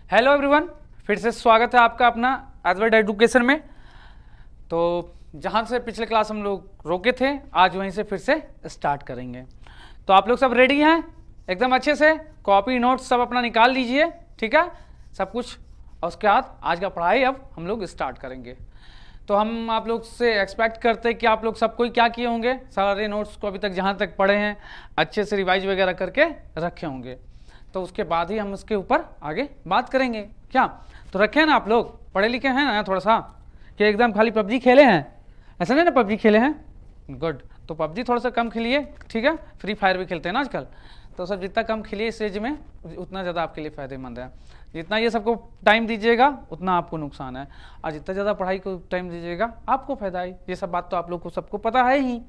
Hello everyone, फिर से स्वागत है आपका अपना एडवर्ड एजुकेशन में। तो जहाँ से पिछले क्लास हम लोग रोके थे, आज वहीं से फिर से स्टार्ट करेंगे। तो आप लोग सब रेडी हैं एकदम अच्छे से? कॉपी नोट्स सब अपना निकाल लीजिए, ठीक है सब कुछ। और उसके बाद आज का पढ़ाई अब हम लोग स्टार्ट करेंगे। तो हम आप लोग से एक्सपेक्ट करते हैं कि आप लोग सब कोई क्या किए होंगे, सारे नोट्स को अभी तक जहाँ तक पढ़े हैं अच्छे से रिवाइज वगैरह करके रखे होंगे। तो उसके बाद ही हम उसके ऊपर आगे बात करेंगे। क्या तो रखे हैं ना आप लोग? पढ़े लिखे हैं ना थोड़ा सा? कि एकदम खाली पबजी खेले हैं? ऐसा नहीं ना पबजी खेले हैं? गुड। तो पबजी थोड़ा सा कम खेलिए, ठीक है। फ्री फायर भी खेलते हैं ना आजकल। तो सब जितना कम खेलिए इस एज में उतना ज़्यादा आपके लिए फ़ायदेमंद है। जितना ये सबको टाइम दीजिएगा उतना आपको नुकसान है, और जितना ज़्यादा पढ़ाई को टाइम दीजिएगा आपको फ़ायदा है। ये सब बात तो आप लोग को सबको पता है ही।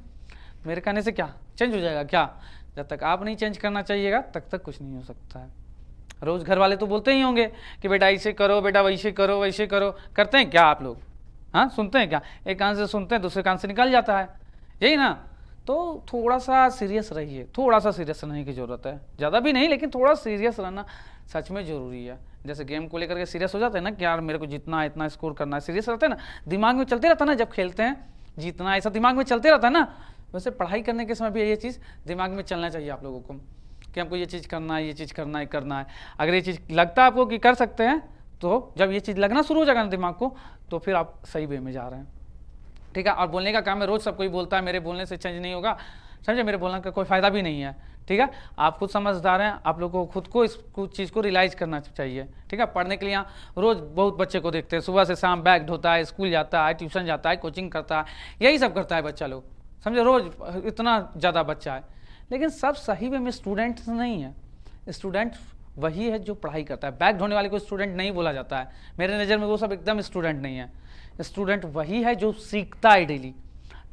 मेरे कहने से क्या चेंज हो जाएगा? क्या जब तक आप नहीं चेंज करना चाहिएगा तब तक कुछ नहीं हो सकता है। रोज़ घर वाले तो बोलते ही होंगे कि बेटा ऐसे करो, बेटा वैसे करो, वैसे करो। करते हैं क्या आप लोग? हाँ, सुनते हैं क्या? एक कान से सुनते हैं, दूसरे कान से निकल जाता है, यही ना। तो थोड़ा सा सीरियस रहिए, थोड़ा सा सीरियस रहने की ज़रूरत है। ज़्यादा भी नहीं, लेकिन थोड़ा सीरियस रहना सच में ज़रूरी है। जैसे गेम को लेकर के सीरियस हो जाते हैं ना कि यार मेरे को जितना इतना स्कोर करना है, सीरियस रहते हैं ना, दिमाग में चलते रहता है ना जब खेलते हैं, जीतना ऐसा दिमाग में चलते रहता है ना। वैसे पढ़ाई करने के समय भी ये चीज़ दिमाग में चलना चाहिए आप लोगों को कि हमको ये चीज़ करना है, ये चीज़ करना है, करना है। अगर ये चीज़ लगता है आपको कि कर सकते हैं, तो जब ये चीज़ लगना शुरू हो जाएगा ना दिमाग को, तो फिर आप सही वे में जा रहे हैं, ठीक है। और बोलने का काम है, रोज़ सब कोई बोलता है मेरे बोलने से चेंज नहीं होगा, समझे? मेरे बोलने का कोई फ़ायदा भी नहीं है, ठीक है। आप खुद समझदार हैं, आप लोगों को खुद को इस कुछ चीज़ को रियलाइज़ करना चाहिए, ठीक है। पढ़ने के लिए यहाँ रोज़ बहुत बच्चे को देखते हैं, सुबह से शाम बैग ढोता है, स्कूल जाता है, ट्यूशन जाता है, कोचिंग करता है, यही सब करता है बच्चा लोग, समझे? रोज़ इतना ज़्यादा बच्चा है, लेकिन सब सही वे में स्टूडेंट्स नहीं है। स्टूडेंट वही है जो पढ़ाई करता है। बैग ढोने वाले को स्टूडेंट नहीं बोला जाता है मेरे नज़र में, वो सब एकदम स्टूडेंट नहीं है। स्टूडेंट वही है जो सीखता है डेली,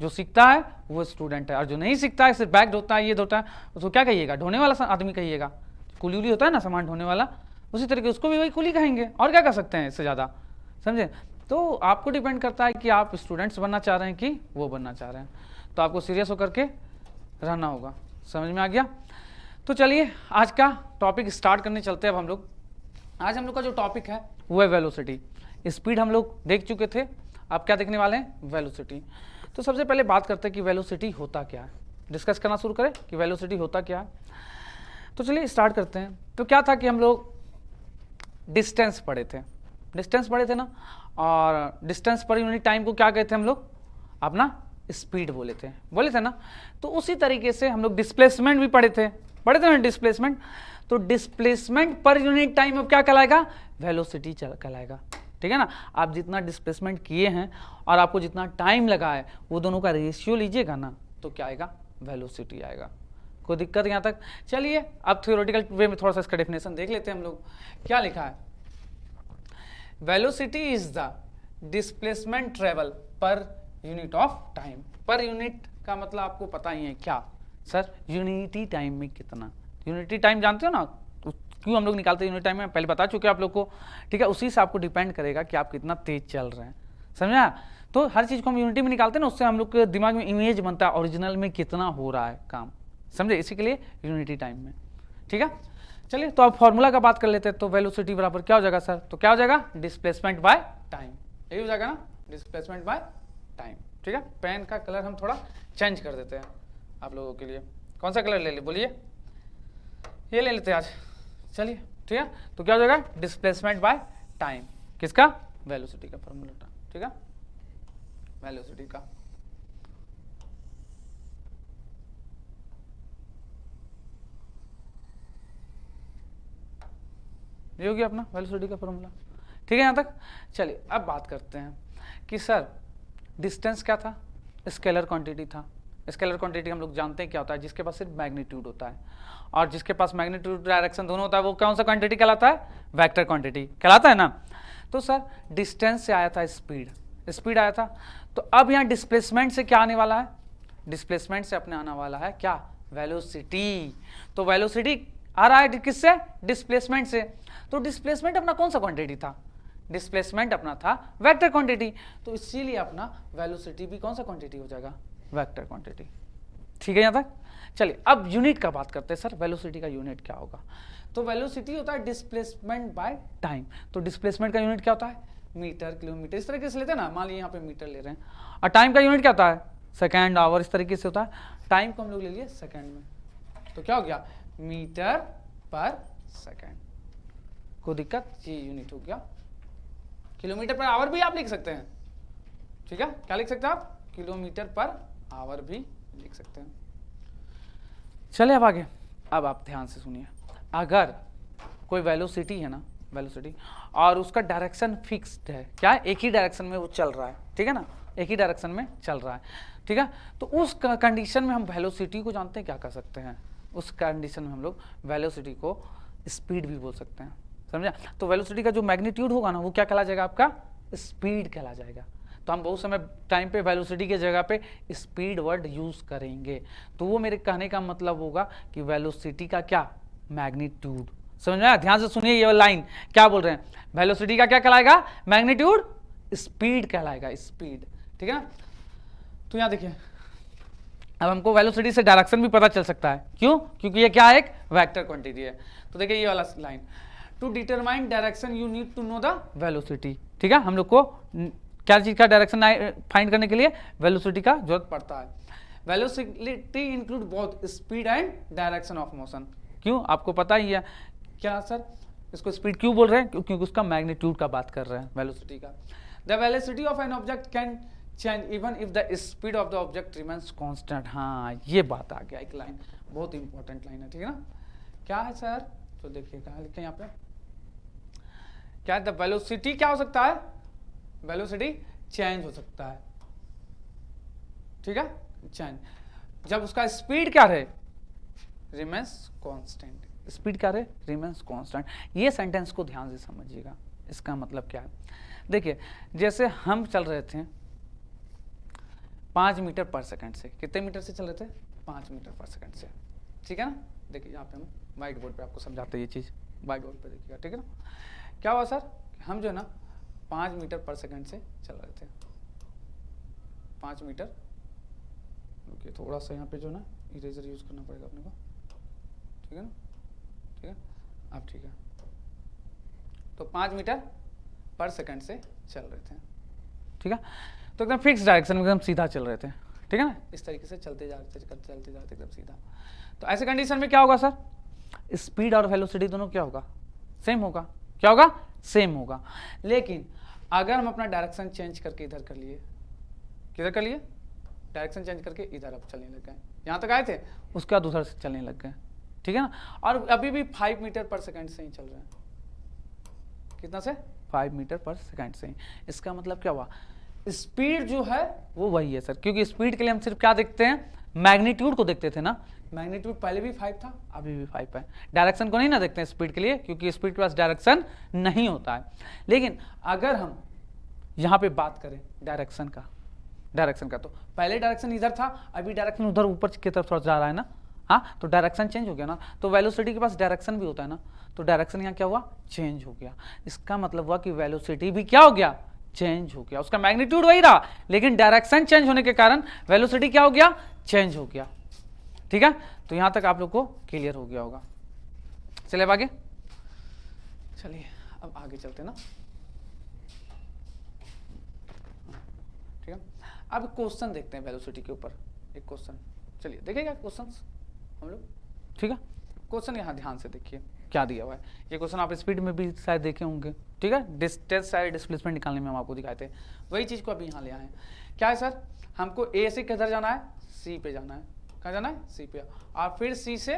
जो सीखता है वो स्टूडेंट है। और जो नहीं सीखता है, सिर्फ बैग ढोता है, ये ढोता है, उसको क्या कहिएगा? ढोने वाला आदमी कहिएगा। कुली उली होता है ना सामान ढोने वाला, उसी तरीके उसको भी वही कुली कहेंगे, और क्या कर सकते हैं इससे ज़्यादा, समझे? तो आपको डिपेंड करता है कि आप स्टूडेंट्स बनना चाह रहे हैं कि वो बनना चाह रहे हैं। तो आपको सीरियस होकर के रहना होगा, समझ में आ गया? तो चलिए आज का टॉपिक स्टार्ट करने चलते हैं। अब हम लोग आज हम लोग का जो टॉपिक है वो है वेलोसिटी। स्पीड हम लोग देख चुके थे, अब क्या देखने वाले हैं? वेलोसिटी। तो सबसे पहले बात करते हैं कि वेलोसिटी होता क्या है, डिस्कस करना शुरू करें कि वेलोसिटी होता क्या है। तो चलिए स्टार्ट करते हैं। तो क्या था कि हम लोग डिस्टेंस पढ़े थे ना, और डिस्टेंस पर यूनिट टाइम को क्या कहते हैं हम लोग? अपना स्पीड बोले थे ना। तो उसी तरीके से हम लोग डिस्प्लेसमेंट भी पढ़े थे ना, डिस्प्लेसमेंट। तो डिस्प्लेसमेंट पर यूनिट टाइम अब क्या कहलाएगा? वेलोसिटी कहलाएगा, ठीक है ना। आप जितना डिस्प्लेसमेंट किए हैं और आपको जितना टाइम लगा है, वो दोनों का रेशियो लीजिएगा ना, तो क्या आएगा? वेलोसिटी आएगा। कोई दिक्कत यहाँ तक? चलिए अब थ्योरेटिकल वे में थोड़ा सा इसका डेफिनेशन देख लेते हैं हम लोग। क्या लिखा है? Velocity is the displacement travel per unit of time. Per unit का मतलब आपको पता ही है क्या सर? यूनिटी टाइम में कितना? यूनिटी टाइम जानते हो ना, क्यों हम लोग निकालते हैं यूनिट टाइम में, पहले बता चुके आप लोग को, ठीक है। उसी से आपको डिपेंड करेगा कि आप कितना तेज चल रहे हैं, समझा? तो हर चीज़ को हम यूनिटी में निकालते हैं ना, उससे हम लोग के दिमाग में इमेज बनता है ओरिजिनल में कितना हो रहा है काम, समझे? इसी के लिए यूनिटी टाइम में, ठीक है। चलिए तो अब फॉर्मूला का बात कर लेते हैं। तो वेलोसिटी बराबर क्या हो जाएगा सर? तो क्या हो जाएगा? डिस्प्लेसमेंट बाय टाइम, यही हो जाएगा ना, डिस्प्लेसमेंट बाय टाइम, ठीक है। पेन का कलर हम थोड़ा चेंज कर देते हैं आप लोगों के लिए। कौन सा कलर ले ले बोलिए? ये ले लेते हैं आज, चलिए ठीक है। तो क्या हो जाएगा? डिस्प्लेसमेंट बाय टाइम, किसका? वेलोसिटी का फॉर्मूला था, ठीक है, वेलोसिटी का। ये हो गया अपना वेलोसिटी का फॉर्मूला, ठीक है यहाँ तक। चलिए अब बात करते हैं कि सर डिस्टेंस क्या था? स्केलर क्वांटिटी था। स्केलर क्वांटिटी हम लोग जानते हैं क्या होता है? जिसके पास सिर्फ मैग्नीट्यूड होता है, और जिसके पास मैग्नीट्यूड डायरेक्शन दोनों होता है, वो कौन सा क्वांटिटी कहलाता है? वेक्टर क्वांटिटी कहलाता है ना। तो सर डिस्टेंस से आया था स्पीड आया था। तो अब यहाँ डिस्प्लेसमेंट से क्या आने वाला है? डिस्प्लेसमेंट से अपने आने वाला है क्या? वेलोसिटी। तो वेलोसिटी आ रहा है किससे? डिस्प्लेसमेंट से। तो डिस्प्लेसमेंट अपना कौन सा क्वांटिटी था? डिस्प्लेसमेंट अपना था वेक्टर क्वांटिटी। तो इसीलिए अपना वेलोसिटी भी कौन सा क्वांटिटी हो जाएगा? वेक्टर क्वांटिटी, ठीक है यहाँ तक। चलिए अब यूनिट का बात करते हैं। सर वेलोसिटी का यूनिट क्या होगा? तो वेलोसिटी होता है डिस्प्लेसमेंट बाय टाइम। तो डिस्प्लेसमेंट का यूनिट क्या होता है? मीटर, किलोमीटर, इस तरीके से लेते हैं ना। मान लीजिए यहाँ पे मीटर ले रहे हैं और टाइम का यूनिट क्या होता है? सेकेंड, आवर, इस तरीके से होता है। टाइम को हम लोग ले लिए सेकेंड में, तो क्या हो गया? मीटर पर सेकेंड। कोई दिक्कत? ये यूनिट हो गया। किलोमीटर पर आवर भी आप लिख सकते हैं, ठीक है? क्या लिख सकते हैं आप? किलोमीटर पर आवर भी लिख सकते हैं। चलिए अब आगे। अब आप ध्यान से सुनिए, अगर कोई वेलोसिटी है ना, वेलोसिटी, और उसका डायरेक्शन फिक्स्ड है, क्या है? एक ही डायरेक्शन में वो चल रहा है, ठीक है ना, एक ही डायरेक्शन में चल रहा है, ठीक है? तो उस कंडीशन में हम वेलोसिटी को जानते हैं क्या कर सकते हैं? उस कंडीशन में हम लोग वेलोसिटी को स्पीड भी बोल सकते हैं, समझा? तो वेलोसिटी का जो मैग्नीट्यूड होगा ना, वो क्या कहला जाएगा? आपका स्पीड कहला जाएगा। तो हम बहुत समय टाइम पे वेलोसिटी के जगह पे स्पीड वर्ड यूज करेंगे। तो वो मेरे कहने का मतलब होगा कि वेलोसिटी का क्या? मैग्नीट्यूड। समझ में आया? ध्यान से सुनिए ये लाइन क्या बोल रहे हैं। वेलोसिटी का क्या कहलाएगा? मैग्नीट्यूड। स्पीड कहलाएगा, स्पीड, ठीक है ना? तो यहां देखिए, अब हमको वेलोसिटी से डायरेक्शन भी पता चल सकता है। क्यों? क्योंकि ये क्या? एक वेक्टर क्वांटिटी है। तो देखिए ये वाला line, to determine direction you need to know the velocity, ठीक है? हम लोग को क्या चीज का डायरेक्शन फाइंड करने के लिए वेलोसिटी का जरूरत पड़ता है। Velocity include both speed and direction of motion. क्यों? आपको पता ही है। क्या सर, इसको स्पीड क्यों बोल रहे हैं? क्योंकि उसका मैग्नीट्यूड का बात कर रहे हैं, वेलोसिटी का। The velocity of an object can change even if the speed of the object remains constant. हाँ, ये बात आ गया, एक लाइन बहुत इंपॉर्टेंट लाइन है, ठीक है ना? क्या है सर? तो देखिए कहाँ लिखे यहाँ पे, क्या द वेलोसिटी क्या हो सकता है? वेलोसिटी चेंज हो सकता है, ठीक है? चेंज जब उसका स्पीड क्या रहे? Remains constant. स्पीड क्या रहे? Remains constant. ये सेंटेंस को ध्यान से समझिएगा, इसका मतलब क्या है? देखिए, जैसे हम चल रहे थे 5 मीटर पर सेकंड से, कितने मीटर से चल रहे थे? 5 मीटर पर सेकंड से, ठीक है ना? देखिए यहाँ पे हम व्हाइट बोर्ड पे आपको समझाते हैं ये चीज़, व्हाइट बोर्ड पे देखिएगा, ठीक है ना? क्या हुआ सर? हम जो है ना 5 मीटर पर सेकंड से चल रहे थे, 5 मीटर। ओके, थोड़ा सा यहाँ पे जो ना इरेजर यूज करना पड़ेगा अपने को, ठीक है ना? ठीक है, अब ठीक है। तो 5 मीटर पर सेकंड से चल रहे थे, ठीक है? तो एकदम फिक्स डायरेक्शन में एकदम सीधा चल रहे थे, ठीक है ना? इस तरीके से चलते जा रहे थे एकदम सीधा। तो ऐसे कंडीशन में क्या होगा सर? स्पीड और वेलोसिटी दोनों क्या होगा? सेम होगा। क्या होगा? सेम होगा। लेकिन अगर हम अपना डायरेक्शन चेंज करके इधर कर लिए, किधर कर लिए? डायरेक्शन चेंज करके इधर अब चलने लग गए, यहाँ तक आए थे, उसके बाद उधर से चलने लग गए, ठीक है ना? और अभी भी 5 मीटर पर सेकंड से ही चल रहे हैं। कितना से? 5 मीटर पर सेकंड से ही। इसका मतलब क्या हुआ? स्पीड जो है वो वही है सर, क्योंकि स्पीड के लिए हम सिर्फ क्या देखते हैं? मैग्नीट्यूड को देखते थे ना। मैग्नीट्यूड पहले भी 5 था, अभी भी 5 है। डायरेक्शन को नहीं ना देखते हैं स्पीड के लिए, क्योंकि स्पीड के पास डायरेक्शन नहीं होता है। लेकिन अगर हम यहाँ पे बात करें डायरेक्शन का, तो पहले डायरेक्शन इधर था, अभी डायरेक्शन उधर ऊपर की तरफ थोड़ा जा रहा है ना। हाँ, तो डायरेक्शन चेंज हो गया ना। तो वेलोसिटी के पास डायरेक्शन भी होता है ना, तो डायरेक्शन यहाँ क्या हुआ? चेंज हो गया। इसका मतलब हुआ कि वेलोसिटी भी क्या हो गया? चेंज हो गया। उसका मैग्नीट्यूड वही रहा, लेकिन डायरेक्शन चेंज होने के कारण वेलोसिटी क्या हो गया? चेंज हो गया, ठीक है? तो यहां तक आप लोग को क्लियर हो गया होगा। चलिए अब आगे, चलिए अब आगे चलते हैं ना, ठीक है? अब क्वेश्चन देखते हैं वेलोसिटी के ऊपर, एक क्वेश्चन। चलिए देखेगा क्वेश्चंस हम लोग, ठीक है? क्वेश्चन यहाँ ध्यान से देखिए क्या दिया हुआ है। ये क्वेश्चन आप स्पीड में भी शायद देखे होंगे, ठीक है? डिस्टेंस साइड डिस्प्लेसमेंट निकालने में हम आपको दिखाए थे, वही चीज़ को अभी यहाँ ले आए हैं। क्या है सर? हमको ए से किधर जाना है? सी पे जाना है। कहाँ जाना है? सी पे। और फिर सी से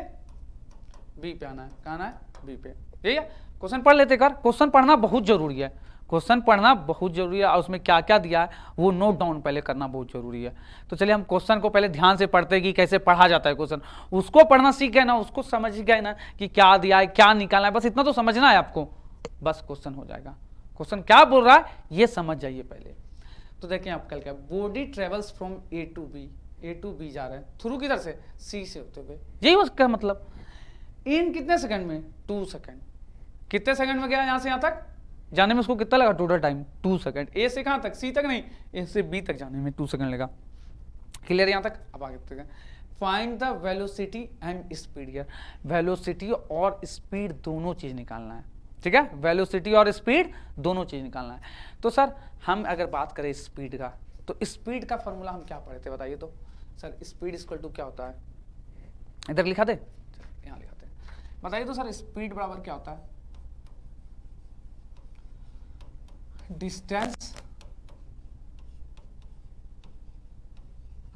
बी पे आना है। कहाँ आना है? बी पे। यही है क्वेश्चन। पढ़ लेते कर, क्वेश्चन पढ़ना बहुत जरूरी है, क्वेश्चन पढ़ना बहुत जरूरी है, और उसमें क्या क्या दिया है वो नोट डाउन पहले करना बहुत जरूरी है। तो चलिए हम क्वेश्चन को पहले ध्यान से पढ़ते हैं कि कैसे पढ़ा जाता है क्वेश्चन। उसको पढ़ना सीख गए ना, उसको समझ गए ना कि क्या दिया है, क्या निकालना है, बस इतना तो समझना है आपको, बस क्वेश्चन हो जाएगा। क्वेश्चन क्या बोल रहा है ये समझ जाइए पहले। तो देखें आप कल क्या, body travels from A to B जा रहे हैं, थ्रू किधर से? सी से होते हुए। यही उसका मतलब। इन कितने सेकंड में? 2 सेकंड। कितने सेकंड में गया यहाँ से यहाँ तक जाने में? उसको कितना लगा टोटल टाइम? 2 सेकंड। ए से कहाँ तक? सी तक नहीं, ए से बी तक जाने में 2 सेकंड लगा। क्लियर यहाँ तक? अब आगे देखते हैं। Find the velocity and speed. यार वेलोसिटी और स्पीड दोनों चीज निकालना है, ठीक है, वेलोसिटी और स्पीड दोनों चीज निकालना है। तो सर हम अगर बात करें स्पीड का, तो स्पीड का फॉर्मूला हम क्या पढ़े थे बताइए तो। सर स्पीड इक्वल टू क्या होता है, इधर लिखा दे, यहाँ लिखाते हैं, बताइए तो सर स्पीड बराबर क्या होता है, डिस्टेंस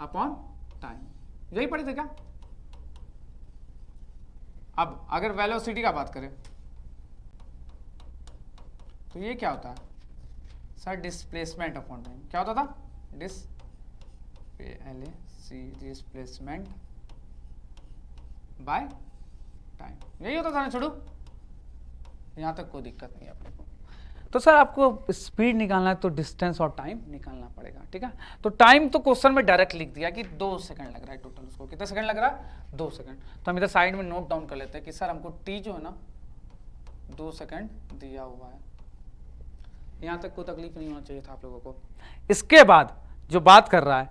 अपॉन टाइम, यही पढ़े थे क्या। अब अगर वेलोसिटी का बात करें तो ये क्या होता है सर, डिस्प्लेसमेंट अपॉन टाइम। क्या होता था, डिस्प्लेसमेंट बाय टाइम, यही होता था ना छोड़ू, यहां तक कोई दिक्कत नहीं है अपने को। तो सर आपको स्पीड निकालना है तो डिस्टेंस और टाइम निकालना पड़ेगा, ठीक है। तो टाइम तो क्वेश्चन में डायरेक्ट लिख दिया कि 2 सेकंड लग रहा है टोटल, उसको कितना सेकंड लग रहा है, 2 सेकंड। तो हम इधर साइड में नोट डाउन कर लेते हैं कि सर हमको टी जो है ना 2 सेकंड दिया हुआ है। यहां तक कोई तकलीफ नहीं होना चाहिए था आप लोगों को। इसके बाद जो बात कर रहा है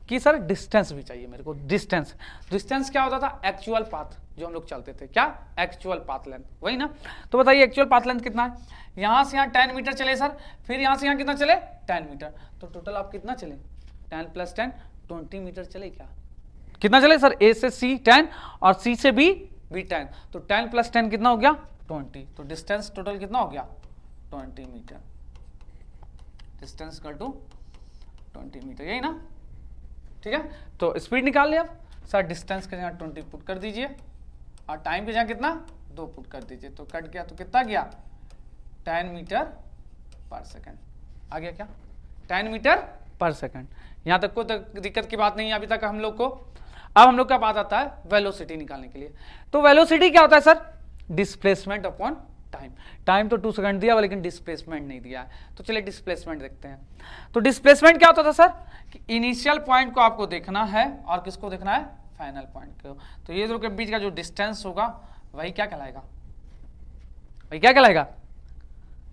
कि सर डिस्टेंस भी चाहिए मेरे को, डिस्टेंस क्या होता था, एक्चुअल पाथ जो हम लोग चलते थे, क्या एक्चुअल पाथ लेंथ, वही ना। तो बताइए एक्चुअल पाथ लेंथ कितना है, यहां से यहां 10 मीटर चले सर, फिर यहां से यहां कितना चले 10 मीटर, तो टोटल आप कितना चले 10 + 10 20 मीटर चले, क्या कितना चले सर, ए से सी 10 और सी से बी 10, तो 10 + 10 कितना हो गया 20, तो डिस्टेंस टोटल कितना हो गया 20 metre, distance equal to 20 metre, यही ना, ठीक है। तो स्पीड निकाल लिया अब सर, डिस्टेंस के जगह 20 पुट कर दीजिए और टाइम के जगह कितना 2 पुट कर दीजिए, तो कट गया, तो कितना गया 10 मीटर पर सेकंड आ गया, क्या 10 मीटर पर सेकंड। यहां तक कोई दिक्कत की बात नहीं है अभी तक हम लोग को। अब हम लोग का बात आता है वेलोसिटी निकालने के लिए। तो वेलोसिटी क्या होता है sir, displacement upon time. Time तो 2 सेकंड दिया हुआ लेकिन डिस्प्लेसमेंट नहीं दिया है, तो चलिए डिस्प्लेसमेंट देखते हैं। तो डिस्प्लेसमेंट क्या होता था सर, कि इनिशियल पॉइंट को आपको देखना है और किसको देखना है, फाइनल पॉइंट को। तो ये दोनों के बीच का जो डिस्टेंस होगा वही क्या कहलाएगा, वही क्या कहलाएगा,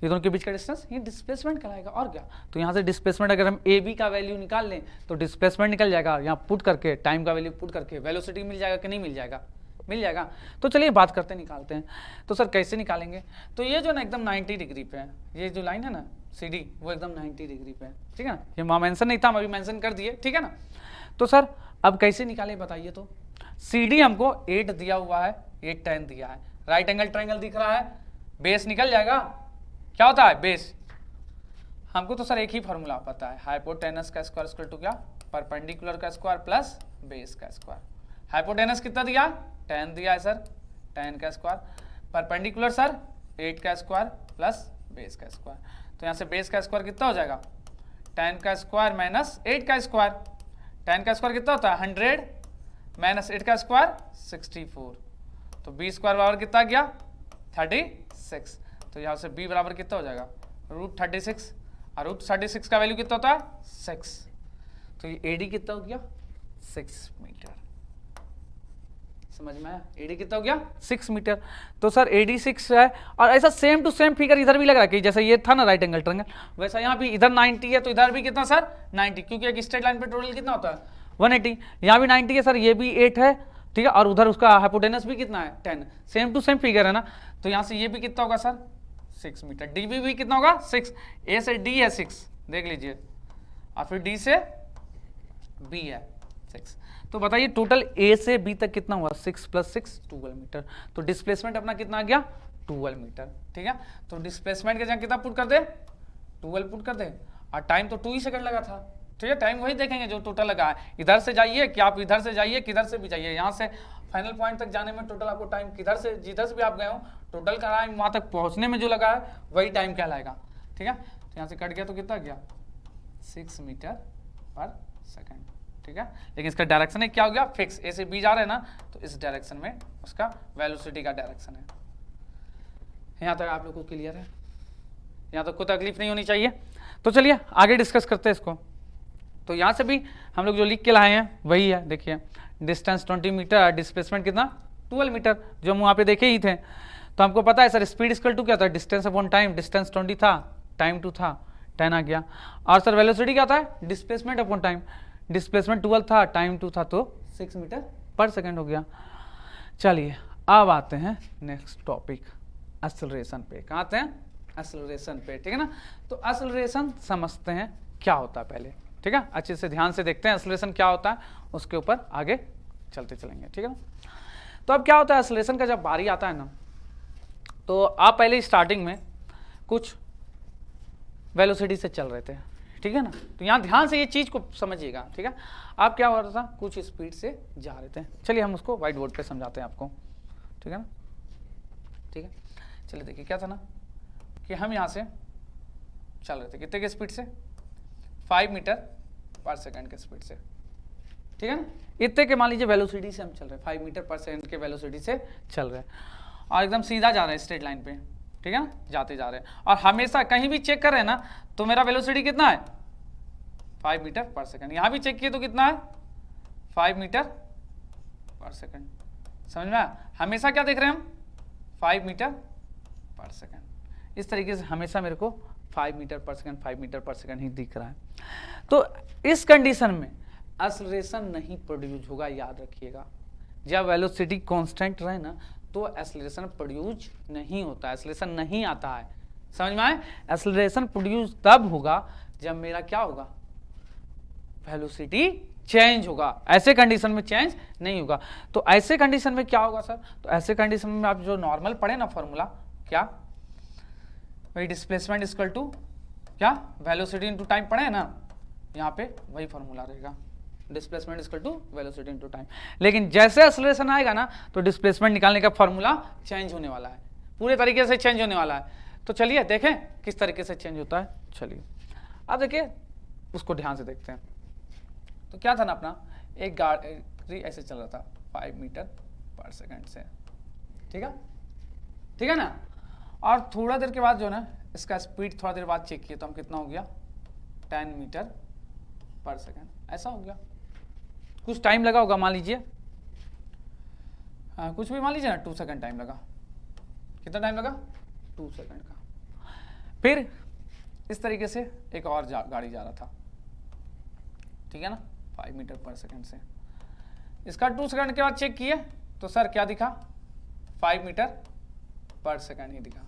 ये दोनों के बीच का डिस्टेंस ये डिस्प्लेसमेंट कहलाएगा, और क्या। तो यहाँ से डिस्प्लेसमेंट अगर हम ए बी का वैल्यू निकाल लें तो डिस्प्लेसमेंट निकल जाएगा, यहाँ पुट करके टाइम का वैल्यू पुट करके वेलोसिटी मिल जाएगा कि नहीं मिल जाएगा, मिल जाएगा। तो चलिए बात करते निकालते हैं। तो सर कैसे निकालेंगे, तो ये जो ना एकदम 90 डिग्री पे है, ये जो लाइन है ना सी डी वो एकदम 90 डिग्री पे है, ठीक है ना, ये वहाँ मेंशन नहीं था हम अभी मेंशन कर दिए, ठीक है ना। तो सर अब कैसे निकालें बताइए तो। सी डी हमको 8 दिया हुआ है, 8 10 दिया है, राइट एंगल ट्रायंगल दिख रहा है, बेस निकल जाएगा, क्या होता है बेस, हमको तो सर एक ही फॉर्मूला पता है, हाइपोटेनस का स्क्वायर इक्वल टू क्या, परपेंडिकुलर का स्क्वायर प्लस बेस का स्क्वायर। हाइपोटेनस कितना दिया 10 दिया है सर, 10 का स्क्वायर, परपेंडिकुलर सर 8 का स्क्वायर प्लस बेस का स्क्वायर। तो यहाँ से बेस का स्क्वायर कितना हो जाएगा 10 का स्क्वायर माइनस 8 का स्क्वायर, 10 का स्क्वायर कितना होता है 100 माइनस 8 का स्क्वायर 64, तो बी स्क्वायर बराबर कितना गया 36। तो यहाँ से b बराबर कितना हो जाएगा √36, और √36 का वैल्यू कितना होता है 6, तो ये AD कितना हो गया 6 मीटर, समझ में आया, AD कितना हो गया 6 मीटर। तो सर AD 6 है, और ऐसा सेम टू सेम फिगर इधर भी लग रहा है कि जैसे ये था ना राइट एंगल ट्रायंगल, वैसा यहाँ भी इधर 90 है तो इधर भी कितना सर 90, क्योंकि एक स्ट्रेट लाइन पे टोटल कितना होता है 180, यहाँ भी 90 है सर, ये भी 8 है, ठीक है, और उधर उसका हाइपोटेनस भी कितना है 10, सेम टू सेम फिगर है ना। तो यहाँ से ये भी कितना होगा सर 6 मीटर, डी भी कितना होगा 6, ए से डी है 6 देख लीजिए, और फिर डी से बी है 6। तो बताइए टोटल ए से बी तक कितना हुआ 6 + 6 12 मीटर। तो डिस्प्लेसमेंट अपना कितना आ गया 12 मीटर, ठीक है। तो डिस्प्लेसमेंट के जगह कितना पुट कर दे 12 पुट कर दे, और टाइम तो 2 ही सेकंड लगा था, ठीक है, टाइम वही देखेंगे जो टोटल लगा है। इधर से जाइए कि आप इधर से जाइए, किधर से भी जाइए, यहाँ से फाइनल पॉइंट तक जाने में टोटल आपको टाइम किधर से जिधर से भी आप गए हो टोटल का टाइम वहाँ तक पहुँचने में जो लगा है वही टाइम कहलाएगा, ठीक है। तो यहाँ से कट गया तो कितना गया 6 मीटर पर सेकंड, ठीक है। लेकिन इसका डायरेक्शन है क्या हो गया फिक्स, ए से बी जा रहे हैं ना, तो इस डायरेक्शन में उसका वेलोसिटी का डायरेक्शन है। यहाँ तक आप लोग को क्लियर है, यहाँ तक कोई तकलीफ नहीं होनी चाहिए। तो चलिए आगे डिस्कस करते हैं इसको। तो यहाँ से भी हम लोग जो लिख के लाए हैं वही है, देखिए डिस्टेंस 20 मीटर, डिस्प्लेसमेंट कितना 12 मीटर, जो हम वहाँ पे देखे ही थे। तो हमको पता है सर स्पीड इक्वल टू क्या था डिस्टेंस अपॉन टाइम, डिस्टेंस 20 था, टाइम 2 था, 10 आ गया। और सर वेलोसिटी क्या होता है डिस्प्लेसमेंट अपॉन टाइम, डिस्प्लेसमेंट 12 था, टाइम 2 था, तो 6 मीटर पर सेकेंड हो गया। चलिए अब आते हैं नेक्स्ट टॉपिक एक्सेलरेशन पे। कहाँ आते हैं? एक्सेलरेशन पे, ठीक है ना। तो एक्सेलरेशन समझते हैं क्या होता है पहले, ठीक है, अच्छे से ध्यान से देखते हैं एक्सेलरेशन क्या होता है, उसके ऊपर आगे चलते चलेंगे, ठीक है ना। तो अब क्या होता है एक्सेलरेशन का, जब बारी आता है ना, तो आप पहले स्टार्टिंग में कुछ वेलोसिटी से चल रहे थे, ठीक है ना। तो यहाँ ध्यान से ये चीज़ को समझिएगा, ठीक है। आप क्या हो रहा था, कुछ स्पीड से जा रहे थे। चलिए हम उसको व्हाइट बोर्ड पे समझाते हैं आपको, ठीक है ना। ठीक है, चलिए देखिए क्या था ना कि हम यहाँ से चल रहे थे कितने के स्पीड से, 5 मीटर पर सेकंड के स्पीड से, ठीक है ना। इतने के मान लीजिए वेलोसिटी से हम चल रहे हैं, 5 मीटर पर सेकंड के वेलोसिटी से चल रहे हैं और एकदम सीधा जा रहे हैं स्ट्रेट लाइन पे, ठीक है ना, जाते जा रहे हैं। और हमेशा कहीं भी चेक कर रहे हैं ना तो मेरा वेलोसिटी कितना है, 5 मीटर पर सेकंड। यहाँ भी चेक किए तो कितना है, 5 मीटर पर सेकंड। समझ में आया? हमेशा क्या देख रहे हैं हम, 5 मीटर पर सेकंड। इस तरीके से हमेशा मेरे को 5 metre per second, 5 metre per second ही दिख रहा है। तो इस कंडीशन में एक्सेलरेशन नहीं प्रोड्यूस होगा, याद रखिएगा। जब वेलोसिटी कांस्टेंट रहे ना तो एक्सेलरेशन प्रोड्यूस नहीं होता है, एक्सेलरेशन नहीं आता है। समझ में आए? एक्सेलरेशन प्रोड्यूस तब होगा जब मेरा क्या होगा, वेलोसिटी चेंज होगा। ऐसे कंडीशन में चेंज नहीं होगा। तो ऐसे कंडीशन में क्या होगा सर, तो ऐसे कंडीशन में आप जो नॉर्मल पढ़े ना फॉर्मूला, क्या वही डिस्प्लेसमेंट इक्वल टू क्या, वेलोसिटी इनटू टाइम पढ़े ना, यहाँ पे वही फॉर्मूला रहेगा, displacement equal to velocity into time. लेकिन जैसे एक्सेलरेशन आएगा ना तो डिस्प्लेसमेंट निकालने का फॉर्मूला चेंज होने वाला है, पूरे तरीके से चेंज होने वाला है। तो चलिए देखें किस तरीके से चेंज होता है। चलिए अब देखिए उसको ध्यान से देखते हैं। तो क्या था ना अपना, एक गाड़ी ऐसे चल रहा था 5 मीटर पर सेकंड से, ठीक है, ठीक है ना। और थोड़ा देर के बाद जो ना इसका स्पीड थोड़ा देर बाद चेक किए तो हम कितना हो गया, 10 मीटर पर सेकंड, ऐसा हो गया। कुछ टाइम लगा होगा, मान लीजिए कुछ भी मान लीजिए ना 2 सेकंड टाइम लगा। कितना टाइम लगा, 2 सेकंड का। फिर इस तरीके से एक और गाड़ी जा रहा था, ठीक है ना, 5 मीटर पर सेकंड से। इसका 2 सेकंड के बाद चेक किए तो सर क्या दिखा, 5 मीटर पर सेकंड ही दिखा।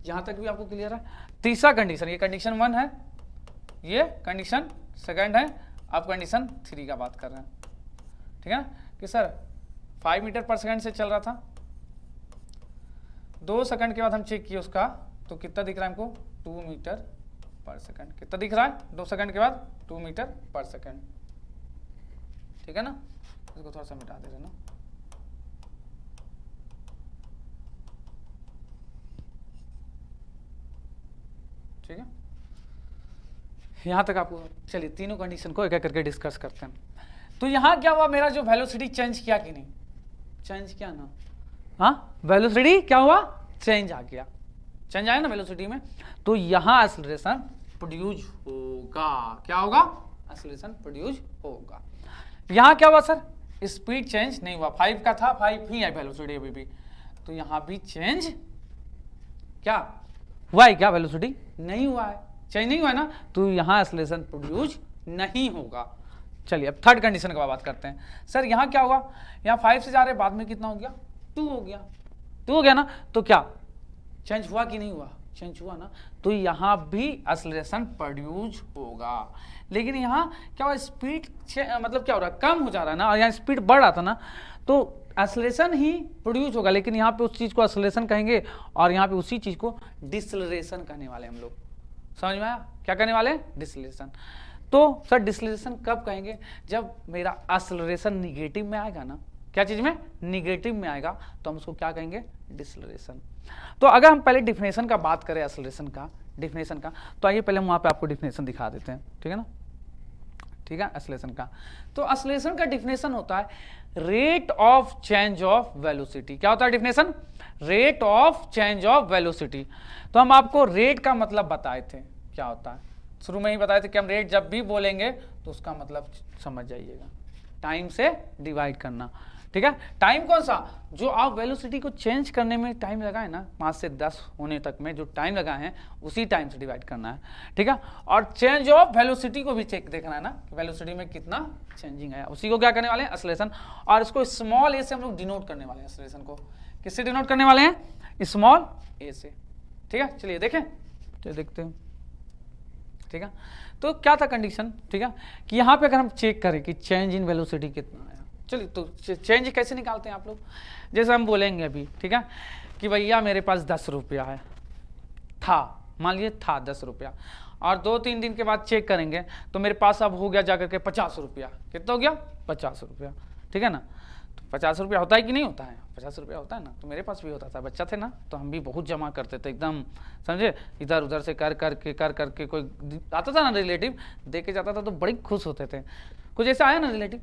यहां तक भी आपको क्लियर है। तीसरा कंडीशन, ये कंडीशन 1 है, ये कंडीशन सेकंड है, आप कंडीशन 3 का बात कर रहे हैं, ठीक है, कि सर 5 मीटर पर सेकंड से चल रहा था, 2 सेकंड के बाद हम चेक किए उसका तो कितना दिख रहा है हमको, 2 मीटर पर सेकंड। कितना दिख रहा है 2 सेकंड के बाद, 2 मीटर पर सेकंड, ठीक है ना। इसको थोड़ा सा मिटा दे रहे ना, ठीक है। यहां तक आपको, चलिए तीनों कंडीशन को एक एक करके डिस्कस करते हैं। तो यहां क्या हुआ, मेरा जो वेलोसिटी चेंज किया कि नहीं, चेंज किया ना, हाँ वेलोसिटी क्या हुआ, चेंज आ गया, चेंज आया ना वेलोसिटी में। तो यहां एक्सेलरेशन प्रोड्यूस होगा, क्या होगा, एक्सेलरेशन प्रोड्यूस होगा। यहां क्या हुआ सर, स्पीड चेंज नहीं हुआ, 5 का था 5 ही है वेलोसिटी अभी भी, तो यहां भी चेंज क्या हुआ है, क्या वेलोसिटी नहीं हुआ है, चेंज नहीं हुआ है ना, तो यहां एक्सेलरेशन प्रोड्यूस नहीं होगा। चलिए अब थर्ड कंडीशन की बात करते हैं। सर यहां क्या होगा, यहां 5 से जा रहे, बाद में कितना हो गया, 2 हो गया, 2 हो गया ना, तो क्या चेंज हुआ कि नहीं हुआ, चेंज हुआ ना, तो यहां भी एक्सेलरेशन प्रोड्यूस होगा। लेकिन यहां क्या हुआ, स्पीड मतलब क्या हो रहा है, कम हो जा रहा है ना, और यहाँ स्पीड बढ़ रहा था ना, तो एक्सेलरेशन ही प्रोड्यूस होगा। लेकिन यहाँ पे उस चीज को एक्सेलरेशन कहेंगे और यहाँ पे उसी चीज को डिसलेरेशन कहने वाले हम लोग। समझ में आया, क्या कहने वाले, डिसलेरेशन। तो सर डिसलेरेशन कब कहेंगे, जब मेरा एक्सेलरेशन निगेटिव में आएगा ना, क्या चीज में, निगेटिव में आएगा, तो हम उसको क्या कहेंगे, डिसलेरेशन। तो अगर हम पहले डिफिनेशन का बात करें एक्सेलरेशन का, डिफिनेशन का, तो आइए पहले हम वहां पे आपको डिफिनेशन दिखा देते हैं, ठीक है ना, ठीक है, एक्सेलरेशन का। तो एक्सेलरेशन का डिफिनेशन होता है rate of change of velocity. क्या होता है definition, rate of change of velocity. तो हम आपको रेट का मतलब बताए थे, क्या होता है, शुरू में ही बताए थे कि हम रेट जब भी बोलेंगे तो उसका मतलब समझ जाइएगा, टाइम से डिवाइड करना, ठीक है। टाइम कौन सा, जो आप वेलोसिटी को चेंज करने में टाइम लगाए ना 5 से 10 होने तक में जो टाइम लगाए हैं उसी टाइम से डिवाइड करना है, ठीक है। और चेंज ऑफ वेलोसिटी को भी चेक देखना है ना, वेलोसिटी में कितना चेंजिंग है, उसी को क्या करने वाले हैं, एक्सेलरेशन। और इसको स्मॉल ए से हम लोग डिनोट करने वाले हैं, एक्सेलरेशन को किससे डिनोट करने वाले हैं, स्मॉल ए से, ठीक है। चलिए देखें, तो देखते हैं, ठीक है। तो क्या था कंडीशन, ठीक है, कि यहाँ पे अगर हम चेक करें कि चेंज इन वेलोसिटी कितना आया, चलिए तो चेंज कैसे निकालते हैं आप लोग, जैसे हम बोलेंगे अभी, ठीक है, कि भैया मेरे पास 10 रुपया है, था, मान लीजिए था 10 रुपया, और 2-3 दिन के बाद चेक करेंगे तो मेरे पास अब हो गया जाकर के 50 रुपया, कितना हो गया, 50 रुपया, ठीक है ना। तो 50 रुपया होता है कि नहीं होता है, 50 रुपया होता है ना, तो मेरे पास भी होता था, बच्चा थे ना, तो हम भी बहुत जमा करते थे एकदम, समझे, इधर उधर से कर करके कोई आता था ना रिलेटिव दे के जाता था तो बड़ी खुश होते थे। कुछ ऐसा आया ना रिलेटिव,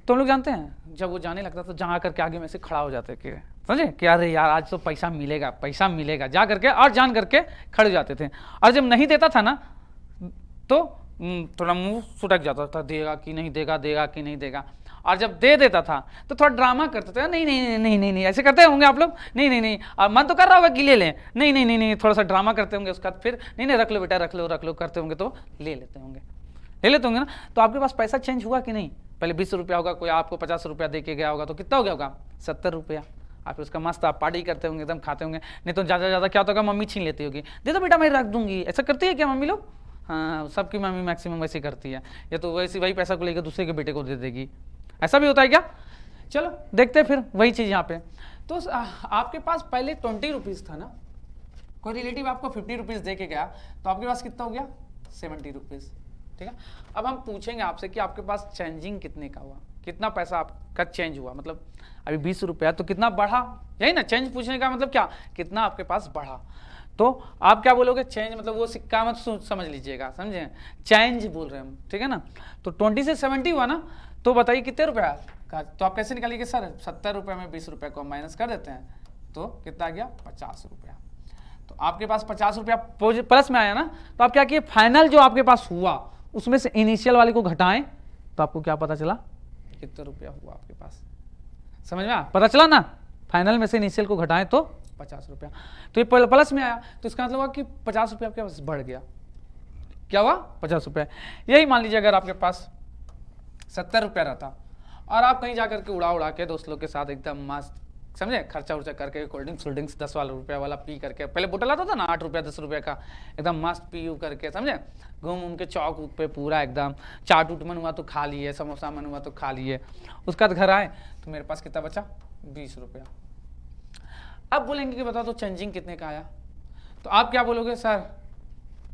तो हम लोग जानते हैं जब वो जाने लगता तो जहाँ करके आगे में से खड़ा हो जाते कि समझे कि अरे यार आज तो पैसा मिलेगा जा करके, और जान करके खड़े हो जाते थे। और जब नहीं देता था ना तो थोड़ा मुंह सुटक जाता था, देगा कि नहीं देगा, देगा कि नहीं देगा। और जब दे देता था तो थोड़ा ड्रामा करते थे, नहीं नहीं नहीं नहीं नहीं, ऐसे करते होंगे आप लोग, नहीं नहीं नहीं, और मन तो कर रहा होगा कि ले लें, नहीं नहीं नहीं नहीं, थोड़ा सा ड्रामा करते होंगे, उसके बाद फिर नहीं नहीं रख लो बेटा, रख लो करते होंगे तो ले लेते होंगे ना। तो आपके पास पैसा चेंज हुआ कि नहीं, पहले 20 रुपया होगा, कोई आपको 50 रुपया दे के गया होगा तो कितना हो गया होगा, 70 रुपया। आप उसका मस्त आप पार्टी करते होंगे, एकदम खाते होंगे, नहीं तो ज़्यादा क्या होता होगा, मम्मी छीन लेती होगी, दे दो बेटा मैं रख दूंगी, ऐसा करती है क्या मम्मी लोग, हाँ सबकी मम्मी मैक्सिमम वैसे करती है, या तो वैसे वही पैसा को लेकर दूसरे के बेटे को दे देगी, ऐसा भी होता है क्या। चलो देखते हैं फिर वही चीज़ यहाँ पे। तो आपके पास पहले 20 रुपीज़ था ना, कोई रिलेटिव आपको 50 रुपीज़ दे के गया तो आपके पास कितना हो गया, 70 रुपीज़, ठीक है। अब हम पूछेंगे आपसे कि आपके पास चेंजिंग कितने का हुआ, कितना पैसा आपका चेंज हुआ, मतलब अभी 20 रुपया तो कितना बढ़ा, यही ना चेंज पूछने का मतलब क्या, कितना आपके पास बढ़ा। तो आप क्या बोलोगे, चेंज मतलब वो सिक्का मत समझ लीजिएगा, समझे, चेंज बोल रहे हैं हम, ठीक है ना। तो 20 से 70 हुआ ना, तो बताइए कितने रुपया का, तो आप कैसे निकालिए सर 70 रुपये में 20 रुपये को माइनस कर देते हैं तो कितना आ गया, 50 रुपया। तो आपके पास 50 रुपया प्लस में आया ना, तो आप क्या किए, फाइनल जो आपके पास हुआ उसमें से इनिशियल वाले को घटाएं तो आपको क्या पता चला, कितना रुपया हुआ आपके पास, समझ में पता चला ना, फाइनल में से इनिशियल को घटाएं तो 50 रुपया। तो ये प्लस में आया तो इसका मतलब हुआ कि 50 रुपया आपके पास बढ़ गया, क्या हुआ, 50 रुपया। यही मान लीजिए अगर आपके पास 70 रुपया रहता और आप कहीं जाकर के उड़ा के दोस्त लोग के साथ एकदम मस्त, समझे, खर्चा उर्चा करके कोल्ड ड्रिंक्स 10 वाला रुपया वाला पी करके, पहले बोतल आता था ना 8 रुपया 10 रुपया का, एकदम मस्त पी करके, समझे, घूम के चौक पे पूरा एकदम चाट उट मन हुआ तो खा लिए, समोसा मन हुआ तो खा लिए, उसके बाद घर आए तो मेरे पास कितना बचा, 20 रुपया। अब बोलेंगे कि बताओ तो चेंजिंग कितने का आया, तो आप क्या बोलोगे, सर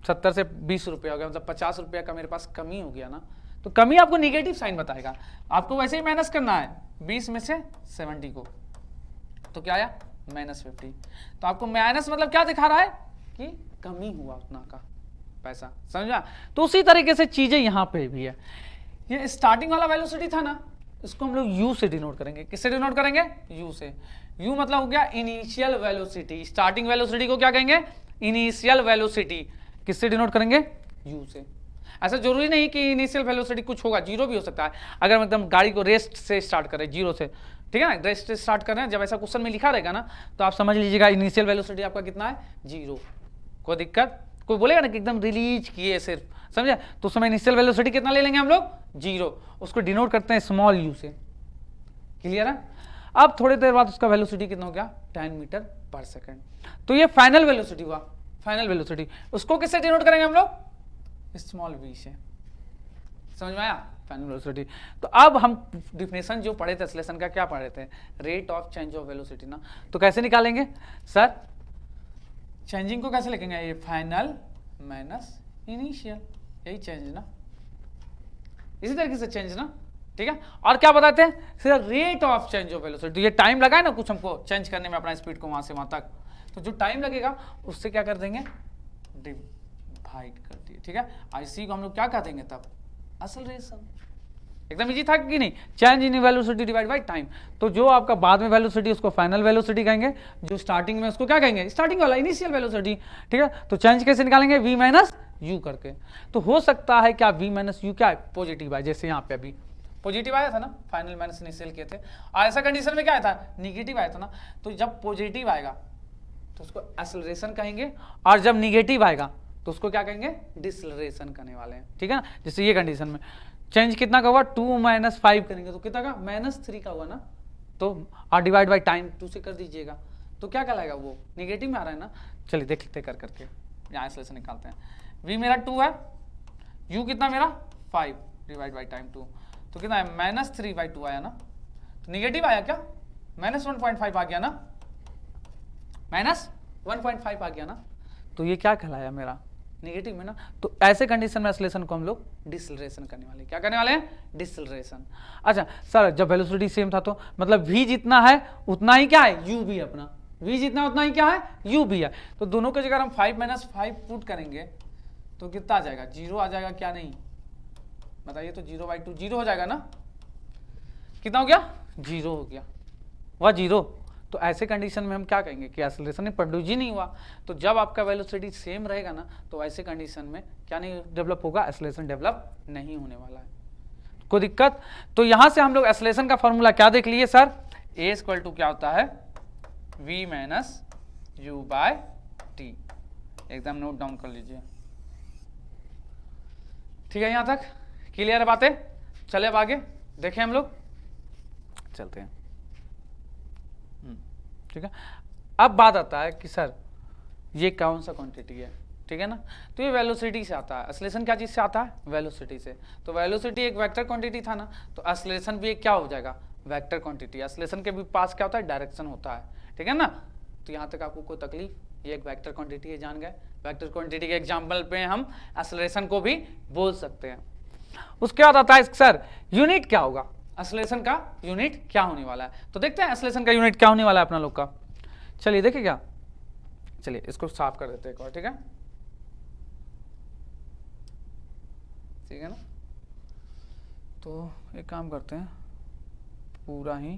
70 से 20 रुपया हो गया, मतलब 50 रुपया का मेरे पास कमी हो गया ना। तो कमी आपको निगेटिव साइन बताएगा, आपको वैसे ही माइनस करना है 20 में से 70 को, तो क्या आया, -50। तो आपको माइनस मतलब क्या दिखा रहा है कि कमी हुआ उतना का पैसा, समझा। तो उसी तरीके से चीजें यहाँ पे भी है, ये स्टार्टिंग वाला वेलोसिटी था ना, इसको हम लोग यू से डिनोट करेंगे, किससे डिनोट करेंगे, यू से। यू मतलब हो गया इनिशियल वेलोसिटी, स्टार्टिंग वेलोसिटी को क्या कहेंगे, इनिशियल वेलोसिटी, किससे डिनोट करेंगे, यू से। ऐसा जरूरी नहीं कि इनिशियल वेलोसिटी कुछ होगा, जीरो भी हो सकता है, अगर हम एकदम गाड़ी को रेस्ट से स्टार्ट करें, जीरो से, ठीक है ना, रेस्ट से स्टार्ट कर रहे हैं, जब ऐसा क्वेश्चन में लिखा रहेगा ना तो आप समझ लीजिएगा इनिशियल वेलोसिटी आपका कितना है, 0। कोई दिक्कत, कोई बोलेगा ना कि एकदम रिलीज किए सिर्फ, समझे, तो उस समय इनिशियल वेलोसिटी कितना ले लेंगे हम लोग, 0, उसको डिनोट करते हैं स्मॉल यू से, क्लियर है। अब थोड़ी देर बाद उसका वेलोसिटी कितना हो गया, 10 मीटर पर सेकेंड। तो ये फाइनल वेलोसिटी हुआ, फाइनल वेलोसिटी, उसको किससे डिनोट करेंगे हम लोग, स्मॉल वी से, समझ में आया, फाइनल वेलोसिटी। तो अब हम डिफिनेशन जो पढ़े थे एक्सेलरेशन का, क्या पढ़े थे, rate of change of velocity ना, तो कैसे निकालेंगे सर, चेंजिंग को कैसे लिखेंगे, ये फाइनल माइनस इनिशियल, यही चेंज ना, इसी तरीके से चेंज ना, ठीक है। और क्या बताते हैं, sir rate of change of velocity, ये टाइम लगा है ना कुछ हमको चेंज करने में अपना स्पीड को वहां से वहां तक, तो जो टाइम लगेगा उससे क्या कर देंगे, डिवाइड कर दिए, ठीक है। इसी को हम लोग क्या कह देंगे तब, एक्सेलरेशन। एकदम इजी था कि नहीं, change in velocity divide by time. तो जो आपका बाद में वेलोसिटी उसको फाइनल वेलोसिटी कहेंगे, जो स्टार्टिंग में उसको क्या कहेंगे, स्टार्टिंग वाला इनिशियल वेलोसिटी, ठीक है। तो चेंज कैसे निकालेंगे, v माइनस यू करके। तो हो सकता है क्या v माइनस यू क्या है, पॉजिटिव है, जैसे यहाँ पे अभी पॉजिटिव आया था ना, फाइनल माइनस इनिशियल किए थे, और ऐसा कंडीशन में क्या आया था, निगेटिव आया था ना। तो जब पॉजिटिव आएगा तो उसको एक्सेलरेशन कहेंगे, और जब निगेटिव आएगा तो उसको क्या कहेंगे, डिसलरेशन करने वाले हैं, ठीक है ना। जैसे ये कंडीशन में चेंज कितना का हुआ, 2 - 5 करेंगे तो कितना का, -3 का हुआ ना, तो और डिवाइड बाई टाइम 2 से कर दीजिएगा तो क्या कहलाएगा, वो निगेटिव में आ रहा है ना। चलिए देख लेते कर करके, यहाँ एक्सेलरेशन निकालते हैं। v मेरा 2 है, u कितना मेरा 5 डिवाइड बाई टाइम 2, तो कितना है, -3/2 आया ना। तो निगेटिव आया क्या, -1.5 आ गया ना, -1.5 आ गया ना। तो ये क्या कहलाया मेरा, निगेटिव में ना। तो ऐसे कंडीशन में एक्सेलरेशन को हम लोग डिसलरेशन करने वाले, क्या करने वाले हैं, डिसलरेशन। अच्छा सर, जब वेलोसिटी सेम था तो मतलब v जितना है उतना ही क्या है, u भी अपना, v जितना उतना ही क्या है, u भी है। तो दोनों की जगह हम 5 - 5 पुट करेंगे तो कितना आ जाएगा, 0 आ जाएगा क्या, नहीं बताइए। तो 0/2 0 हो जाएगा ना, कितना हो गया, 0 हो गया, वह 0। तो ऐसे कंडीशन में हम क्या कहेंगे कि एक्सेलरेशन प्रोड्यूस ही नहीं हुआ। तो जब आपका वेलोसिटी सेम रहेगा ना, तो ऐसे कंडीशन में क्या नहीं डेवलप होगा, एक्सेलरेशन डेवलप नहीं होने वाला है, कोई दिक्कत। तो यहां से हम लोग एक्सेलरेशन का फॉर्मूला क्या देख लिए सर, a = क्या होता है, v - u/t, एकदम नोट डाउन कर लीजिए, ठीक है। यहां तक क्लियर है बातें। चले अब आगे देखें, हम लोग चलते हैं, ठीक है। अब बात आता है कि सर ये कौन सा क्वांटिटी है, ठीक है ना। तो ये वेलोसिटी से आता है, एक्सेलरेशन क्या चीज से आता है, वेलोसिटी से। तो वेलोसिटी एक वेक्टर क्वांटिटी था ना, तो एक्सेलरेशन भी एक क्या हो जाएगा, वेक्टर क्वांटिटी। एक्सेलरेशन के भी पास क्या होता है, डायरेक्शन होता है, ठीक है ना। तो यहाँ तक आपको कोई तकलीफ, ये एक वेक्टर क्वांटिटी है, जान गए। वेक्टर क्वांटिटी के एग्जाम्पल पे हम एक्सेलरेशन को भी बोल सकते हैं। उसके बाद आता है सर यूनिट क्या होगा, एक्सेलरेशन का यूनिट क्या होने वाला है। तो देखते हैं एक्सेलरेशन का यूनिट क्या होने वाला है अपना लोग का। चलिए देखिए क्या, चलिए इसको साफ कर देते हैं एक और, ठीक है, ठीक है ना। तो एक काम करते हैं, पूरा ही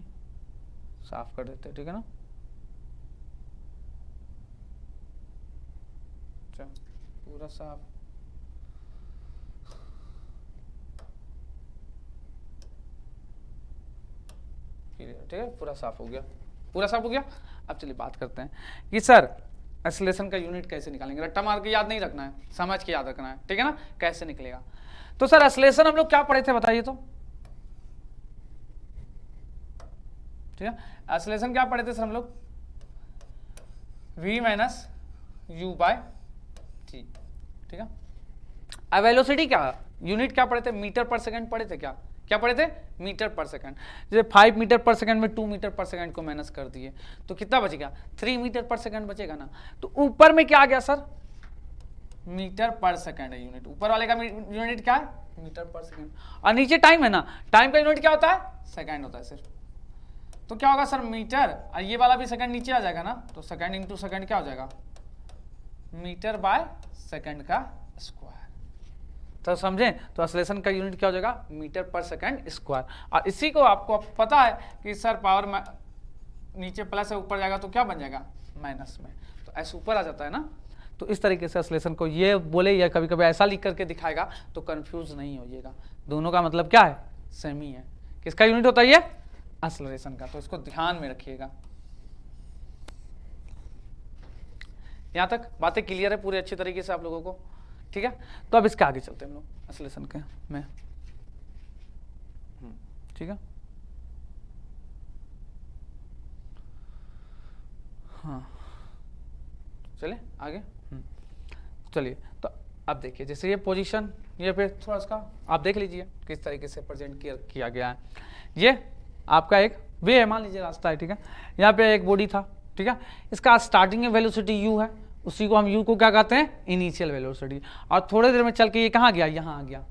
साफ कर देते हैं, ठीक है ना। चलो पूरा साफ, ठीक है, पूरा साफ हो गया, पूरा साफ हो गया। अब चलिए बात करते हैं कि सर एक्सेलरेशन का यूनिट कैसे निकालेंगे। रट्टा मार के याद नहीं रखना है, समझ के याद रखना है, ठीक है ना, कैसे निकलेगा। तो सर एक्सेलरेशन हम लोग क्या पढ़े थे बताइए तो, ठीक है। एक्सेलरेशन क्या पढ़े थे सर हम लोग, v - u/t, ठीक है। अब वेलोसिटी क्या यूनिट क्या पढ़े थे, मीटर पर सेकंड पढ़े थे, क्या पढ़े थे, मीटर पर सेकंड। जैसे 5 मीटर पर सेकंड में 2 मीटर पर सेकंड को माइनस कर दिए तो कितना बचेगा, 3 मीटर पर सेकंड बचेगा ना। तो ऊपर में क्या आ गया सर, मीटर पर सेकंड है यूनिट, ऊपर वाले का यूनिट क्या है, मीटर पर सेकंड। और नीचे टाइम है ना, टाइम का यूनिट क्या होता है, सेकंड होता है सिर्फ। तो क्या होगा सर, मीटर, और ये वाला भी सेकंड नीचे आ जाएगा ना, तो सेकंड इंटू सेकंड क्या हो जाएगा, मीटर बाय सेकंड का स्क्वायर। तो समझें, तो एक्सेलरेशन का यूनिट क्या हो जाएगा, मीटर पर सेकंड स्क्वायर। और इसी को आपको पता है कि सर पावर नीचे प्लस है, ऊपर जाएगा तो क्या बन जाएगा, माइनस में। तो ऐसे ऊपर आ जाता है ना। तो इस तरीके से एक्सेलरेशन को ये बोले या कभी कभी ऐसा लिख करके दिखाएगा तो कंफ्यूज नहीं होइएगा, दोनों का मतलब क्या है, सेम ही है। किसका यूनिट होता है ये, एक्सेलरेशन का। तो इसको ध्यान में रखिएगा। यहां तक बातें क्लियर है पूरे अच्छे तरीके से आप लोगों को, ठीक है। तो अब इसके आगे चलते हैं हम लोग एक्सेलरेशन के में, ठीक है। हाँ चलिए आगे, चलिए। तो अब देखिए जैसे ये पोजीशन, ये पे थोड़ा सा आप देख लीजिए किस तरीके से प्रेजेंट किया गया है। ये आपका एक वे है, मान लीजिए रास्ता है, ठीक है। यहाँ पे एक बॉडी था, ठीक है। इसका स्टार्टिंग में वेलोसिटी u है, उसी को हम u को क्या कहते हैं, इनिशियल वेलोसिटी। और थोड़ी देर में चल के ये कहाँ गया, यहाँ आ गया।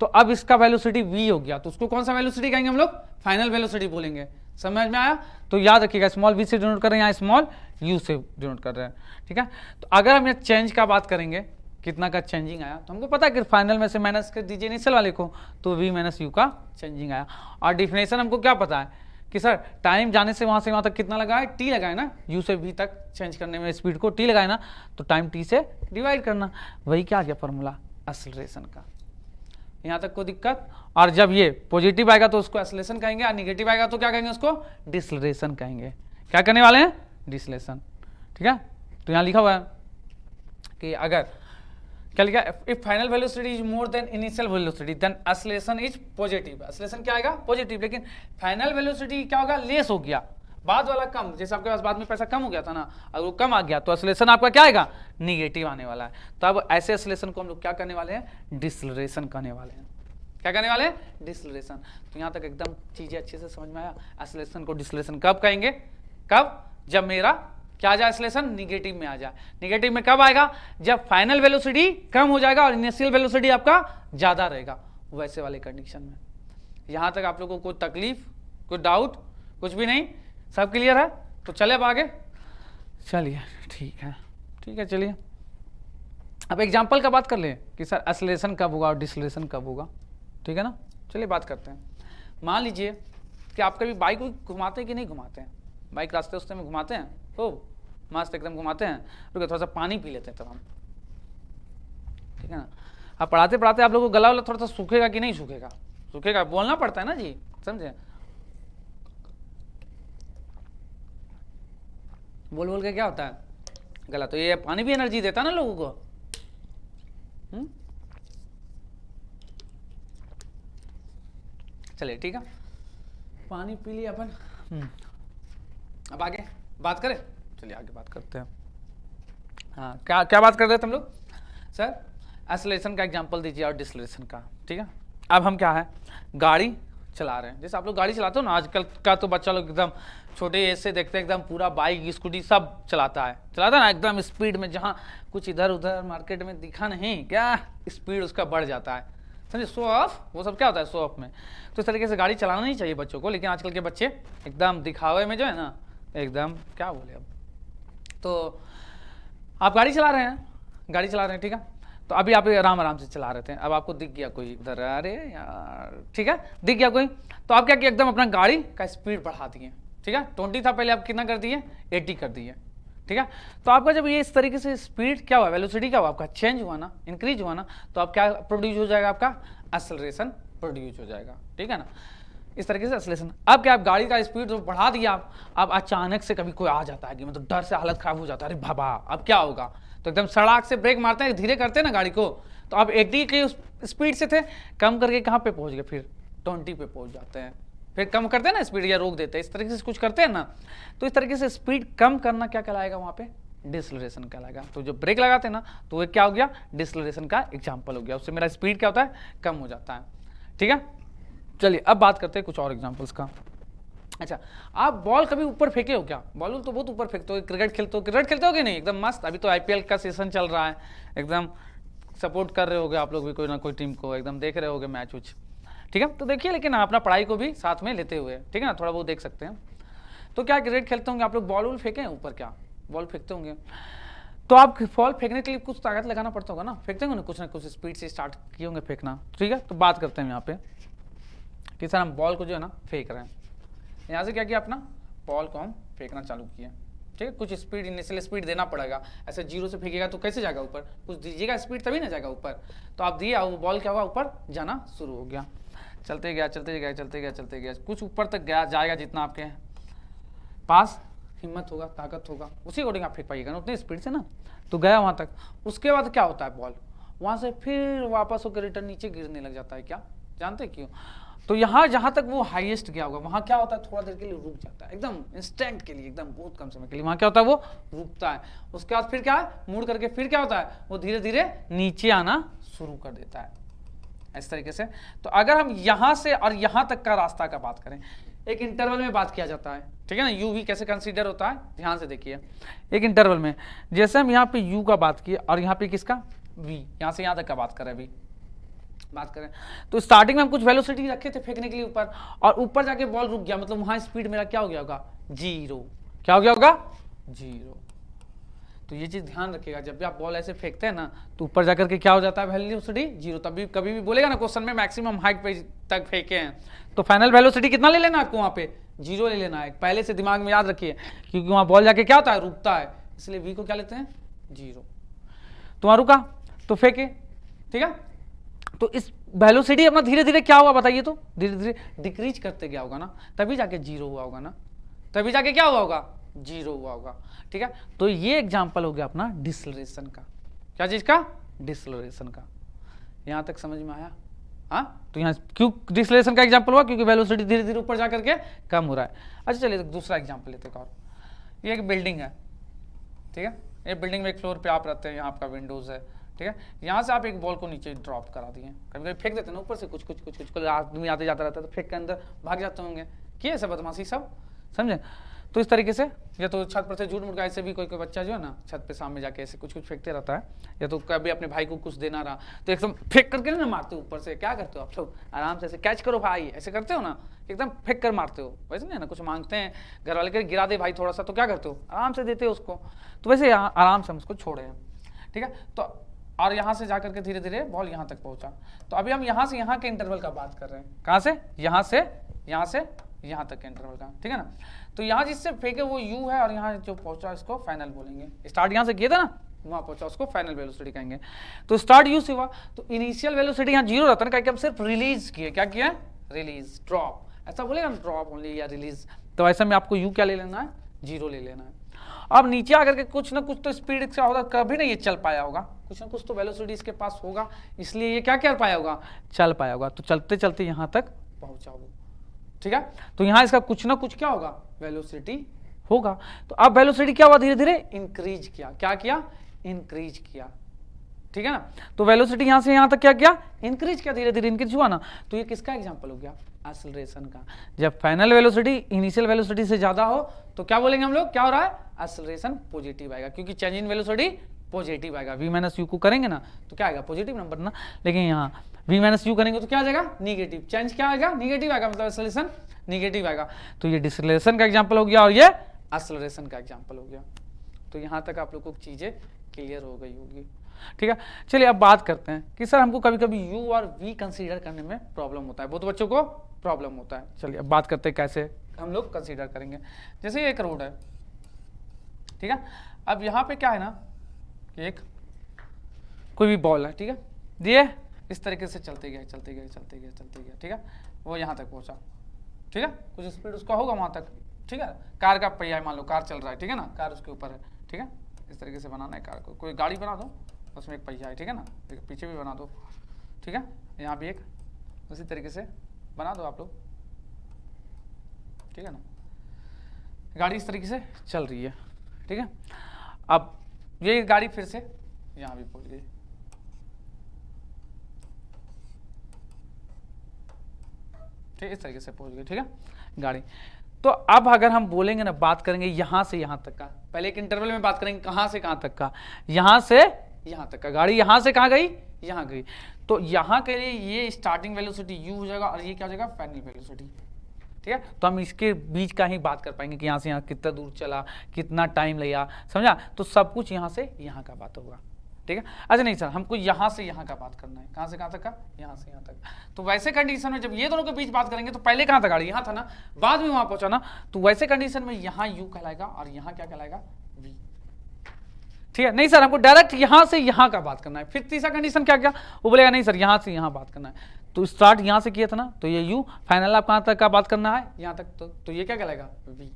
तो अब इसका वेलोसिटी v हो गया, तो उसको कौन सा वेलोसिटी कहेंगे हम लोग, फाइनल वेलोसिटी बोलेंगे। समझ में आया। तो याद रखिएगा स्मॉल v से डिनोट कर रहे हैं, यहाँ स्मॉल u से डिनोट कर रहे हैं, ठीक है। तो अगर हम यहाँ चेंज का बात करेंगे, कितना का चेंजिंग आया, तो हमको पता है कि फाइनल में से माइनस कर दीजिए इनिशियल वाले को, तो v - u का चेंजिंग आया। और डिफिनेशन हमको क्या पता है कि सर टाइम जाने से वहाँ तक कितना लगा है, t लगाए ना, u से v तक चेंज करने में स्पीड को t लगाए ना, तो टाइम t से डिवाइड करना, वही क्या आ गया फॉर्मूला एक्सेलरेशन का। यहाँ तक कोई दिक्कत। और जब ये पॉजिटिव आएगा तो उसको एक्सेलरेशन कहेंगे, और निगेटिव आएगा तो क्या कहेंगे, उसको डिसलेशन कहेंगे। क्या करने वाले हैं, डिसलेशन। ठीक है, तो यहाँ लिखा हुआ है कि अगर क्या लिखा, if final velocity is more than initial velocity then acceleration is positive. Acceleration क्या आएगा, पॉजिटिव। लेकिन फाइनल वेलोसिटी क्या होगा, लेस हो गया, बाद वाला कम, जैसे आपके पास बाद में पैसा कम हो गया था ना, अगर वो कम आ गया तो एक्सेलरेशन आपका क्या आएगा, निगेटिव आने वाला है। तो अब ऐसे एक्सेलरेशन को हम लोग क्या करने वाले हैं, डिसलेशन करने वाले हैं। क्या करने वाले हैं, डिसलेशन। तो यहाँ तक एकदम चीजें अच्छे से समझ में आया। एक्सेलरेशन को डिसलेशन कब कहेंगे, कब, जब मेरा क्या आ जाए, एक्सेलरेशन निगेटिव में आ जाए। निगेटिव में कब आएगा, जब फाइनल वेलोसिटी कम हो जाएगा और इनिशियल वेलोसिटी आपका ज्यादा रहेगा, वैसे वाले कंडीशन में। यहां तक आप लोगों को कोई तकलीफ, कोई डाउट, कुछ भी नहीं, सब क्लियर है। तो चले अब आगे, चलिए ठीक है, ठीक है, चलिए अब एग्जाम्पल का बात कर ले कि सर एक्सेलरेशन कब होगा और डिसलेशन कब होगा। ठीक है ना, चलिए बात करते हैं। मान लीजिए कि आप कभी बाइक घुमाते हैं कि नहीं घुमाते हैं, बाइक रास्ते उस्ते में घुमाते हैं, खूब मस्त एकदम घुमाते हैं। रुको थोड़ा सा पानी पी लेते हैं तब हम, ठीक है ना। अब पढ़ाते पढ़ाते आप लोगों को गला वाला थोड़ा सा सूखेगा कि नहीं सूखेगा, सूखेगा, बोलना पड़ता है ना जी, समझे, बोल बोल के क्या होता है गला। तो ये पानी भी एनर्जी देता है ना लोगों को। चलिए ठीक है, पानी पी लिया अपन। अब आगे बात करें, चलिए आगे बात करते हैं। हाँ, क्या क्या बात कर रहे थे हम लोग, सर एक्सेलरेशन का एग्जांपल दीजिए और डिसलेशन का। ठीक है, अब हम क्या है, गाड़ी चला रहे हैं। जैसे आप लोग गाड़ी चलाते हो ना, आजकल का तो बच्चा लोग एकदम छोटे एज से देखते हैं, एकदम पूरा बाइक स्कूटी सब चलाता है ना, एकदम स्पीड में, जहाँ कुछ इधर उधर मार्केट में दिखा नहीं, क्या स्पीड उसका बढ़ जाता है, समझे, शो ऑफ, वो सब क्या होता है शो ऑफ में। तो इस तरीके से गाड़ी चलाना नहीं चाहिए बच्चों को। लेकिन आजकल के बच्चे एकदम दिखावे में जो है ना, एकदम क्या बोले अब, तो आप गाड़ी चला रहे हैं, गाड़ी चला रहे हैं, ठीक है। तो अभी आप आराम आराम से चला रहे थे, अब आपको दिख गया कोई इधर, अरे यार, ठीक है, दिख गया कोई, तो आप क्या किया, एकदम अपना गाड़ी का स्पीड बढ़ा दिए। ठीक है, 20 था पहले, आप कितना कर दिए, 80 कर दिए। ठीक है, तो आपका जब ये इस तरीके से स्पीड क्या हुआ, वेलोसिटी क्या हुआ आपका, चेंज हुआ ना, इंक्रीज हुआ ना, तो आप क्या प्रोड्यूस हो जाएगा, आपका एक्सेलरेशन प्रोड्यूस हो जाएगा। ठीक है ना, इस तरीके से एक्सेलरेशन। अब क्या, आप गाड़ी का स्पीड बढ़ा दिया आप, अब अचानक से कभी कोई आ जाता है कि मतलब डर से हालत खराब हो जाता है, अरे बाबा अब क्या होगा, तो एकदम सड़क से ब्रेक मारते हैं, धीरे करते हैं ना गाड़ी को, तो आप 80 की स्पीड से थे, कम करके कहाँ पे पहुंच गए, फिर 20 पे पहुंच जाते हैं, फिर कम करते हैं ना स्पीड, या रोक देते हैं, इस तरीके से कुछ करते हैं ना। तो इस तरीके से स्पीड कम करना क्या कहलाएगा, वहां पे डिसलेशन कहलाएगा। तो जब ब्रेक लगाते हैं ना, तो वो क्या हो गया, डिसलेशन का एग्जाम्पल हो गया, उससे मेरा स्पीड क्या होता है, कम हो जाता है। ठीक है, चलिए अब बात करते हैं कुछ और एग्जाम्पल्स का। अच्छा, आप बॉल कभी ऊपर फेंके हो क्या, बॉल तो बहुत ऊपर फेंकते हो, क्रिकेट खेलते हो कि नहीं, एकदम मस्त। अभी तो आईपीएल का सीजन चल रहा है, एकदम सपोर्ट कर रहे होगे आप लोग भी कोई ना कोई टीम को, एकदम देख रहे होगे मैच उच। ठीक है, तो देखिए, लेकिन अपना पढ़ाई को भी साथ में लेते हुए, ठीक है ना, थोड़ा बहुत देख सकते हैं। तो क्या क्रिकेट खेलते होंगे आप लोग, बॉल फेंके ऊपर, क्या बॉल फेंकते होंगे, तो आप बॉल फेंकने के लिए कुछ ताकत लगाना पड़ता होगा ना, फेंकते होंगे ना कुछ स्पीड से स्टार्ट किए होंगे फेंकना। ठीक है, तो बात करते हैं यहाँ पे कि सर हम बॉल को जो है ना फेंक रहे हैं, यहाँ से क्या किया, अपना बॉल को हम फेंकना चालू किया। ठीक है, कुछ स्पीड, इनिशियल स्पीड देना पड़ेगा, ऐसे जीरो से फेंकेगा तो कैसे जाएगा ऊपर, कुछ दीजिएगा स्पीड तभी ना जाएगा ऊपर। तो आप दिया, वो बॉल क्या हुआ, ऊपर जाना शुरू हो गया, चलते गया, कुछ ऊपर तक गया, जाएगा जितना आपके पास हिम्मत होगा, ताकत होगा, उसी अकॉर्डिंग आप फेंक पाइएगा ना, उतनी स्पीड से ना। तो गया वहाँ तक, उसके बाद क्या होता है, बॉल वहाँ से फिर वापस होकर रिटर्न नीचे गिरने लग जाता है। क्या जानते हैं क्यों, तो यहाँ जहाँ तक वो हाईएस्ट गया होगा, वहाँ क्या होता है, थोड़ा देर के लिए रुक जाता है, एकदम इंस्टेंट के लिए, एकदम बहुत कम समय के लिए वहाँ क्या होता है, वो रुकता है। उसके बाद फिर क्या है, मुड़ करके फिर क्या होता है, वो धीरे धीरे नीचे आना शुरू कर देता है, इस तरीके से। तो अगर हम यहाँ से और यहाँ तक का रास्ता का बात करें, एक इंटरवल में बात किया जाता है, ठीक है ना, यू वी कैसे कंसीडर होता है, ध्यान से देखिए। एक इंटरवल में जैसे हम यहाँ पे यू का बात किए और यहाँ पे किसका, वी, यहाँ से यहाँ तक का बात करें, अभी बात करें तो स्टार्टिंग में हम कुछ वेलोसिटी रखे थे फेंकने के लिए ऊपर, और ऊपर जाके बॉल रुक गया, मतलब वहां स्पीड मेरा क्या हो गया होगा, जीरो। क्या हो गया होगा, जीरो। तो ये चीज ध्यान रखिएगा, जब भी आप बॉल ऐसे फेंकते हैं ना, तो ऊपर जाकर के क्या हो जाता है, वेलोसिटी जीरो। तभी कभी भी बोलेगा ना क्वेश्चन में मैक्सिमम हाइट पे तक फेंके हैं, तो फाइनल वेलोसिटी कितना ले लेना आपको, वहां पे जीरो ले लेना है, पहले से दिमाग में याद रखिए, क्योंकि वहां बॉल जाके क्या होता है, रुकता है, इसलिए वी को क्या लेते हैं, जीरो। तो वहां रुका तो फेंके, ठीक है, तो इस वेलोसिटी अपना धीरे धीरे क्या हुआ बताइए, तो धीरे धीरे डिक्रीज करते गया होगा ना, तभी जाके जीरो हुआ होगा ना, तभी जाके क्या हुआ होगा, जीरो हुआ होगा। ठीक है, तो ये एग्जांपल हो गया अपना डिसलरेशन का। क्या चीज का, डिसलरेशन का। यहां तक समझ में आया? हाँ, तो यहाँ क्यों डिसलेशन का एग्जांपल हुआ, क्योंकि वेलोसिटी धीरे धीरे ऊपर जाकर के कम हो रहा है। अच्छा चलिए दूसरा एग्जांपल लेते हैं और। ये एक बिल्डिंग है, ठीक है, ये बिल्डिंग में एक फ्लोर पे आप रहते हैं, यहाँ आपका विंडोज है, ठीक है, यहाँ से आप एक बॉल को नीचे ड्रॉप करा दिए, कभी कभी फेंक देते हैं ना ऊपर से, कुछ आदमी आते जाता रहता है तो फेंक के अंदर भाग जाते होंगे, किए ऐसे बदमाशी सब, समझे। तो इस तरीके से, या तो छत पर से झूठ मूठ ऐसे भी कोई बच्चा जो है ना छत पे सामने जाके ऐसे कुछ फेंकते रहता है, या तो कभी अपने भाई को कुछ देना रहा तो एकदम फेंक करके ना मारते हो ऊपर से। क्या करते हो आप लोग, आराम से ऐसे कैच करो भाई, ऐसे करते हो ना, एकदम फेंक कर मारते हो, वैसे नहीं ना, कुछ मांगते हैं घर वाले के, गिरा दे भाई थोड़ा सा, तो क्या करते हो, आराम से देते हो उसको। तो वैसे यहाँ आराम से हम उसको छोड़े हैं, ठीक है। तो और यहाँ से जाकर के धीरे धीरे बॉल यहाँ तक पहुँचा। तो अभी हम यहाँ से यहाँ के इंटरवल का बात कर रहे हैं, कहाँ से, यहाँ से यहाँ तक के इंटरवल का, ठीक है ना। तो यहाँ जिससे फेंके वो u है, और यहाँ जो पहुंचा इसको फाइनल बोलेंगे। स्टार्ट यहाँ से किया था ना, वहां पहुंचा उसको फाइनल वेलोसिटी कहेंगे। तो स्टार्ट u से हुआ, तो इनिशियल वेलोसिटी यहाँ जीरो रहता है ना, क्या हम सिर्फ रिलीज किए, क्या किया, रिलीज, ड्रॉप, ऐसा बोलेगा ना, ड्रॉप ओनली या रिलीज। तो ऐसे में आपको u क्या ले लेना है, जीरो ले लेना है। अब नीचे आकर के कुछ ना कुछ तो स्पीड से होगा, कभी नहीं ये चल पाया होगा, कुछ ना कुछ तो वेलोसिटी इसके पास होगा, इसलिए ये क्या कर पाया होगा, चल पाया होगा। तो चलते चलते यहाँ तक पहुंचा होगा, ठीक है। तो यहाँ इसका कुछ ना कुछ क्या होगा, वेलोसिटी होगा। तो अब वेलोसिटी क्या हुआ, धीरे धीरे इंक्रीज किया, क्या किया, इंक्रीज किया, ठीक है ना। तो वेलोसिटी यहाँ से यहाँ तक क्या किया, इंक्रीज किया, धीरे धीरे इंक्रीज हुआ ना। तो ये किसका एग्जांपल हो गया, एक्सेलरेशन का। जब फाइनल वेलोसिटी इनिशियल वेलोसिटी से ज्यादा हो तो क्या बोलेंगे हम लोग, क्या हो रहा है, एक्सेलरेशन पॉजिटिव आएगा, क्योंकि चेंज इन वेलोसिटी पॉजिटिव आएगा। v माइनस यू को करेंगे ना तो क्या आएगा, पॉजिटिव नंबर ना, लेकिन यहाँ v माइनस यू करेंगे तो क्या आ जाएगा, निगेटिव, चेंज क्या आएगा, निगेटिव आएगा, मतलब एक्सेलरेशन निगेटिव आएगा। तो ये डिसलेशन का एग्जांपल हो गया और ये एक्सेलरेशन का एग्जांपल हो गया। तो यहाँ तक आप लोग को चीजें क्लियर हो गई होगी, ठीक है। चलिए अब बात करते हैं कि सर हमको कभी कभी u और v कंसीडर करने में प्रॉब्लम होता है, बहुत बच्चों को प्रॉब्लम होता है। चलिए अब बात करते हैं कैसे हम लोग कंसीडर करेंगे। जैसे एक रोड है, ठीक है, अब यहाँ पे क्या है ना, एक कोई भी बॉल है, ठीक है, दिए इस तरीके से चलते गए, ठीक है, वो यहाँ तक पहुँचा, ठीक है, कुछ स्पीड उसका होगा वहाँ तक, ठीक है। कार का पहिया है, मान लो कार चल रहा है, ठीक है ना, कार उसके ऊपर है, ठीक है, इस तरीके से बनाना है कार को। कोई गाड़ी बना दो, उसमें एक पहिया है, ठीक है ना, पीछे भी बना दो, ठीक है, यहाँ भी एक उसी तरीके से बना दो आप लोग, ठीक है ना। गाड़ी इस तरीके से चल रही है, ठीक है। अब ये गाड़ी फिर से यहाँ भी पहुँच गई, ठीक, इस तरीके से पहुँच गई, ठीक है गाड़ी। तो अब अगर हम बोलेंगे ना, बात करेंगे यहाँ से यहाँ तक का, पहले एक इंटरवल में बात करेंगे कहाँ से कहाँ तक का, यहाँ से यहाँ तक का, गाड़ी यहाँ से कहाँ गई, यहाँ गई। तो यहाँ के लिए ये स्टार्टिंग वेलोसिटी u हो जाएगा और ये क्या हो जाएगा, फाइनल वेलोसिटी, ठीक है। तो हम इसके बीच का ही बात कर पाएंगे कि यहाँ से यहाँ कितना दूर चला, कितना टाइम लिया, समझा। तो सब कुछ यहाँ से यहाँ का बात होगा, ठीक है। अच्छा नहीं सर, हमको यहाँ से यहाँ का बात करना है, कहाँ से कहाँ तक का, यहाँ से यहाँ तक। तो वैसे कंडीशन में जब ये दोनों के बीच बात करेंगे तो पहले कहाँ था गाड़ी, यहाँ था ना, बाद में वहाँ पहुँचा ना, तो वैसे कंडीशन में यहाँ u कहलाएगा और यहाँ क्या कहलाएगा, v, ठीक है। नहीं सर हमको डायरेक्ट यहाँ से यहाँ का बात करना है। फिर तीसरा कंडीशन क्या क्या, वो बोलेगा नहीं सर यहाँ से यहाँ बात करना है। तो स्टार्ट यहाँ से किया था ना, तो ये u, फाइनल आप कहाँ तक का बात करना है, यहाँ तक, तो ये क्या कहलाएगा, v।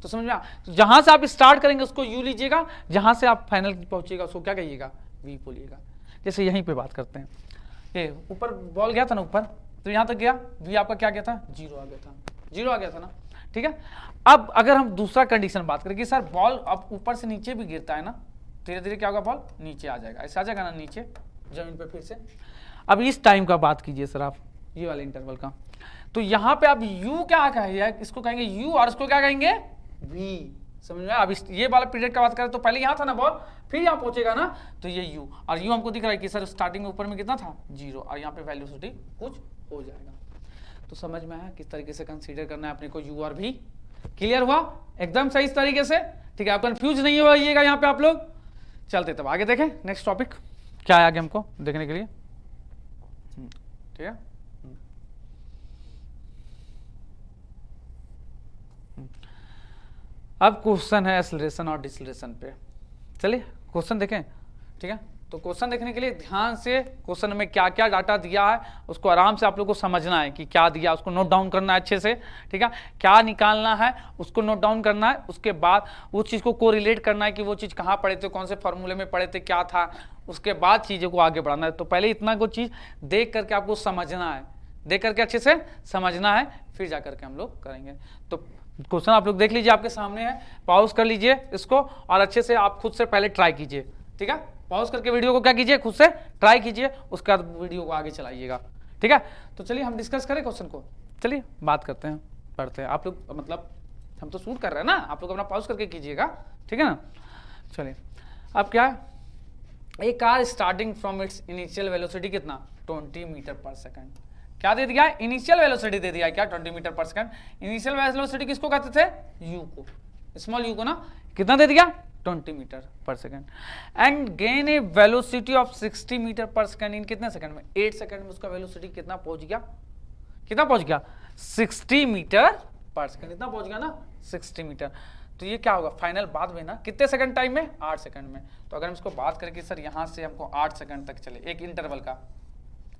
तो समझ में आ, तो जहाँ से आप स्टार्ट करेंगे उसको u लीजिएगा, जहाँ से आप फाइनल पहुँचिएगा उसको क्या कहिएगा, v बोलिएगा। जैसे यहीं पे बात करते हैं, ये ऊपर बॉल गया था ना ऊपर, तो यहाँ तक गया, v आपका क्या गया था, जीरो आ गया था ना, ठीक है। अब अगर हम दूसरा कंडीशन बात करें कि सर बॉल अब ऊपर से नीचे भी गिरता है ना, धीरे धीरे क्या होगा, बॉल नीचे आ जाएगा, ऐसे आ जाएगा ना नीचे जमीन पे फिर से। अब इस टाइम का बात कीजिए सर आप, ये वाले इंटरवल का, तो यहाँ पे अब u क्या कहेंगे, इसको कहेंगे u और इसको क्या कहेंगे, v। समझ में। अब ये वाला पीरियड का बात करें तो पहले यहाँ था ना बॉल, फिर यहाँ पहुंचेगा ना, तो ये u, और u हमको दिख रहा है कि सर स्टार्टिंग में ऊपर में कितना था, जीरो, और यहाँ पे वेलोसिटी कुछ हो जाएगा। तो समझ में आया किस तरीके से कंसीडर करना है अपने को u और v, क्लियर हुआ एकदम सही इस तरीके से, ठीक है। आप कंफ्यूज नहीं होइएगा यहाँ पे आप लोग। चलते तब आगे देखें, नेक्स्ट टॉपिक क्या है आगे हमको देखने के लिए, ठीक है। अब क्वेश्चन है एक्सेलरेशन और डिसलेशन पे। चलिए क्वेश्चन देखें, ठीक है। तो क्वेश्चन देखने के लिए ध्यान से क्वेश्चन में क्या क्या डाटा दिया है उसको आराम से आप लोग को समझना है कि क्या दिया, उसको नोट डाउन करना है अच्छे से, ठीक है। क्या निकालना है उसको नोट डाउन करना है, उसके बाद उस चीज़ को कोरिलेट करना है कि वो चीज़ कहाँ पढ़े थे, कौन से फॉर्मूले में पढ़े थे, क्या था, उसके बाद चीज़ों को आगे बढ़ाना है। तो पहले इतना कुछ चीज़ देख करके आपको समझना है, देख करके अच्छे से समझना है, फिर जा करके हम लोग करेंगे। तो क्वेश्चन आप लोग देख लीजिए, आपके सामने है, पॉज कर लीजिए इसको और अच्छे से आप खुद से पहले ट्राई कीजिए, ठीक है। पॉज करके वीडियो को क्या कीजिए, खुद से ट्राई कीजिए, उसके बाद वीडियो को आगे चलाइएगा, ठीक है। तो चलिए हम डिस्कस करें क्वेश्चन को, चलिए बात करते हैं, पढ़ते हैं। आप लोग मतलब हम तो शूट कर रहे हैं ना, आप लोग अपना पॉज करके कीजिएगा, ठीक है ना। चलिए अब क्या है, a car starting from its initial velocity कितना 20 मीटर पर सेकंड, क्या दे दिया है, इनिशियल वेलोसिटी दे दिया है क्या 20 metre per second. Initial velocity किसको कहते थे, यू को, स्मॉल यू को ना, कितना दे दिया 20 metre per second. And gain a velocity of 60 metre per second in कितने सेकंड में, 8 सेकंड में उसका वेलोसिटी कितना पहुंच गया, कितना पहुंच गया 60 मीटर पर सेकंड, इतना पहुंच गया ना 60 मीटर। तो ये क्या होगा फाइनल बाद में ना, कितने सेकंड टाइम में, 8 सेकंड में। तो अगर हम इसको बात करें कि सर यहाँ से हमको 8 सेकंड तक चले, एक इंटरवल का,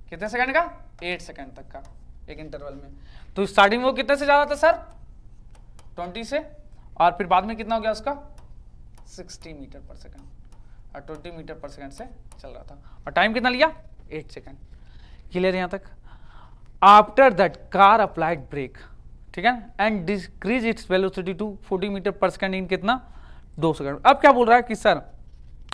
कितने सेकंड का 8 सेकंड तक का एक इंटरवल में, तो स्टार्टिंग में वो कितने से जा रहा था सर 20 से, और फिर बाद में कितना हो गया उसका 60 मीटर पर सेकंड, और 20 मीटर पर सेकंड से चल रहा था, और टाइम कितना लिया 8 सेकंड। क्लियर यहाँ तक। After that car applied brake, ठीक है, and decrease its velocity to 40 metre per second in कितना 2 सेकंड। अब क्या बोल रहा है कि सर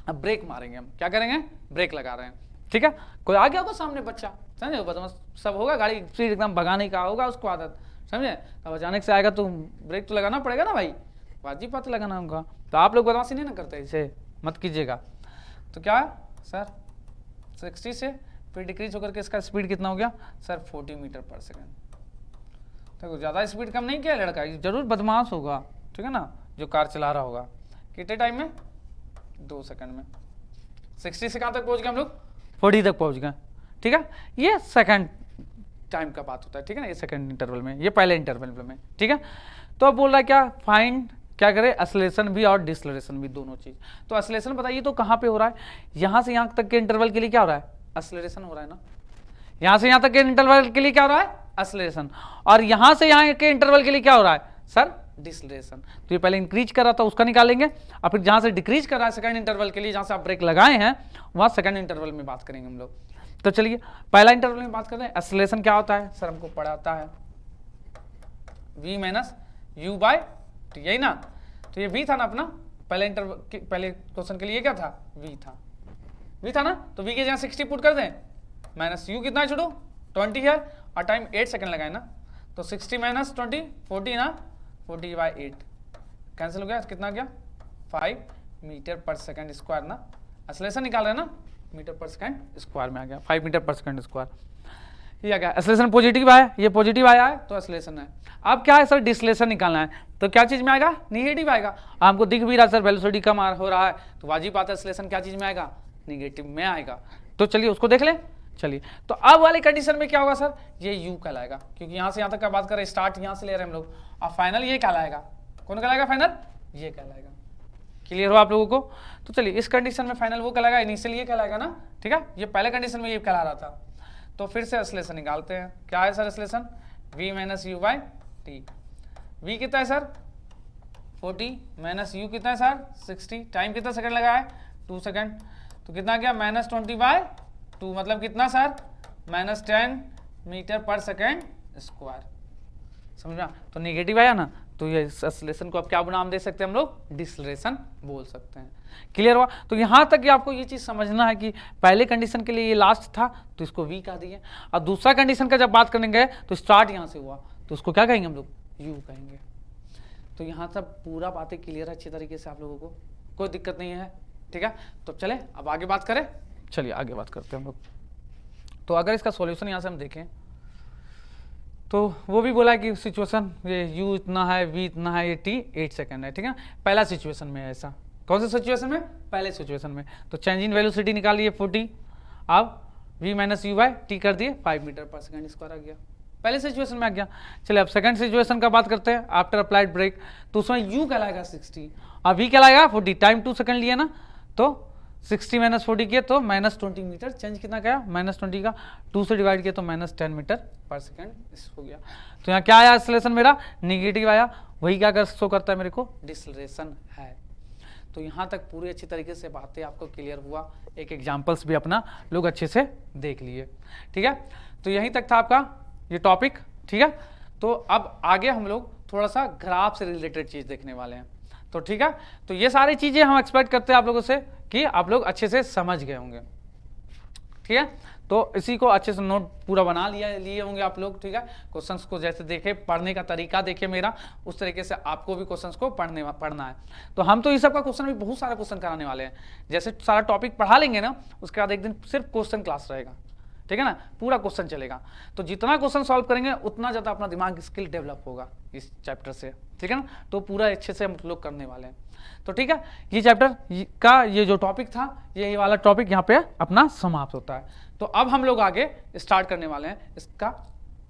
अब ब्रेक मारेंगे, हम क्या करेंगे, ब्रेक लगा रहे हैं, ठीक है। कोई आ गया होगा सामने बच्चा, समझे, बदमाश सब होगा, गाड़ी स्पीड एकदम भगाने का होगा उसको आदत, समझे, अब अचानक से आएगा तो ब्रेक तो लगाना पड़ेगा ना भाई, वाजिब बात लगाना होगा। तो आप लोग बदमाशी नहीं ना करते, इसे मत कीजिएगा। तो क्या है सर 60 से फिर डिक्रीज होकर के इसका स्पीड कितना हो गया सर 40 मीटर पर सेकंड। तो ज़्यादा स्पीड कम नहीं किया लड़का, जरूर बदमाश होगा, ठीक है ना, जो कार चला रहा होगा। कितने टाइम में 2 सेकंड में 60 से कहाँ तक पहुँच गए हम लोग 40 तक पहुँच गए, ठीक है। ये सेकंड टाइम का बात होता है, ठीक है ना, ये सेकंड इंटरवल में, ये पहले इंटरवल में, ठीक है। तो अब बोल रहा है क्या, फाइंड क्या करें, एक्सेलरेशन भी और डिसलेरेशन भी, दोनों चीज। तो एक्सेलरेशन बताइए तो कहाँ पे हो रहा है, यहाँ से यहाँ तक के इंटरवल के लिए क्या हो रहा है, एक्सेलरेशन हो रहा है ना, यहाँ से यहाँ तक के इंटरवल के लिए क्या हो रहा है, एक्सेलरेशन, और यहाँ से यहाँ के इंटरवल के लिए क्या हो रहा है सर डिसलेरेशन। तो ये पहले इंक्रीज कर रहा था उसका निकालेंगे, और फिर जहाँ से डिक्रीज कर रहा है सेकंड इंटरवल के लिए, जहाँ से आप ब्रेक लगाए हैं वहाँ सेकंड इंटरवल में बात करेंगे हम लोग। तो चलिए पहला इंटरवल में बात करते हैं, एक्सेलरेशन क्या होता है सर, हमको पढ़ाता है v minus u by t, यही ना। तो ये v था ना अपना पहले इंटरवल, पहले क्वेश्चन के लिए क्या था v था ना, तो v के जहाँ 60 पुट कर दें, माइनस u कितना है छोड़ो 20 है, और टाइम 8 सेकंड लगाए ना, तो 60 माइनस 20 40 ना, 40 बाय 8 कैंसिल हो गया, कितना गया 5 मीटर पर सेकंड स्क्वायर ना, एक्सेलरेशन निकाल रहे हैं ना, मीटर पर सेकंड स्क्वायर में आ गया 5 मीटर पर सेकंड स्क्वायर, ये आ गया। एक्सेलरेशन पॉजिटिव आया, ये पॉजिटिव आया है तो एक्सेलरेशन है। अब क्या है सर डिसलेशन निकालना है, तो क्या चीज में आएगा निगेटिव आएगा। हमको दिख भी रहा सर वेलोसिटी कम हो रहा है, तो वाजिब बात है एक्सेलरेशन क्या चीज में आएगा निगेटिव में आएगा। तो चलिए उसको देख लें। चलिए तो अब वाली कंडीशन में क्या होगा सर, ये यू कहलाएगा, क्योंकि यहाँ से यहाँ तक का बात करें, स्टार्ट यहाँ से ले रहे हैं हम लोग, और फाइनल ये कहलाएगा, कौन कहलाएगा फाइनल, ये कहलाएगा। क्लियर हो आप लोगों को। तो चलिए इस कंडीशन में फाइनल वो कहलाएगा, इनिशियल ये कहलाएगा ना, ठीक है। ये पहले कंडीशन में ये कहला रहा था, तो फिर से एक्सेलरेशन निकालते हैं। क्या है sir acceleration, v minus you by T. v कितना है सर 40 माइनस u कितना है सर 60, टाइम कितना सेकंड लगा है 2 सेकंड, तो कितना गया माइनस 20/2, मतलब कितना sir minus 10 metre per second square, समझ में। तो निगेटिव आया ना, तो ये एक्सेलरेशन को अब क्या नाम दे सकते हैं हम लोग, डिसलेशन बोल सकते हैं। क्लियर हुआ। तो यहाँ तक कि आपको ये चीज़ समझना है कि पहले कंडीशन के लिए ये लास्ट था तो इसको v कह दिए, और दूसरा कंडीशन का जब बात करने गए तो स्टार्ट यहाँ से हुआ तो उसको क्या कहेंगे हम लोग u कहेंगे। तो यहाँ तक पूरा बातें क्लियर है अच्छी तरीके से आप लोगों को, कोई दिक्कत नहीं है, ठीक है। तो चले अब आगे बात करें, चलिए आगे बात करते हैं हम लोग। तो अगर इसका सॉल्यूशन यहाँ से हम देखें तो वो भी बोला कि सिचुएशन ये u इतना है, v इतना है, ये t 8 सेकंड है, ठीक है। पहला सिचुएशन में ऐसा, कौन सा सिचुएशन में, पहले सिचुएशन में। तो चेंज इन वेलोसिटी निकालिए 40, अब v minus you by T कर दिए 5 मीटर पर सेकंड स्क्वायर आ गया, पहले सिचुएशन में आ गया। चलिए अब सेकंड सिचुएशन का बात करते हैं, आफ्टर अप्लाइड ब्रेक, तो उसमें u कहलाएगा 60 और v कहलाएगा 40, टाइम 2 सेकंड लिया ना, तो 60 माइनस 40 किया तो -20 मीटर, चेंज कितना गया -20 का, 2 से डिवाइड किया तो -10 मीटर पर सेकेंड इस हो गया। तो यहाँ क्या आया एक्सेलरेशन मेरा नेगेटिव आया, वही क्या शो करता है मेरे को डिसलेशन है। तो यहाँ तक पूरी अच्छी तरीके से बातें आपको क्लियर हुआ, एक एग्जाम्पल्स भी अपना लोग अच्छे से देख लिए, ठीक है। तो यहीं तक था आपका ये टॉपिक, ठीक है। तो अब आगे हम लोग थोड़ा सा ग्राफ से रिलेटेड चीज़ देखने वाले हैं, तो ठीक है। तो ये सारी चीज़ें हम एक्सपेक्ट करते हैं आप लोगों से कि आप लोग अच्छे से समझ गए होंगे, ठीक है। तो इसी को अच्छे से नोट पूरा बना लिए होंगे आप लोग, ठीक है। क्वेश्चंस को जैसे देखे, पढ़ने का तरीका देखे मेरा, उस तरीके से आपको भी क्वेश्चंस को पढ़ना है। तो हम तो इस सब का क्वेश्चन भी बहुत सारा क्वेश्चन कराने वाले हैं, जैसे सारा टॉपिक पढ़ा लेंगे ना, उसके बाद एक दिन सिर्फ क्वेश्चन क्लास रहेगा, ठीक है ना, पूरा क्वेश्चन चलेगा। तो जितना क्वेश्चन सॉल्व करेंगे उतना ज़्यादा अपना दिमाग स्किल डेवलप होगा इस चैप्टर से, ठीक है ना। तो पूरा अच्छे से हम लोग करने वाले हैं, तो ठीक है। ये चैप्टर का ये जो टॉपिक था, ये वाला टॉपिक यहाँ पे अपना समाप्त होता है। तो अब हम लोग आगे स्टार्ट करने वाले हैं इसका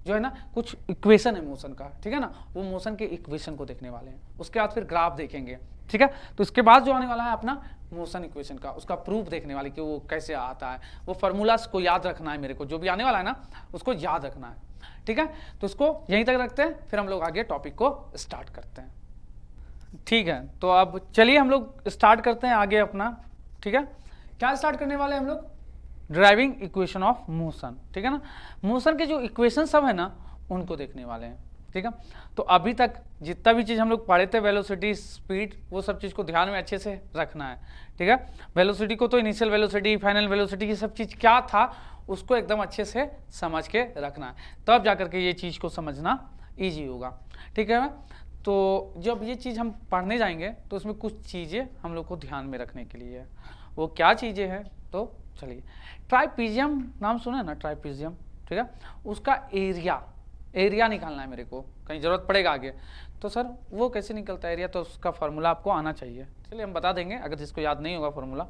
जो है ना कुछ इक्वेशन है मोशन का, ठीक है ना, वो मोशन के इक्वेशन को देखने वाले हैं, उसके बाद फिर ग्राफ देखेंगे, ठीक है। तो इसके बाद जो आने वाला है अपना मोशन इक्वेशन का, उसका प्रूफ देखने वाले कि वो कैसे आता है, वो फार्मूलास को याद रखना है मेरे को, जो भी आने वाला है ना उसको याद रखना है, ठीक है। तो इसको यहीं तक रखते हैं, फिर हम लोग आगे टॉपिक को स्टार्ट करते हैं, ठीक है। तो अब चलिए हम लोग स्टार्ट करते हैं आगे अपना, ठीक है। क्या स्टार्ट करने वाले हैं हम लोग, ड्राइविंग इक्वेशन ऑफ मोशन, ठीक है ना। मोशन के जो इक्वेशन सब है ना उनको देखने वाले हैं, ठीक है। तो अभी तक जितना भी चीज़ हम लोग पढ़े थे, वेलोसिटी, स्पीड, वो सब चीज़ को ध्यान में अच्छे से रखना है, ठीक है। वेलोसिटी को तो इनिशियल वेलोसिटी, फाइनल वेलोसिटी, ये सब चीज़ क्या था उसको एकदम अच्छे से समझ के रखना है, तब जा करके ये चीज़ को समझना ईजी होगा, ठीक है। तो जब ये चीज़ हम पढ़ने जाएंगे तो उसमें कुछ चीज़ें हम लोग को ध्यान में रखने के लिए है, वो क्या चीज़ें हैं, तो चलिए ट्राइपीजियम नाम सुना है ना, ट्राइपीजियम, ठीक है। उसका एरिया निकालना है मेरे को, कहीं ज़रूरत पड़ेगा आगे, तो सर वो कैसे निकलता है एरिया, तो उसका फार्मूला आपको आना चाहिए, चलिए हम बता देंगे, अगर जिसको याद नहीं होगा फार्मूला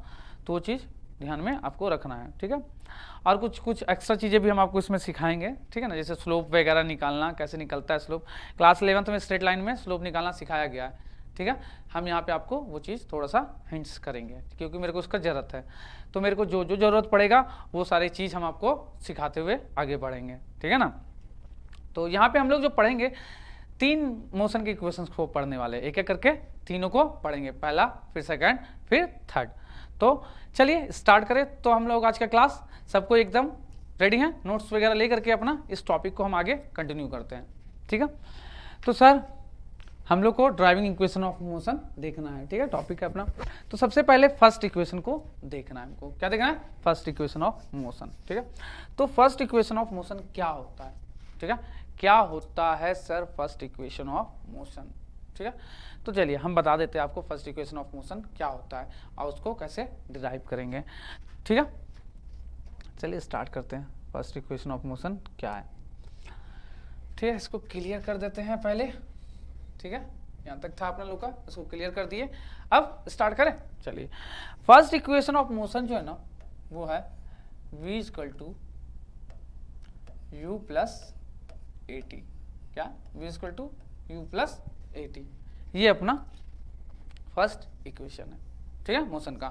तो वो चीज़ ध्यान में आपको रखना है, ठीक है। और कुछ एक्स्ट्रा चीज़ें भी हम आपको इसमें सिखाएंगे, ठीक है ना, जैसे स्लोप वगैरह निकालना, कैसे निकलता है स्लोप, क्लास 11th में स्ट्रेट लाइन में स्लोप निकालना सिखाया गया है, ठीक है। हम यहाँ पे आपको वो चीज़ थोड़ा सा हिंट्स करेंगे, क्योंकि मेरे को उसका ज़रूरत है, तो मेरे को जो जो ज़रूरत पड़ेगा वो सारी चीज़ हम आपको सिखाते हुए आगे बढ़ेंगे, ठीक है ना। तो यहाँ पे हम लोग जो पढ़ेंगे 3 मोशन के इक्वेशंस को पढ़ने वाले, एक एक करके तीनों को पढ़ेंगे, पहला, फिर सेकंड, फिर थर्ड। तो चलिए स्टार्ट करें। तो हम लोग आज का क्लास सबको एकदम रेडी हैं, नोट्स वगैरह ले करके अपना इस टॉपिक को हम आगे कंटिन्यू करते हैं, ठीक है। तो सर हम लोग को ड्राइविंग इक्वेशन ऑफ मोशन देखना है, ठीक है, टॉपिक है अपना। तो सबसे पहले फर्स्ट इक्वेशन को देखना है हमको, क्या देखना है, फर्स्ट इक्वेशन ऑफ मोशन, ठीक है। तो फर्स्ट इक्वेशन ऑफ मोशन क्या होता है, ठीक है, क्या होता है sir first equation of motion, ठीक है। तो चलिए हम बता देते हैं आपको फर्स्ट इक्वेशन ऑफ मोशन क्या होता है और उसको कैसे डिराइव करेंगे, ठीक है। चलिए स्टार्ट करते हैं, फर्स्ट इक्वेशन ऑफ मोशन क्या है, ठीक है। इसको क्लियर कर देते हैं पहले, ठीक है, यहाँ तक था अपना लोग का, इसको क्लियर कर दिए, अब स्टार्ट करें। चलिए फर्स्ट इक्वेशन ऑफ मोशन जो है ना वो है v = u + at, क्या, v = u + at, ये अपना फर्स्ट इक्वेशन है, ठीक है, मोशन का।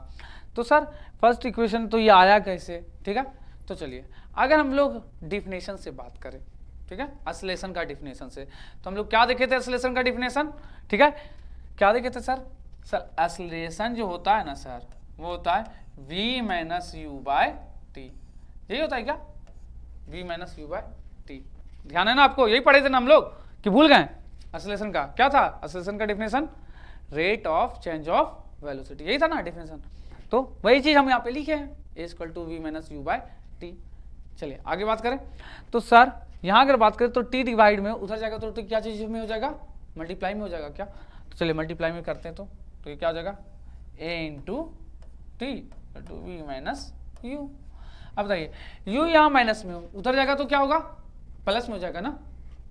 तो सर फर्स्ट इक्वेशन तो ये आया कैसे, ठीक है। तो चलिए अगर हम लोग डिफिनेशन से बात करें, ठीक है, एक्सेलरेशन का डिफिनेशन से, तो हम लोग क्या देखे थे एक्सेलरेशन का डिफिनेशन, ठीक है, क्या देखे थे सर एक्सेलरेशन जो होता है ना सर वो होता है v - u/t, यही होता है क्या, v - u/t, ध्यान है ना आपको, यही पढ़े थे ना हम लोग कि भूल गए। एक्सेलरेशन का क्या था, एक्सेलरेशन का definition rate of change of velocity, यही था ना डिफिनेशन। तो वही चीज हम यहाँ पे लिखे हैं, a = v - u/t। चलिए आगे बात करें। तो सर यहाँ अगर बात करें तो t डिवाइड में उधर जाएगा तो क्या चीज में हो जाएगा, मल्टीप्लाई में हो जाएगा क्या। तो चलिए मल्टीप्लाई में करते हैं, तो ये क्या हो जाएगा, a × t = v - u। अब बताइए u यहाँ माइनस में हो, उधर जाएगा तो क्या होगा, प्लस में हो जाएगा ना।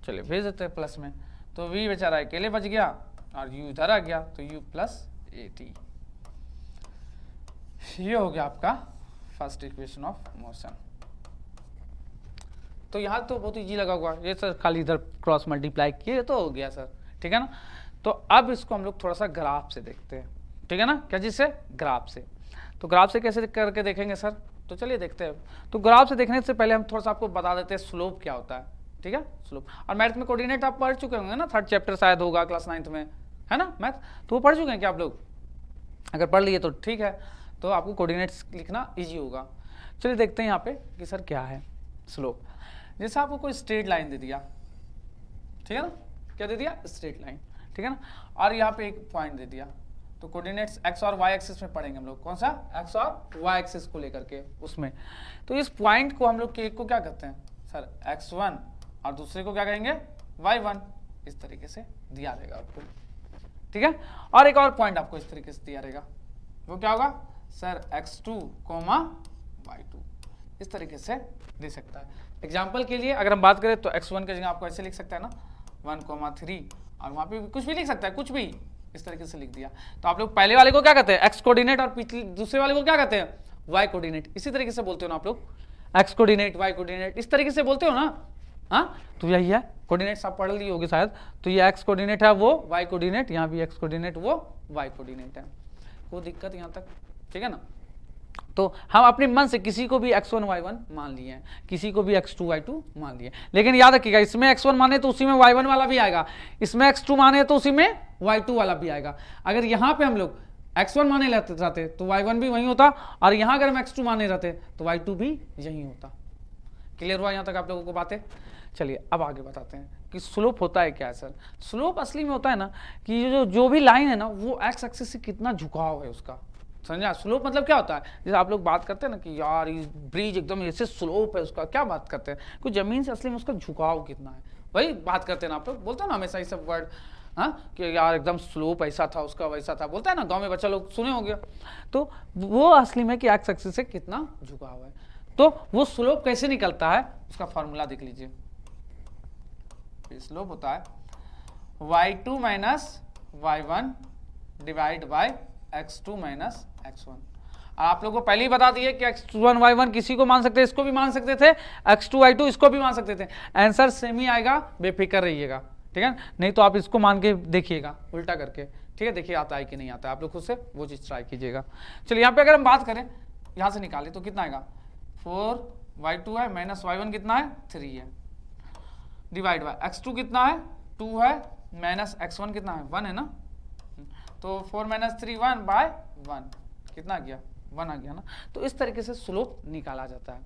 चलिए भेज देते हैं प्लस में, तो v बेचारा अकेले बच गया और u इधर आ गया, तो u + at, ये हो गया आपका फर्स्ट इक्वेशन ऑफ मोशन। तो यहाँ तो बहुत इजी लगा हुआ, ये सर खाली इधर क्रॉस मल्टीप्लाई किए तो हो गया सर, ठीक है ना। तो अब इसको हम लोग थोड़ा सा ग्राफ से देखते हैं, ठीक है ना, क्या चीज़ से, ग्राफ से। तो ग्राफ से कैसे करके देखेंगे सर? तो चलिए देखते हैं। तो ग्राफ से देखने से पहले हम थोड़ा सा आपको बता देते हैं स्लोप क्या होता है, ठीक है। स्लोप और मैथ में कोऑर्डिनेट आप पढ़ चुके होंगे ना, 3rd चैप्टर शायद होगा क्लास 9th में, है ना मैथ, तो वो पढ़ चुके हैं क्या आप लोग? अगर पढ़ लिए तो ठीक है, तो आपको कोऑर्डिनेट्स लिखना ईजी होगा। चलिए देखते हैं यहाँ पे कि सर क्या है स्लोप। जैसे आपको कोई स्ट्रेट लाइन दे दिया, ठीक है ना, क्या दे दिया? स्ट्रेट लाइन, ठीक है ना, और यहाँ पे एक पॉइंट दे दिया, तो कोऑर्डिनेट्स एक्स और वाई एक्सिस में पढ़ेंगे हम लोग। कौन सा? एक्स और वाई एक्सिस को लेकर के उसमें। तो इस पॉइंट को हम लोग के एक को क्या कहते हैं सर? x1, और दूसरे को क्या कहेंगे? y1। इस तरीके से दिया रहेगा आपको, ठीक है। और एक और पॉइंट आपको इस तरीके से दिया रहेगा, वो क्या होगा सर? x2, y2। इस तरीके से दे सकता है। एग्जाम्पल के लिए अगर हम बात करें तो x1 की जगह आपको ऐसे लिख सकता है ना, 1, 3, और वहां पे कुछ भी लिख सकता है, कुछ भी इस तरीके से लिख दिया। तो आप लोग पहले वाले को क्या कहते हैं? एक्स कोऑर्डिनेट, और दूसरे वाले को क्या कहते हैं? Y coordinate. इसी तरीके से बोलते हो ना आप लोग, एक्स कोऑर्डिनेट, वाई कोऑर्डिनेट, इस तरीके से बोलते हो ना। हाँ, तो यही है कोऑर्डिनेट्स, आप पढ़ लिए होगे शायद। तो ये एक्स कोऑर्डिनेट है, वो वाई कोऑर्डिनेट, यहाँ भी एक्स कोऑर्डिनेट, वो वाई कोऑर्डिनेट है। कोई दिक्कत यहाँ तक? ठीक है ना। तो हम अपने मन से किसी को भी x1 y1 मान लिए हैं, किसी को भी x2 y2 मान लिए, लेकिन याद रखिएगा इसमें x1 माने तो उसी में y1 वाला भी आएगा, इसमें x2 माने तो उसी में y2 वाला भी आएगा। अगर यहाँ पे हम लोग x1 माने रहते तो y1 भी वही होता, और यहाँ अगर हम x2 माने रहते तो y2 भी यही होता। क्लियर हुआ यहाँ तक आप लोगों को बातें? चलिए अब आगे बताते हैं कि स्लोप होता है क्या है सर। स्लोप असली में होता है ना कि जो भी लाइन है ना, वो एक्स एक्सिस से कितना झुकाव है उसका, समझा? स्लोप मतलब क्या होता है? जैसे आप लोग बात करते हैं ना कि यार ये ब्रिज एकदम ऐसे स्लोप है उसका, क्या बात करते हैं? कुछ जमीन से असली में उसका झुकाव कितना है, वही बात करते हैं ना आप लोग। बोलते हैं ना हमेशा ये सब वर्ड, हाँ, कि यार एकदम स्लोप ऐसा था, उसका वैसा था, बोलता है ना, गांव में बच्चा लोग सुने होंगे। तो वो असली में कि एक्स एक्सिस से कितना झुकाव है। तो वो स्लोप कैसे निकलता है, उसका फॉर्मूला देख लीजिए। स्लोप होता है y2 minus y1 divide by x2 minus x1। आप लोगों को पहले ही बता दिए कि x1 y1 किसी को मान सकते थे, इसको भी मान सकते थे, x2 y2 इसको भी मान सकते थे। आंसर सेम ही आएगा, बेफिक्र रहिएगा, ठीक है। नहीं तो आप इसको मान के देखिएगा उल्टा करके, ठीक है। देखिए आता है कि नहीं आता है, आप लोग खुद से वो चीज़ ट्राई कीजिएगा। चलिए यहाँ पे अगर हम बात करें, यहाँ से निकाले तो कितना आएगा? 4y2 है माइनस y1 कितना है? 3 है, डिवाइड बाय x2 कितना है? 2 है, माइनस x1 कितना है? 1 है ना। तो 4 माइनस 3 1 बाय 1 कितना आ गया? 1 आ गया ना। तो इस तरीके से स्लोप निकाला जाता है।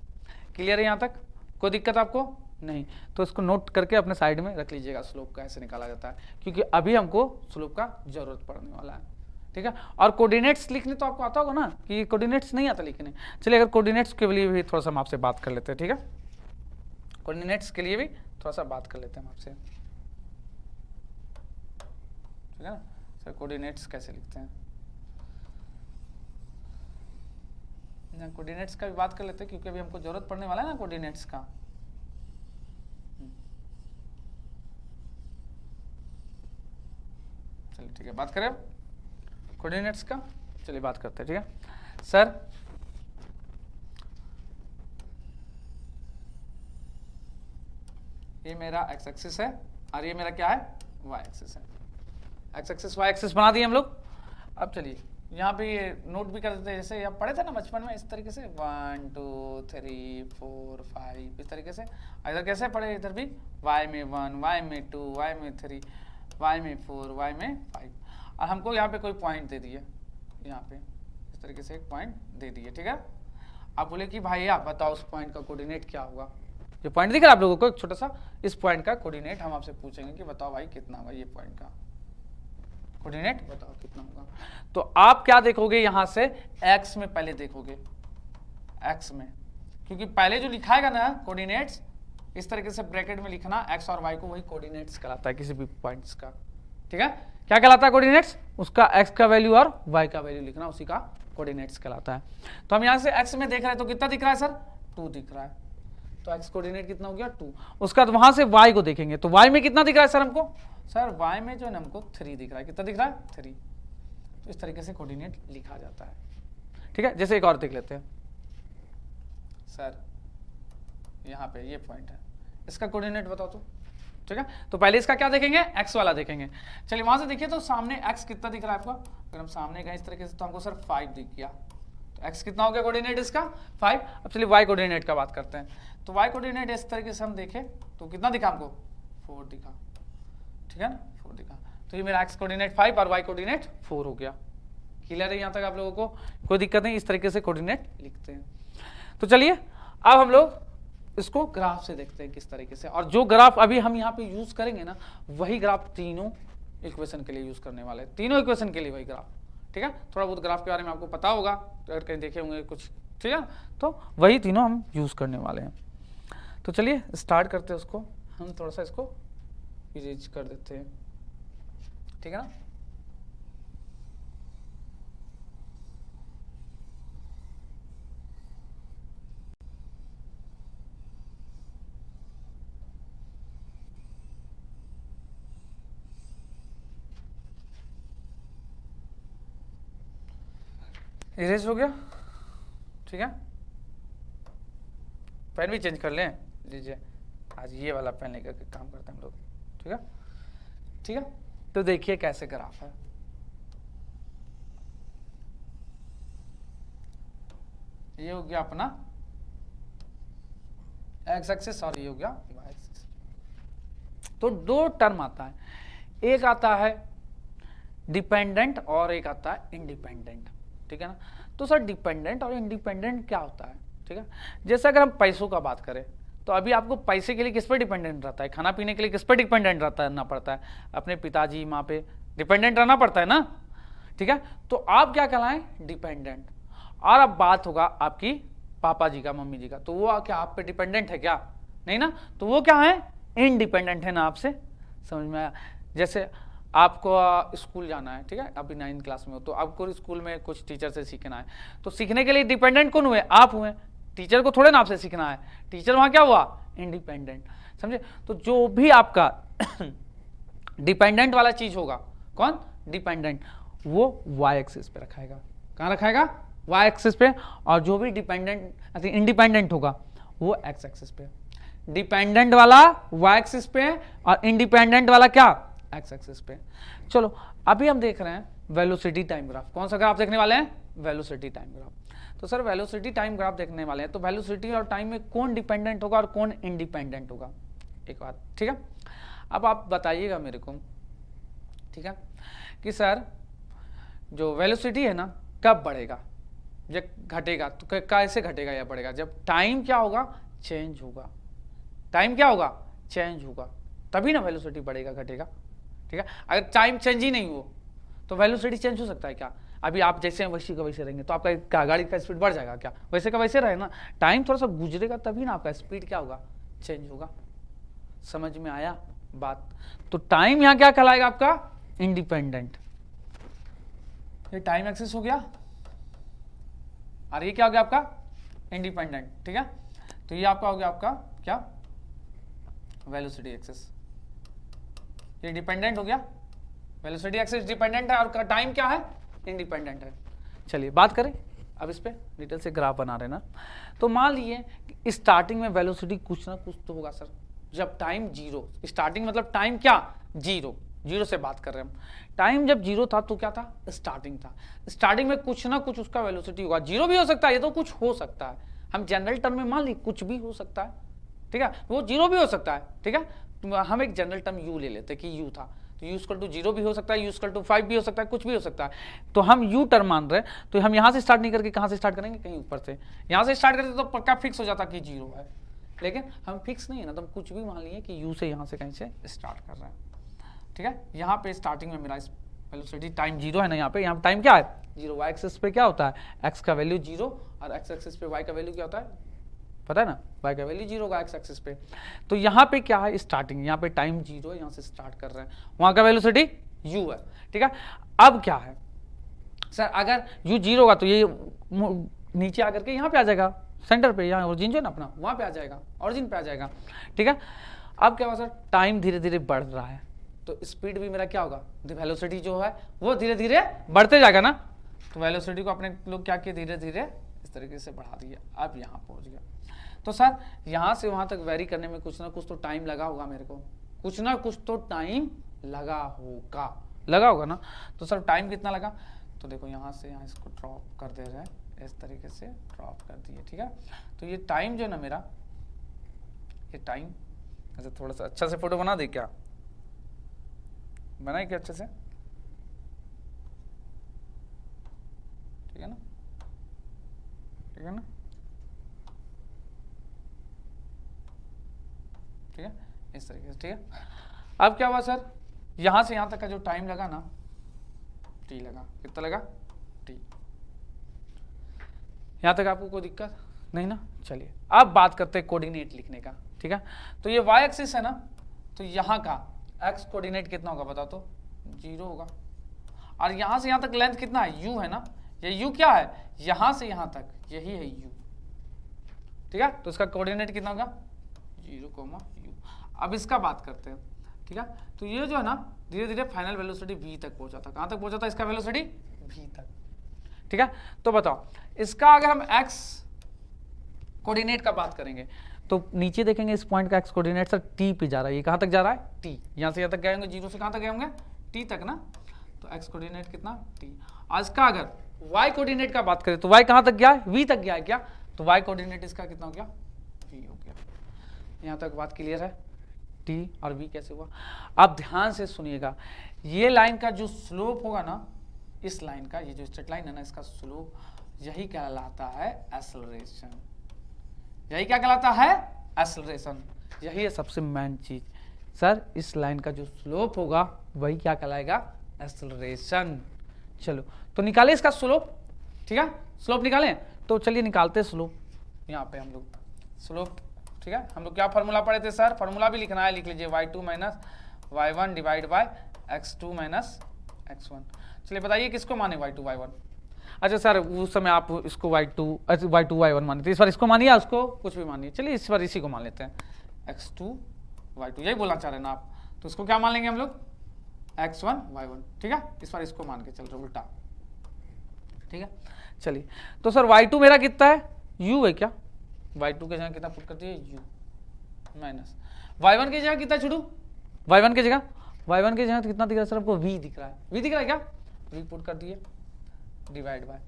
क्लियर है यहाँ तक? कोई दिक्कत आपको नहीं? तो इसको नोट करके अपने साइड में रख लीजिएगा, स्लोप कैसे निकाला जाता है, क्योंकि अभी हमको स्लोप का जरूरत पड़ने वाला है, ठीक है। और कोऑर्डिनेट्स लिखने तो आपको आता होगा ना, कि कोऑर्डिनेट्स नहीं आता लिखने। चलिए अगर कोऑर्डिनेट्स के लिए भी थोड़ा सा हम आपसे बात कर लेते हैं, ठीक है। कोऑर्डिनेट्स के लिए भी थोड़ा सा बात कर लेते हैं हम आपसे, ठीक है ना। सर कोऑर्डिनेट्स कैसे लिखते हैं? कोऑर्डिनेट्स का भी बात कर लेते हैं, क्योंकि अभी हमको जरूरत पड़ने वाला है ना कोऑर्डिनेट्स का। चलिए ठीक है, बात करें कोऑर्डिनेट्स का। चलिए बात करते हैं, ठीक है सर। ये मेरा एक्स एक्सिस है और ये मेरा क्या है? वाई एक्सिस है। एक्स एक्सिस वाई एक्सिस बना दिए हम लोग। अब चलिए यहाँ पे ये नोट भी कर देते हैं, जैसे आप पढ़े थे ना बचपन में, इस तरीके से 1 2 3 4 5 इस तरीके से। इधर कैसे पढ़े? इधर भी y में 1, y में 2, y में 3, y में 4, y में 5। और हमको यहाँ पे कोई पॉइंट दे दिए, यहाँ पे इस तरीके से एक पॉइंट दे दिए, ठीक है। आप बोले कि भाई आप बताओ उस पॉइंट का कोऑर्डिनेट क्या होगा। ये पॉइंट दिख रहा है आप लोगों को, एक छोटा सा, इस पॉइंट का कोऑर्डिनेट हम आपसे पूछेंगे कि बताओ भाई कितना होगा, ये पॉइंट का कोऑर्डिनेट बताओ कितना होगा। तो आप क्या देखोगे यहाँ से? x में पहले देखोगे, x में, क्योंकि पहले जो लिखाएगा ना कोऑर्डिनेट्स, इस तरीके से ब्रैकेट में लिखना x और y को, वही कोऑर्डिनेट्स कहलाता है किसी भी पॉइंट्स का, ठीक है। क्या कहलाता है कोऑर्डिनेट्स? उसका x का वैल्यू और y का वैल्यू लिखना, उसी का कोऑर्डिनेट्स कहलाता है। तो हम यहाँ से x में देख रहे हैं तो कितना दिख रहा है सर? 2 दिख रहा है। तो x कोऑर्डिनेट कितना हो गया? 2। उसका बाद वहां से y को देखेंगे तो y में कितना दिख रहा है सर हमको? सर y में जो है हमको 3 दिख रहा है। कितना दिख रहा है? 3। तो इस तरीके से कोऑर्डिनेट लिखा जाता है, ठीक है। जैसे एक और देख लेते हैं सर, यहाँ पे ये पॉइंट है, इसका कोऑर्डिनेट बताओ तो, ठीक है। तो पहले इसका क्या देखेंगे? x वाला देखेंगे। चलिए वहां से देखिए तो सामने x कितना दिख रहा है आपको? अगर हम सामने गए इस तरीके से तो हमको सर 5 दिख गया। तो x कितना हो गया कोऑर्डिनेट इसका 5। अब चलिए y कोऑर्डिनेट का बात करते हैं। तो y कोऑर्डिनेट इस तरीके से हम देखें तो कितना दिखा हमको 4 दिखा, ठीक है ना, 4 दिखा। तो ये मेरा x कोऑर्डिनेट 5 और y कोऑर्डिनेट 4 हो गया। क्लियर है यहाँ तक आप लोगों को, कोई दिक्कत नहीं, इस तरीके से कोऑर्डिनेट लिखते हैं। तो चलिए अब हम लोग इसको ग्राफ से देखते हैं किस तरीके से, और जो ग्राफ अभी हम यहाँ पे यूज करेंगे ना वही ग्राफ तीनों इक्वेशन के लिए यूज करने वाले हैं, तीनों इक्वेशन के लिए वही ग्राफ, ठीक है। थोड़ा बहुत ग्राफ के बारे में आपको पता होगा अगर कहीं देखे होंगे कुछ, ठीक है, तो वही तीनों हम यूज करने वाले हैं। तो चलिए स्टार्ट करते हैं उसको, हम थोड़ा सा इसको इरेज कर देते हैं, ठीक है ना। इरेज हो गया, ठीक है। पेन भी चेंज कर लें, लीजिए आज ये वाला पेन लेकर के काम करते हैं हम लोग, ठीक है, ठीक है। तो देखिए कैसे ग्राफ है, ये हो गया अपना एक्स एक्सिस और ये हो गया वाई एक्सिस। तो दो टर्म आता है, एक आता है डिपेंडेंट और एक आता है इंडिपेंडेंट, ठीक है ना। तो सर डिपेंडेंट और इंडिपेंडेंट क्या होता है, ठीक है। जैसे अगर हम पैसों का बात करें तो अभी आपको पैसे के लिए किस पर डिपेंडेंट रहता है, खाना पीने के लिए किस पर डिपेंडेंट रहना पड़ता है, अपने पिताजी माँ पे डिपेंडेंट रहना पड़ता है ना, ठीक है। तो आप क्या कहलाएं, डिपेंडेंट। और अब बात होगा आपकी पापा जी का, मम्मी जी का, तो वो क्या आप पे डिपेंडेंट है क्या, नहीं ना, तो वो क्या है, इंडिपेंडेंट है ना। आपसे समझ में आया। जैसे आपको स्कूल जाना है, ठीक है, अभी 9th क्लास में हो, तो आपको स्कूल में कुछ टीचर से सीखना है, तो सीखने के लिए डिपेंडेंट कौन हुए, आप हुए, टीचर को थोड़े ना आपसे सीखना है, टीचर वहां क्या हुआ, इंडिपेंडेंट, समझे। तो जो भी आपका डिपेंडेंट वाला चीज होगा, कौन डिपेंडेंट, वो वाई एक्सिस पे रखाएगा, कहाँ रखाएगा, वाई एक्सिस पे, और जो भी डिपेंडेंट इंडिपेंडेंट होगा वो एक्स एक्सिस पे। डिपेंडेंट वाला वाई एक्सिस पे और इंडिपेंडेंट वाला क्या, एक्स एक्सिस पे। चलो अभी हम देख रहे हैं वेलोसिटी टाइम ग्राफ। कौन सा ग्राफ देखने वाले हैं, वेलोसिटी टाइम ग्राफ। तो सर वेलोसिटी टाइम ग्राफ देखने वाले हैं, तो वेलोसिटी और टाइम में कौन डिपेंडेंट होगा और कौन इंडिपेंडेंट होगा, एक बात, ठीक है। अब आप बताइएगा मेरे को, ठीक है, कि सर जो वेलोसिटी है ना कब बढ़ेगा, जब घटेगा, तो कैसे घटेगा या बढ़ेगा, जब टाइम क्या होगा, चेंज होगा, टाइम क्या होगा, चेंज होगा, तभी ना वेलोसिटी बढ़ेगा घटेगा, ठीक है। अगर टाइम चेंज ही नहीं हो तो वेलोसिटी चेंज हो सकता है क्या, अभी आप जैसे वैसे का वैसे रहेंगे तो आपका गाड़ी का स्पीड बढ़ जाएगा क्या, वैसे का वैसे रहे ना, टाइम थोड़ा सा गुजरेगा तभी ना आपका स्पीड क्या होगा, चेंज होगा। समझ में आया बात। तो टाइम यहाँ क्या कहलाएगा आपका, इंडिपेंडेंट। ये टाइम एक्सिस हो गया और ये क्या हो गया आपका, इंडिपेंडेंट, ठीक है। तो ये आपका हो गया आपका क्या, वेलोसिटी एक्सिस। ये डिपेंडेंट हो गया, वेलोसिटी एक्सिस डिपेंडेंट है और टाइम क्या है, इंडिपेंडेंट है। चलिए बात करें अब इस पे डिटेल से, ग्राफ बना रहे ना। तो मान लीजिए कि स्टार्टिंग में वेलोसिटी कुछ ना कुछ तो होगा सर, जब टाइम जीरो, स्टार्टिंग मतलब टाइम क्या, जीरो, जीरो से बात कर रहे हैं हम। टाइम जब जीरो था तो क्या था, स्टार्टिंग था, स्टार्टिंग में कुछ ना कुछ उसका वेलोसिटी होगा, जीरो भी हो सकता है, ये तो कुछ हो सकता है, हम जनरल टर्म में मान ली कुछ भी हो सकता है, ठीक है, वो जीरो भी हो सकता है, ठीक है। हम एक जनरल टर्म यू ले लेते हैं कि यू था, तो यू इक्वल टू जीरो भी हो सकता है, यू इक्वल टू 5 भी हो सकता है, कुछ भी हो सकता है। तो हम यू टर्म मान रहे हैं, तो हम यहाँ से स्टार्ट नहीं करके कहाँ से स्टार्ट करेंगे, कहीं ऊपर से, यहाँ से स्टार्ट करते तो पक्का फिक्स हो जाता कि जीरो है, लेकिन हम फिक्स नहीं है ना, तो हम कुछ भी मान लिए कि यू से यहाँ से कहीं से स्टार्ट कर रहे हैं, ठीक है। यहाँ पे स्टार्टिंग में मेरा वेलोसिटी टाइम जीरो है ना, यहाँ पे टाइम क्या है, जीरो। वाई एक्सिस पे क्या होता है, एक्स का वैल्यू जीरो, और एक्स एक्सिस पे वाई का वैल्यू क्या होता है, पता है ना, वाई का वैल्यू जीरो होगा एक्स एक्सिस पे। तो यहाँ पे क्या है, स्टार्टिंग, यहाँ पे टाइम जीरो है, यहाँ से स्टार्ट कर रहे हैं, वहाँ का वेलोसिटी यू है, ठीक है। अब क्या है सर, अगर यू जीरो होगा तो ये नीचे आकर के यहाँ पे आ जाएगा, सेंटर पे, यहाँ ओरिजिन जो है ना अपना, वहाँ पे आ जाएगा, ओरिजिन पे आ जाएगा, ठीक है। अब क्या होगा सर, टाइम धीरे धीरे बढ़ रहा है, तो स्पीड भी मेरा क्या होगा, वेलोसिटी जो है वो धीरे धीरे बढ़ते जाएगा ना। तो वेलोसिटी को अपने लोग क्या किए, धीरे धीरे इस तरीके से बढ़ा दिया, अब यहाँ पहुँच गया। तो सर यहाँ से वहाँ तक वेरी करने में कुछ ना कुछ तो टाइम लगा होगा, मेरे को कुछ ना कुछ तो टाइम लगा होगा ना। तो सर टाइम कितना लगा, तो देखो यहाँ से यहाँ इसको ड्रॉप कर दे रहे हैं इस तरीके से ड्रॉप कर दिए, ठीक है। तो ये टाइम जो है ना मेरा, ये टाइम ऐसे थोड़ा सा अच्छा से फोटो बना दे क्या, बनाए क्या अच्छे से, ठीक है ना, ठीक है ना, ठीक है, इस तरीके से, ठीक है। अब क्या हुआ सर, यहां से यहां तक का जो टाइम लगा ना, टी लगा, कितना लगा, टी। यहां तक आपको कोई दिक्कत नहीं ना। चलिए अब बात करते हैं कोऑर्डिनेट लिखने का, ठीक है। तो ये y एक्सिस है ना, तो यहाँ का x कोऑर्डिनेट कितना होगा बताओ तो, 0 होगा। और यहां से यहां तक लेंथ कितना है, u है ना, ये u क्या है, यहां से यहां तक यही है u, ठीक है। तो इसका कोऑर्डिनेट कितना होगा, 0, u। अब इसका बात करते हैं, ठीक है। तो ये जो है ना धीरे धीरे फाइनल वेलोसिटी v तक पहुंचा था, कहां तक पहुंचा था इसका वेलोसिटी, v तक, ठीक है। तो बताओ इसका अगर हम x कोऑर्डिनेट का बात करेंगे तो नीचे देखेंगे इस पॉइंट का x कोऑर्डिनेट सर t पे जा रहा है, ये कहां तक जा रहा है, t, यहां से यहां तक गए होंगे, 0 से कहां तक गए होंगे, t तक ना। तो x कोऑर्डिनेट कितना, t। और इसका अगर y कोऑर्डिनेट का बात करें तो y कहां तक गया है, v तक गया है क्या, तो y कोऑर्डिनेट इसका कितना हो गया, v हो गया। यहां तक बात क्लियर है, t और v कैसे हुआ। अब ध्यान से सुनिएगा, ये लाइन का जो स्लोप होगा ना, इस लाइन का ये जो स्ट्रेट लाइन है ना, इसका स्लोप यही कहलाता है एक्सेलरेशन, यही क्या कहलाता है, एक्सेलरेशन। यही है सबसे मेन चीज सर, इस लाइन का जो स्लोप होगा वही क्या कहलाएगा, एक्सेलरेशन। चलो तो निकाले इसका स्लोप, ठीक है, स्लोप निकालें। तो चलिए निकालते हैं स्लोप, यहाँ पे हम लोग स्लोप, ठीक है। हम लोग क्या फार्मूला पढ़े थे सर, फार्मूला भी लिखना है, लिख लीजिए, y2 minus y1 divide by x2 minus x1। चलिए बताइए किसको माने, y2 y1। अच्छा सर उस समय आप इसको y2 y1 माने थे, इस बार इसको मानिए या उसको कुछ भी मानिए, चलिए इस बार इसी को मान लेते हैं, x2 y2, यही बोलना चाह रहे हैं ना आप, तो इसको क्या मान लेंगे हम लोग, x1 y1, ठीक है। इस बार इसको मान के चल रहे उल्टा, ठीक है। चलिए तो सर y2 मेरा कितना है, u है क्या, y2 के जगह कितना पुट करती है, u माइनस y1 की जगह कितना छोड़ू, y1 की जगह कितना दिख रहा है सर आपको, v दिख रहा है, v दिख रहा है क्या, v पुट कर दिए डिवाइड बाय,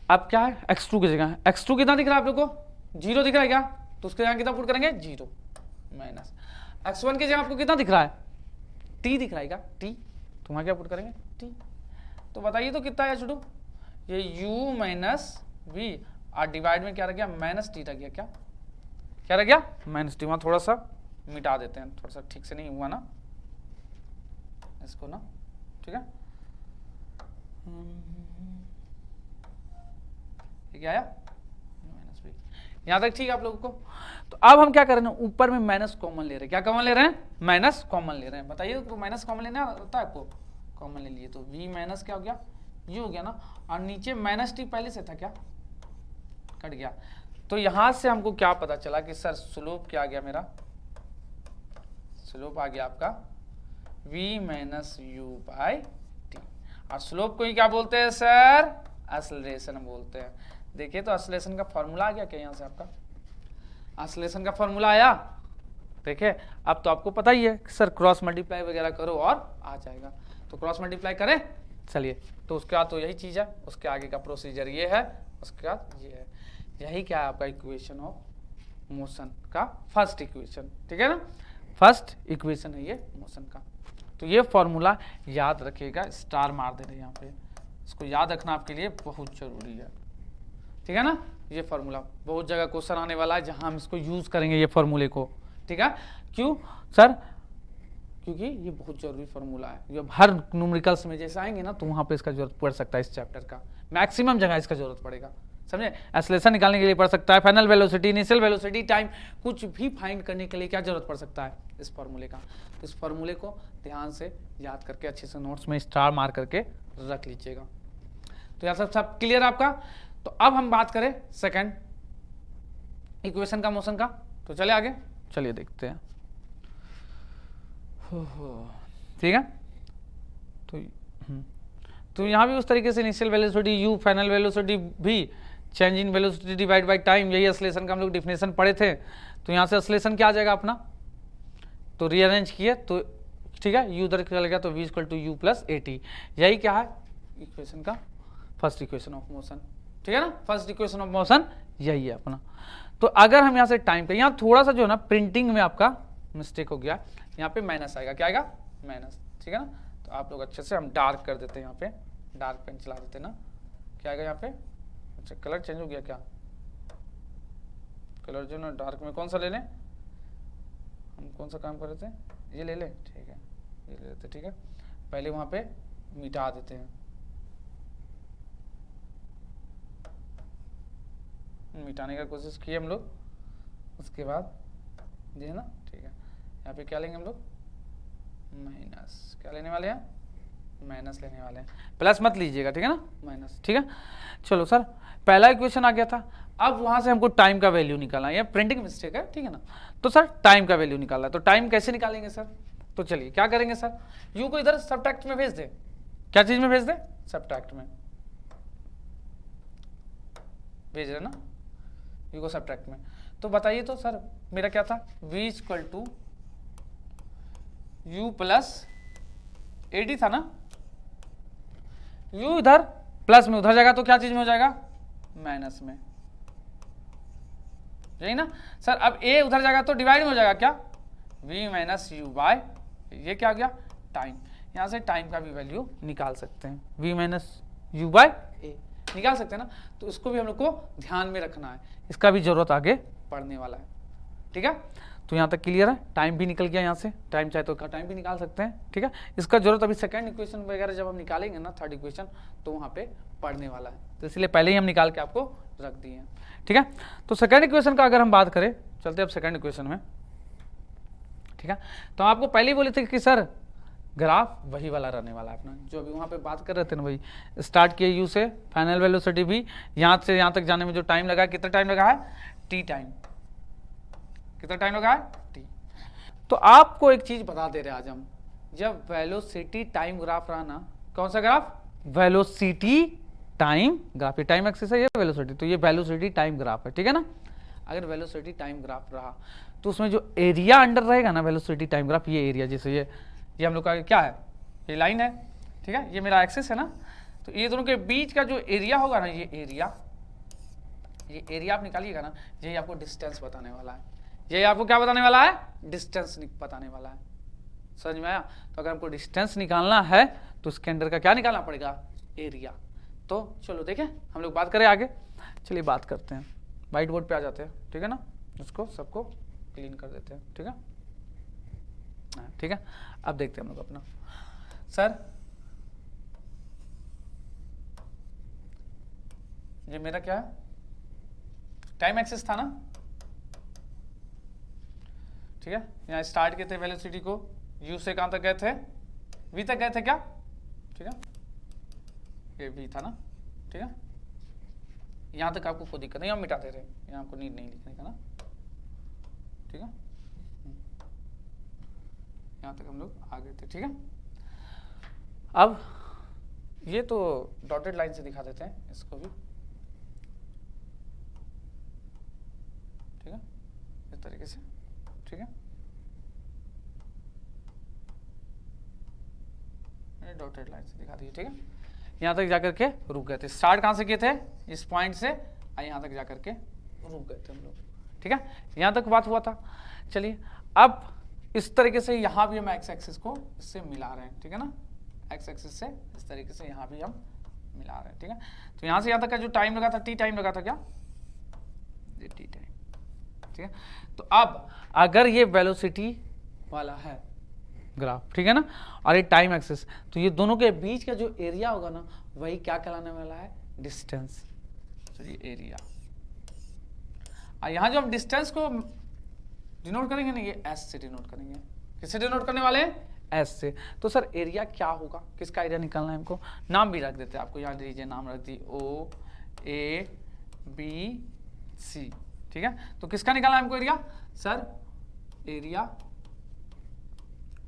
अब क्या है x2 की जगह, x2 कितना दिख रहा है आप लोग को, 0 दिख रहा है क्या, तो उसके जगह कितना पुट करेंगे, 0 माइनस x1 की जगह आपको कितना दिख रहा है, t दिख रहा है क्या, t, तो वहां क्या पुट करेंगे, t। तो बताइए तो कितना है छोटू, ये u माइनस v और डिवाइड में क्या रह गया, माइनस टी रह गया, क्या रह गया, माइनस टी। वहां थोड़ा सा मिटा देते हैं, थोड़ा सा ठीक से नहीं हुआ ना इसको ना, ठीक है। क्या आया, माइनस v, यहां तक ठीक है आप लोगों को। तो अब हम क्या कर रहे हैं, ऊपर में माइनस कॉमन ले रहे हैं, क्या कॉमन ले रहे हैं, माइनस कॉमन ले रहे हैं। बताइए तो माइनस कॉमन लेना होता है आपको, कॉमन ले लिए तो v माइनस क्या हो गया, u हो गया ना, और नीचे माइनस टी पहले से था क्या, कट गया। तो यहां से हमको क्या पता चला कि सर स्लोप क्या आ गया मेरा, स्लोप आ गया आपका v minus u by T. और स्लोप को ही क्या बोलते हैं सर, एक्सेलरेशन बोलते हैं। देखिए तो एक्सेलरेशन का फॉर्मूला आ गया क्या, यहां से आपका एक्सेलरेशन का फॉर्मूला आया, देखिए। अब तो आपको पता ही है सर, क्रॉस मल्टीप्लाई वगैरह करो और आ जाएगा, तो क्रॉस मल्टीप्लाई करें। चलिए तो उसके बाद तो यही चीज है, उसके आगे का प्रोसीजर ये है, उसके बाद ये है, यही क्या है आपका इक्वेशन ऑफ मोशन का फर्स्ट इक्वेशन, ठीक है ना, फर्स्ट इक्वेशन है ये मोशन का। तो ये फॉर्मूला याद रखिएगा, स्टार मार दे रहे यहाँ पे, इसको याद रखना आपके लिए बहुत जरूरी है, ठीक है ना। ये फॉर्मूला बहुत जगह क्वेश्चन आने वाला है जहां हम इसको यूज करेंगे ये फॉर्मूले को, ठीक है। क्यों सर, क्योंकि ये बहुत जरूरी फॉर्मूला है, जब हर न्यूमेरिकल्स में जैसे आएंगे ना तो वहां पे इसका जरूरत पड़ सकता है, इस चैप्टर का मैक्सिमम जगह इसका जरूरत पड़ेगा, समझे। एक्सेलरेशन निकालने के लिए पड़ सकता है, final velocity, initial velocity, time, कुछ भी फाइंड करने के लिए क्या जरूरत पड़ सकता है, इस फॉर्मूले का। तो इस फॉर्मूले को ध्यान से याद करके अच्छे से नोट्स में स्टार मार करके रख लीजिएगा। तो यार सब क्लियर आपका। तो अब हम बात करें सेकंड इक्वेशन का मोशन का, तो चले आगे, चलिए देखते हैं, ठीक है। तो यहाँ भी उस तरीके से initial velocity u, final velocity v, change in velocity divide by time, यही एक्सेलरेशन का हम लोग डिफिनेशन पढ़े थे। तो यहाँ से एक्सेलरेशन क्या आ जाएगा अपना, तो रीअरेंज किए तो ठीक है, u उधर चल गया तो v equal to u plus at, यही क्या है इक्वेशन का फर्स्ट इक्वेशन ऑफ मोशन, ठीक है ना, फर्स्ट इक्वेशन ऑफ मोशन यही है अपना। तो अगर हम यहाँ से टाइम का, यहाँ थोड़ा सा जो है ना प्रिंटिंग में आपका मिस्टेक हो गया, यहाँ पे माइनस आएगा, क्या आएगा, माइनस, ठीक है ना। तो आप लोग अच्छे से हम डार्क कर देते हैं, यहाँ पे डार्क पेन चला देते हैं ना, क्या आएगा यहाँ पे, अच्छा कलर चेंज हो गया क्या, कलर जो ना डार्क में कौन सा ले लें, हम कौन सा काम कर रहे थे, ये ले लें, ठीक है ये ले लेते, ठीक है। पहले वहाँ पे मिटा देते हैं, मिटाने का कोशिश किए हम लोग, उसके बाद ये है ना, ठीक है। यहाँ पे क्या लेंगे हम लोग, माइनस, क्या लेने वाले हैं, माइनस लेने वाले हैं, प्लस मत लीजिएगा, ठीक है ना, माइनस, ठीक है। चलो सर, पहला इक्वेशन आ गया था। अब वहां से हमको टाइम का वैल्यू निकालना है, ये प्रिंटिंग मिस्टेक है, ठीक है ना। तो सर टाइम का वैल्यू निकालना है, तो टाइम कैसे निकालेंगे सर, तो चलिए क्या करेंगे सर, यू को इधर सबट्रैक्ट में भेज दे, क्या चीज में भेज दे, सबट्रैक्ट में भेज रहे ना, यू को सबट्रैक्ट में। तो बताइए तो सर मेरा क्या था, v equal to u plus a d था ना, u इधर प्लस में उधर जाएगा तो क्या चीज में हो जाएगा, माइनस में, यही ना सर। अब a उधर जाएगा तो डिवाइड में हो जाएगा क्या, v माइनस यू बाय, ये क्या आ गया, टाइम। यहां से टाइम का भी वैल्यू निकाल सकते हैं, v माइनस यू बाय ए निकाल सकते हैं ना। तो इसको भी हम लोग को ध्यान में रखना है, इसका भी जरूरत आगे पड़ने वाला है, ठीक है। तो यहाँ तक क्लियर है, टाइम भी निकल गया यहाँ से, टाइम चाहे तो टाइम भी निकाल सकते हैं, ठीक है। इसका जरूरत अभी सेकंड इक्वेशन वगैरह जब हम निकालेंगे ना, थर्ड इक्वेशन, तो वहाँ पे पढ़ने वाला है, तो इसलिए पहले ही हम निकाल के आपको रख दिए हैं, ठीक है। तो सेकंड इक्वेशन का अगर हम बात करें, चलते अब सेकंड इक्वेशन में, ठीक है। तो आपको पहले ही बोले थे कि सर ग्राफ वही वाला रहने वाला है अपना, जो अभी वहाँ पे बात कर रहे थे ना, वही स्टार्ट किए यू से, फाइनल वेलोसिटी भी, यहाँ से यहाँ तक जाने में जो टाइम लगा है, कितना टाइम लगा है, टी टाइम, कितना टाइम लगा है, टी। तो आपको एक चीज बता दे रहे आज हम, जब वेलोसिटी टाइम ग्राफ रहा ना, कौन सा ग्राफ, वेलोसिटी टाइम ग्राफ, ये टाइम एक्सिस है, ये वेलोसिटी, तो ये वेलोसिटी टाइम ग्राफ है, ठीक है ना। अगर वेलोसिटी टाइम ग्राफ रहा तो उसमें जो एरिया अंडर रहेगा ना वेलोसिटी टाइम ग्राफ, ये एरिया, जैसे ये हम लोग का क्या है, ये लाइन है, ठीक है, ये मेरा एक्सिस है ना, तो ये दोनों के बीच का जो एरिया होगा ना, ये एरिया आप निकालिएगा ना, यही आपको डिस्टेंस बताने वाला है, यही आपको क्या बताने वाला है, डिस्टेंस बताने वाला है, समझ में आया। तो अगर हमको डिस्टेंस निकालना है तो उसके अंदर का क्या निकालना पड़ेगा, एरिया। तो चलो देखें, हम लोग बात करें आगे, चलिए बात करते हैं, व्हाइट बोर्ड पे आ जाते हैं, ठीक है ना, इसको सबको क्लीन कर देते हैं, ठीक है, ठीक है। अब देखते हैं हम लोग अपना, सर ये मेरा क्या है, टाइम एक्सिस था ना, ठीक है। यहाँ स्टार्ट किए थे वेलोसिटी को, u से कहां तक गए थे, v तक गए थे क्या, ठीक है, ये v था ना, ठीक है। यहां तक आपको कोई दिक्कत नहीं, हम मिटा दे रहे हैं, यहाँ आपको नीड नहीं लिखने का ना, ठीक है। यहाँ तक हम लोग आ गए थे, ठीक है। अब ये तो डॉटेड लाइन से दिखा देते हैं इसको भी, ठीक है, इस तरीके से, ठीक है। डॉटेड लाइन से दिखा दीजिए, ठीक है। यहाँ तक जाकर के रुक गए थे, स्टार्ट कहाँ से किए थे, इस पॉइंट से, यहाँ तक जाकर के रुक गए थे हम लोग, ठीक है। यहाँ तक बात हुआ था। चलिए अब इस तरीके से यहाँ भी हम एक्स एक्सिस को इससे मिला रहे हैं, ठीक है ना, एक्स एक्सिस से इस तरीके से यहाँ भी हम मिला रहे हैं, ठीक है। तो यहाँ से यहाँ तक का जो टाइम लगा था, टी टाइम लगा था क्या, ये टी टाइम, ठीक है। तो अब अगर ये वेलोसिटी वाला है ग्राफ, ठीक है ना, और ये टाइम एक्सिस, तो ये दोनों के बीच का जो एरिया होगा ना, वही क्या कहलाने वाला है, डिस्टेंस, चलिए एरिया। यहाँ जो हम डिस्टेंस को डिनोट करेंगे ना, ये एस से डिनोट करेंगे, किससे डिनोट करने वाले हैं, एस से। तो सर एरिया क्या होगा, किसका एरिया निकालना है हमको, नाम भी रख देते हैं, आपको याद लीजिए, नाम रख दी ओ ए बी सी, ठीक है। तो किसका निकालना है हमको area, sir area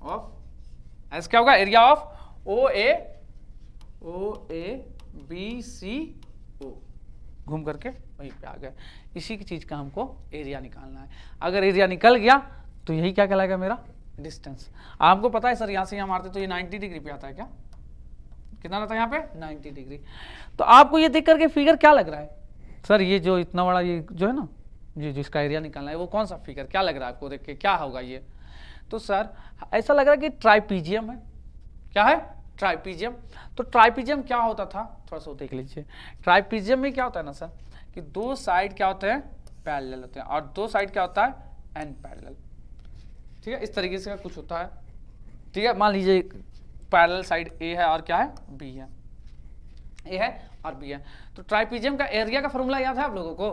of S, क्या होगा, area of O A B C O, घूम करके वहीं पे आ गए। इसी की चीज का हमको एरिया निकालना है। अगर एरिया निकल गया तो यही क्या कहलाएगा, मेरा डिस्टेंस। आपको पता है सर, यहाँ से यहाँ मारते तो ये 90 डिग्री पे आता है क्या, कितना रहता है यहाँ पे 90 डिग्री। तो आपको ये देख करके फिगर क्या लग रहा है सर, ये जो इतना बड़ा ये जो है ना, ये जो इसका एरिया निकालना है वो कौन सा फिगर क्या लग रहा है आपको देख के, क्या होगा ये? तो सर ऐसा लग रहा है कि ट्राइपीजियम है। क्या है? ट्राइपीजियम। तो ट्राइपीजियम क्या होता था, थोड़ा सा देख लीजिए। ट्राइपीजियम में क्या होता है ना सर कि दो साइड क्या होते हैं, पैरेलल होते हैं, और दो साइड क्या होता है, एन पैरेलल। ठीक है, इस तरीके से का कुछ होता है। ठीक है, मान लीजिए पैरेलल साइड ए है और क्या है, बी है, ए है और बी है। तो ट्राइपीजियम का एरिया का फॉर्मूला याद है आप लोगों को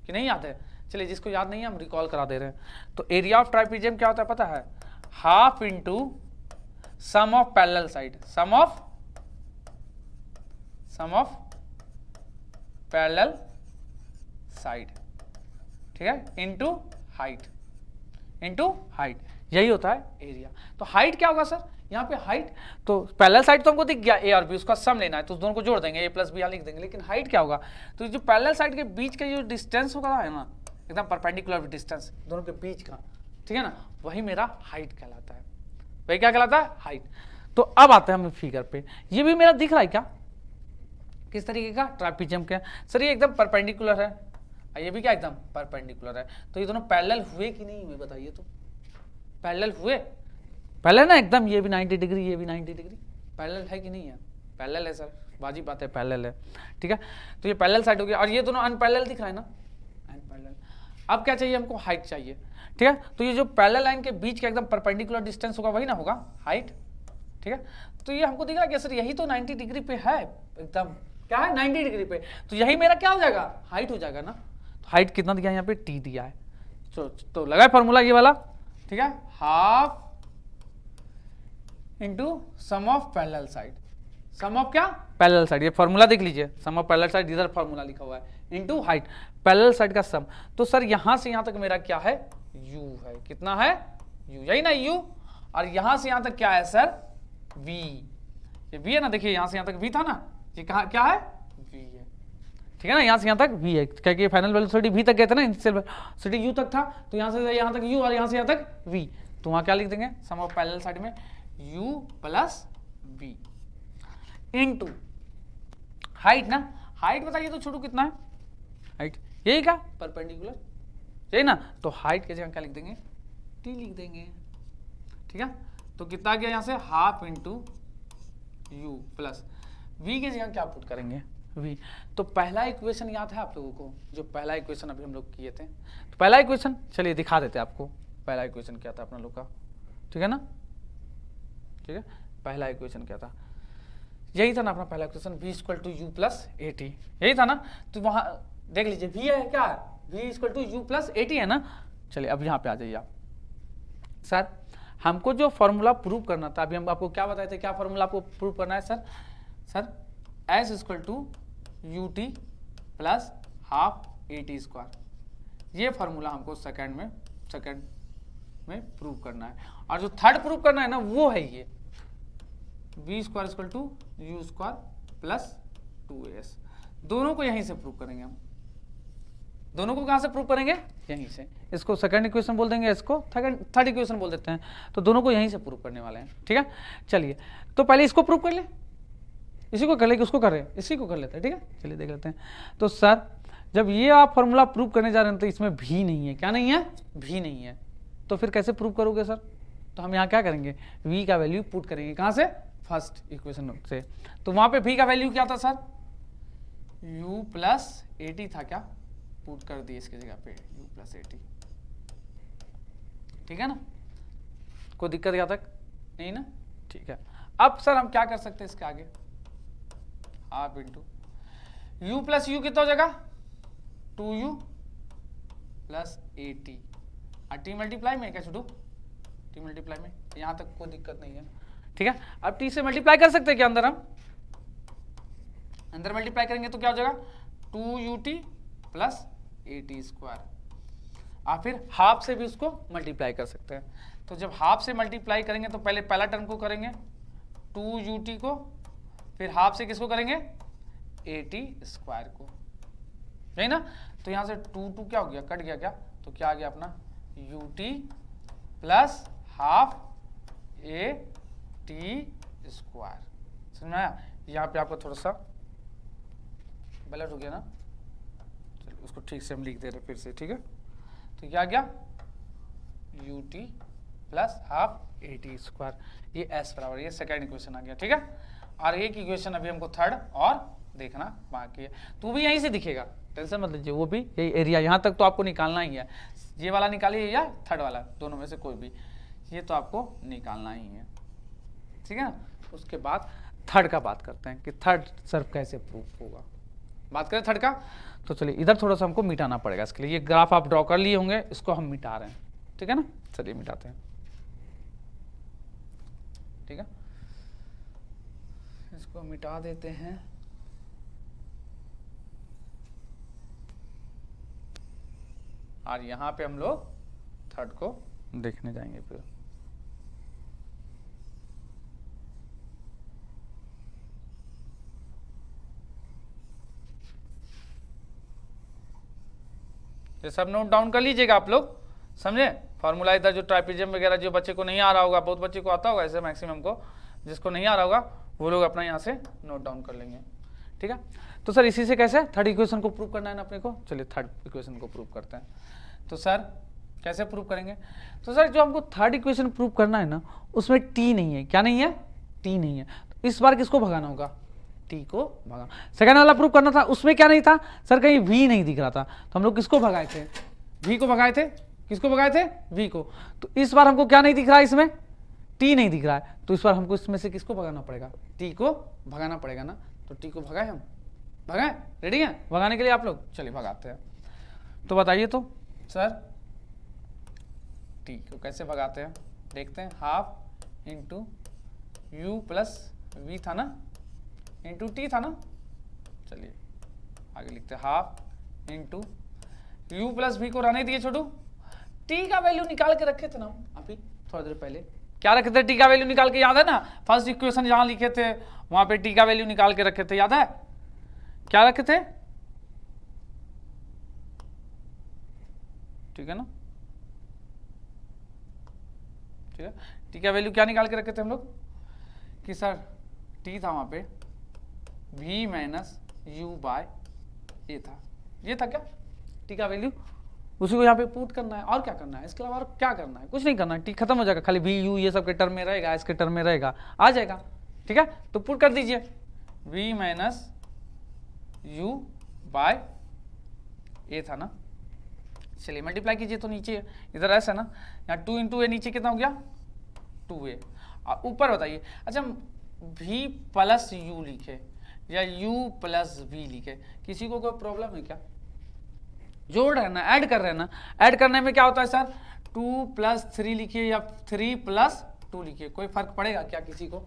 कि नहीं याद है? चलिए जिसको याद नहीं है हम रिकॉल करा दे रहे हैं। तो एरिया ऑफ ट्राइपीजियम क्या होता है पता है, half into sum of parallel side, sum of parallel side, ठीक है, इंटू हाइट, यही होता है एरिया। तो हाइट क्या होगा सर, यहाँ पे हाइट, तो पैरेलल साइड तो हमको दिख गया ए और बी, उसका सम लेना है तो उस दोनों को जोड़ देंगे, ए प्लस बी लिख देंगे। लेकिन हाइट क्या होगा, तो जो पैरेलल साइड के बीच का जो डिस्टेंस होगा है ना, एकदम परपेंडिकुलर डिस्टेंस दोनों के बीच का, ठीक है ना, वही मेरा हाइट कहलाता है। वही क्या कहलाता है, हाइट। तो अब आते हैं हम फिगर पे, ये भी मेरा दिख रहा है क्या, किस तरीके का, ट्राइपीजियम का। सर ये एकदम परपेंडिकुलर है, ये भी क्या एकदम परपेंडिकुलर है। तो ये दोनों पैरेलल हुए कि नहीं हुए बताइए? तो पैरेलल हुए, पैरेलल ना एकदम, ये भी 90 डिग्री, ये भी 90 डिग्री, पैरेलल है कि नहीं है? पैरेलल है सर, बाजी बात है, पैरेलल है। ठीक है, तो ये पैरेलल साइड हो गया, और ये दोनों अनपैरेलल दिख रहा है ना, अनपैरेलल। अब क्या चाहिए हमको, हाइट चाहिए। ठीक है, तो ये जो पैरेलल लाइन के बीच का एकदम परपेंडिकुलर डिस्टेंस होगा वही ना होगा हाइट। ठीक है, तो ये हमको दिख रहा है कि सर यही तो 90 डिग्री पे है, एकदम क्या है 90 डिग्री पे, तो यही मेरा क्या हो जाएगा, हाइट हो जाएगा ना। तो हाइट कितना दिया है यहाँ पे, टी दिया है। तो लगा फॉर्मूला ये वाला, ठीक है, half into sum of parallel side, sum of क्या, पैरेलल साइड, ये फॉर्मूला देख लीजिए, सम ऑफ पैरेलल साइड, इधर फॉर्मूला लिखा हुआ है, इंटू हाइट, पैरेलल साइड का सम। तो सर यहां से यहां तक मेरा क्या है, u है, कितना है, u, यही ना u, और यहां से यहां तक क्या है सर, v, ये v है ना, देखिए यहां से यहां तक v था ना, ये कहा क्या है, v है। ठीक है ना, यहां से यहां तक v है, क्योंकि फाइनल वेलोसिटी v तक गए थे ना, इनिशियल वेलोसिटी u तक था, तो यहां से यहां तक u और यहां से यहां तक v, तो वहां क्या लिख देंगे, सम ऑफ पैरेलल साइड में u plus v into height ना, हाइट बताइए तो छोटू कितना है, हाइट यही का परपेंडिकुलर, यही ना, तो हाइट की जगह क्या लिख देंगे, t लिख देंगे। ठीक है, तो कितना गया यहाँ से, half into u plus v की जगह क्या पुट करेंगे, v। तो पहला इक्वेशन याद है आप लोगों को, जो पहला इक्वेशन अभी हम लोग किए थे, तो पहला इक्वेशन चलिए दिखा देते हैं आपको, पहला इक्वेशन क्या था अपना लोग का, ठीक है ना, ठीक है, पहला इक्वेशन क्या था, यही था ना अपना पहला equation, v equal to u plus a t, यही था ना। तो वहां देख लीजिए v है क्या, v equal to u plus a t है ना। चलिए अब यहाँ पे आ जाइए आप, सर हमको जो फॉर्मूला प्रूव करना था, अभी हम आपको क्या बताए थे, क्या फॉर्मूला आपको प्रूव करना है sir s equal to u t plus half a t square, ये फॉर्मूला हमको सेकंड में प्रूव करना है। और जो थर्ड प्रूव करना है ना वो है ये v square equal to u square plus 2s, दोनों को यहीं से प्रूव करेंगे हम, दोनों को कहां से प्रूव करेंगे, यहीं से। इसको सेकंड इक्वेशन बोल देंगे, इसको थर्ड इक्वेशन बोल देते हैं, तो दोनों को यहीं से प्रूव करने वाले हैं। ठीक है, चलिए तो पहले इसको प्रूव कर ले, इसी को कर ले कि उसको कर रहे हैं, इसी को कर लेते हैं। ठीक है, चलिए देख लेते हैं। तो सर जब ये आप फॉर्मूला प्रूव करने जा रहे हैं तो इसमें भी नहीं है, क्या नहीं है, भी नहीं है, तो फिर कैसे प्रूव करोगे सर? तो हम यहाँ क्या करेंगे, v का वैल्यू पुट करेंगे, कहाँ से, फर्स्ट इक्वेशन से। तो वहां पे v का वैल्यू क्या था sir, u plus a T था, क्या पुट कर दिए इसकी जगह पे u प्लस ए टी। ठीक है ना, कोई दिक्कत यहाँ तक नहीं ना? ठीक है, अब सर हम क्या कर सकते हैं इसके आगे, half into u plus you कितना हो जाएगा, 2u प्लस ए टी, और टी मल्टीप्लाई में क्या छोटू, टी मल्टीप्लाई में, यहां तक कोई दिक्कत नहीं है। ठीक है, अब टी से मल्टीप्लाई कर सकते हैं क्या, अंदर हम अंदर मल्टीप्लाई करेंगे तो क्या हो जाएगा, 2ut plus a t square, और फिर हाफ से भी उसको मल्टीप्लाई कर सकते हैं। तो जब हाफ से मल्टीप्लाई करेंगे तो पहले पहला टर्म को करेंगे 2ut को, फिर हाफ से किसको करेंगे, ए टी स्क्वायर को, यही ना। तो यहां से 2 क्या हो गया, कट गया क्या, तो क्या आ गया अपना ut plus half a t square, समझ में आया, यहाँ पे आपको थोड़ा सा ब्लर हो गया ना, चलो उसको ठीक से हम लिख दे रहे फिर से, ठीक है। तो क्या गया ut plus half AT square, ये s बराबर, ये सेकेंड इक्वेशन आ गया, ठीक है। और एक इक्वेशन अभी हमको थर्ड और देखना बाकी है, तो भी यहीं से दिखेगा, टेंशन मत लीजिए, वो भी यही एरिया यहाँ तक तो आपको निकालना ही है, ये वाला निकालिए या थर्ड वाला, दोनों में से कोई भी, ये तो आपको निकालना ही है, ठीक है ना। उसके बाद थर्ड का बात करते हैं कि थर्ड सर्व कैसे प्रूफ होगा। बात करें थर्ड का, तो चलिए इधर थोड़ा सा हमको मिटाना पड़ेगा, इसके लिए ये ग्राफ आप ड्रॉ कर लिए होंगे, इसको हम मिटा रहे हैं, ठीक है ना। चलिए मिटाते हैं, ठीक है, इसको मिटा देते हैं। और यहां पे हम लोग थर्ड को देखने जाएंगे फिर। ये सब नोट डाउन कर लीजिएगा आप लोग, समझे। फॉर्मूला इधर जो ट्राइपिज्म वगैरह जो बच्चे को नहीं आ रहा होगा, बहुत बच्चे को आता होगा ऐसे मैक्सिमम को, जिसको नहीं आ रहा होगा वो लोग अपना यहाँ से नोट डाउन कर लेंगे, ठीक है। तो सर इसी से कैसे थर्ड इक्वेशन को प्रूव करना है ना अपने को, चलिए थर्ड इक्वेशन को प्रूव करते हैं। तो सर कैसे प्रूव करेंगे, तो सर जो हमको थर्ड इक्वेशन प्रूव करना है ना, उसमें टी नहीं है, क्या नहीं है, टी नहीं है। तो इस बार किसको भगाना होगा, टी को भगा। सेकंड वाला प्रूव करना था, उसमें क्या नहीं था सर, कहीं वी नहीं दिख रहा था, तो हम लोग किसको भगाए थे, वी को भगाए थे, किसको भगाए थे, वी को। तो इस बार हमको क्या नहीं दिख रहा है, इसमें टी नहीं दिख रहा है, तो इस बार हमको इसमें से किसको भगाना पड़ेगा, टी को भगाना पड़ेगा ना। तो टी को भगाए, हम भगाए, रेडी है भगाने के लिए आप लोग, चलिए भगाते हैं। तो बताइए तो सर टी को कैसे भगाते हैं, देखते हैं। Half into u plus v था ना, इंटू टी था ना, चलिए आगे लिखते हैं। Half into u plus v को रहने दिए छोटू, टी का वैल्यू निकाल के रखे थे ना अभी थोड़ी देर पहले, क्या रखे थे, टी का वैल्यू निकाल के, याद है ना। फर्स्ट इक्वेशन जहां लिखे थे वहां पे टी का वैल्यू निकाल के रखे थे, याद है क्या रखे थे, ठीक है ना, ठीक है। टी का वैल्यू क्या निकाल के रखे थे हम लोग कि सर टी था वहां पे v माइनस यू बाय ए था, ये था क्या टी का वैल्यू, उसी को यहाँ पे पुट करना है, और क्या करना है, इसके अलावा और क्या करना है, कुछ नहीं करना है, टी खत्म हो जाएगा, खाली वी यू ये सब के टर्म में रहेगा, इसके टर्म में रहेगा, आ जाएगा, ठीक है। तो पुट कर दीजिए v माइनस यू बाय ए था ना, चलिए मल्टीप्लाई कीजिए, तो नीचे इधर ऐसा ना, यहाँ 2 इंटू ए, नीचे कितना हो गया 2a, और ऊपर बताइए, अच्छा v प्लस यू लिखे या u प्लस v लिखे, किसी को कोई प्रॉब्लम है क्या, जोड़ रहे हैं ना, ऐड कर रहे हैं ना, ऐड करने में क्या होता है सर, 2 प्लस 3 लिखिए या 3 प्लस 2 लिखिए, कोई फर्क पड़ेगा क्या किसी को,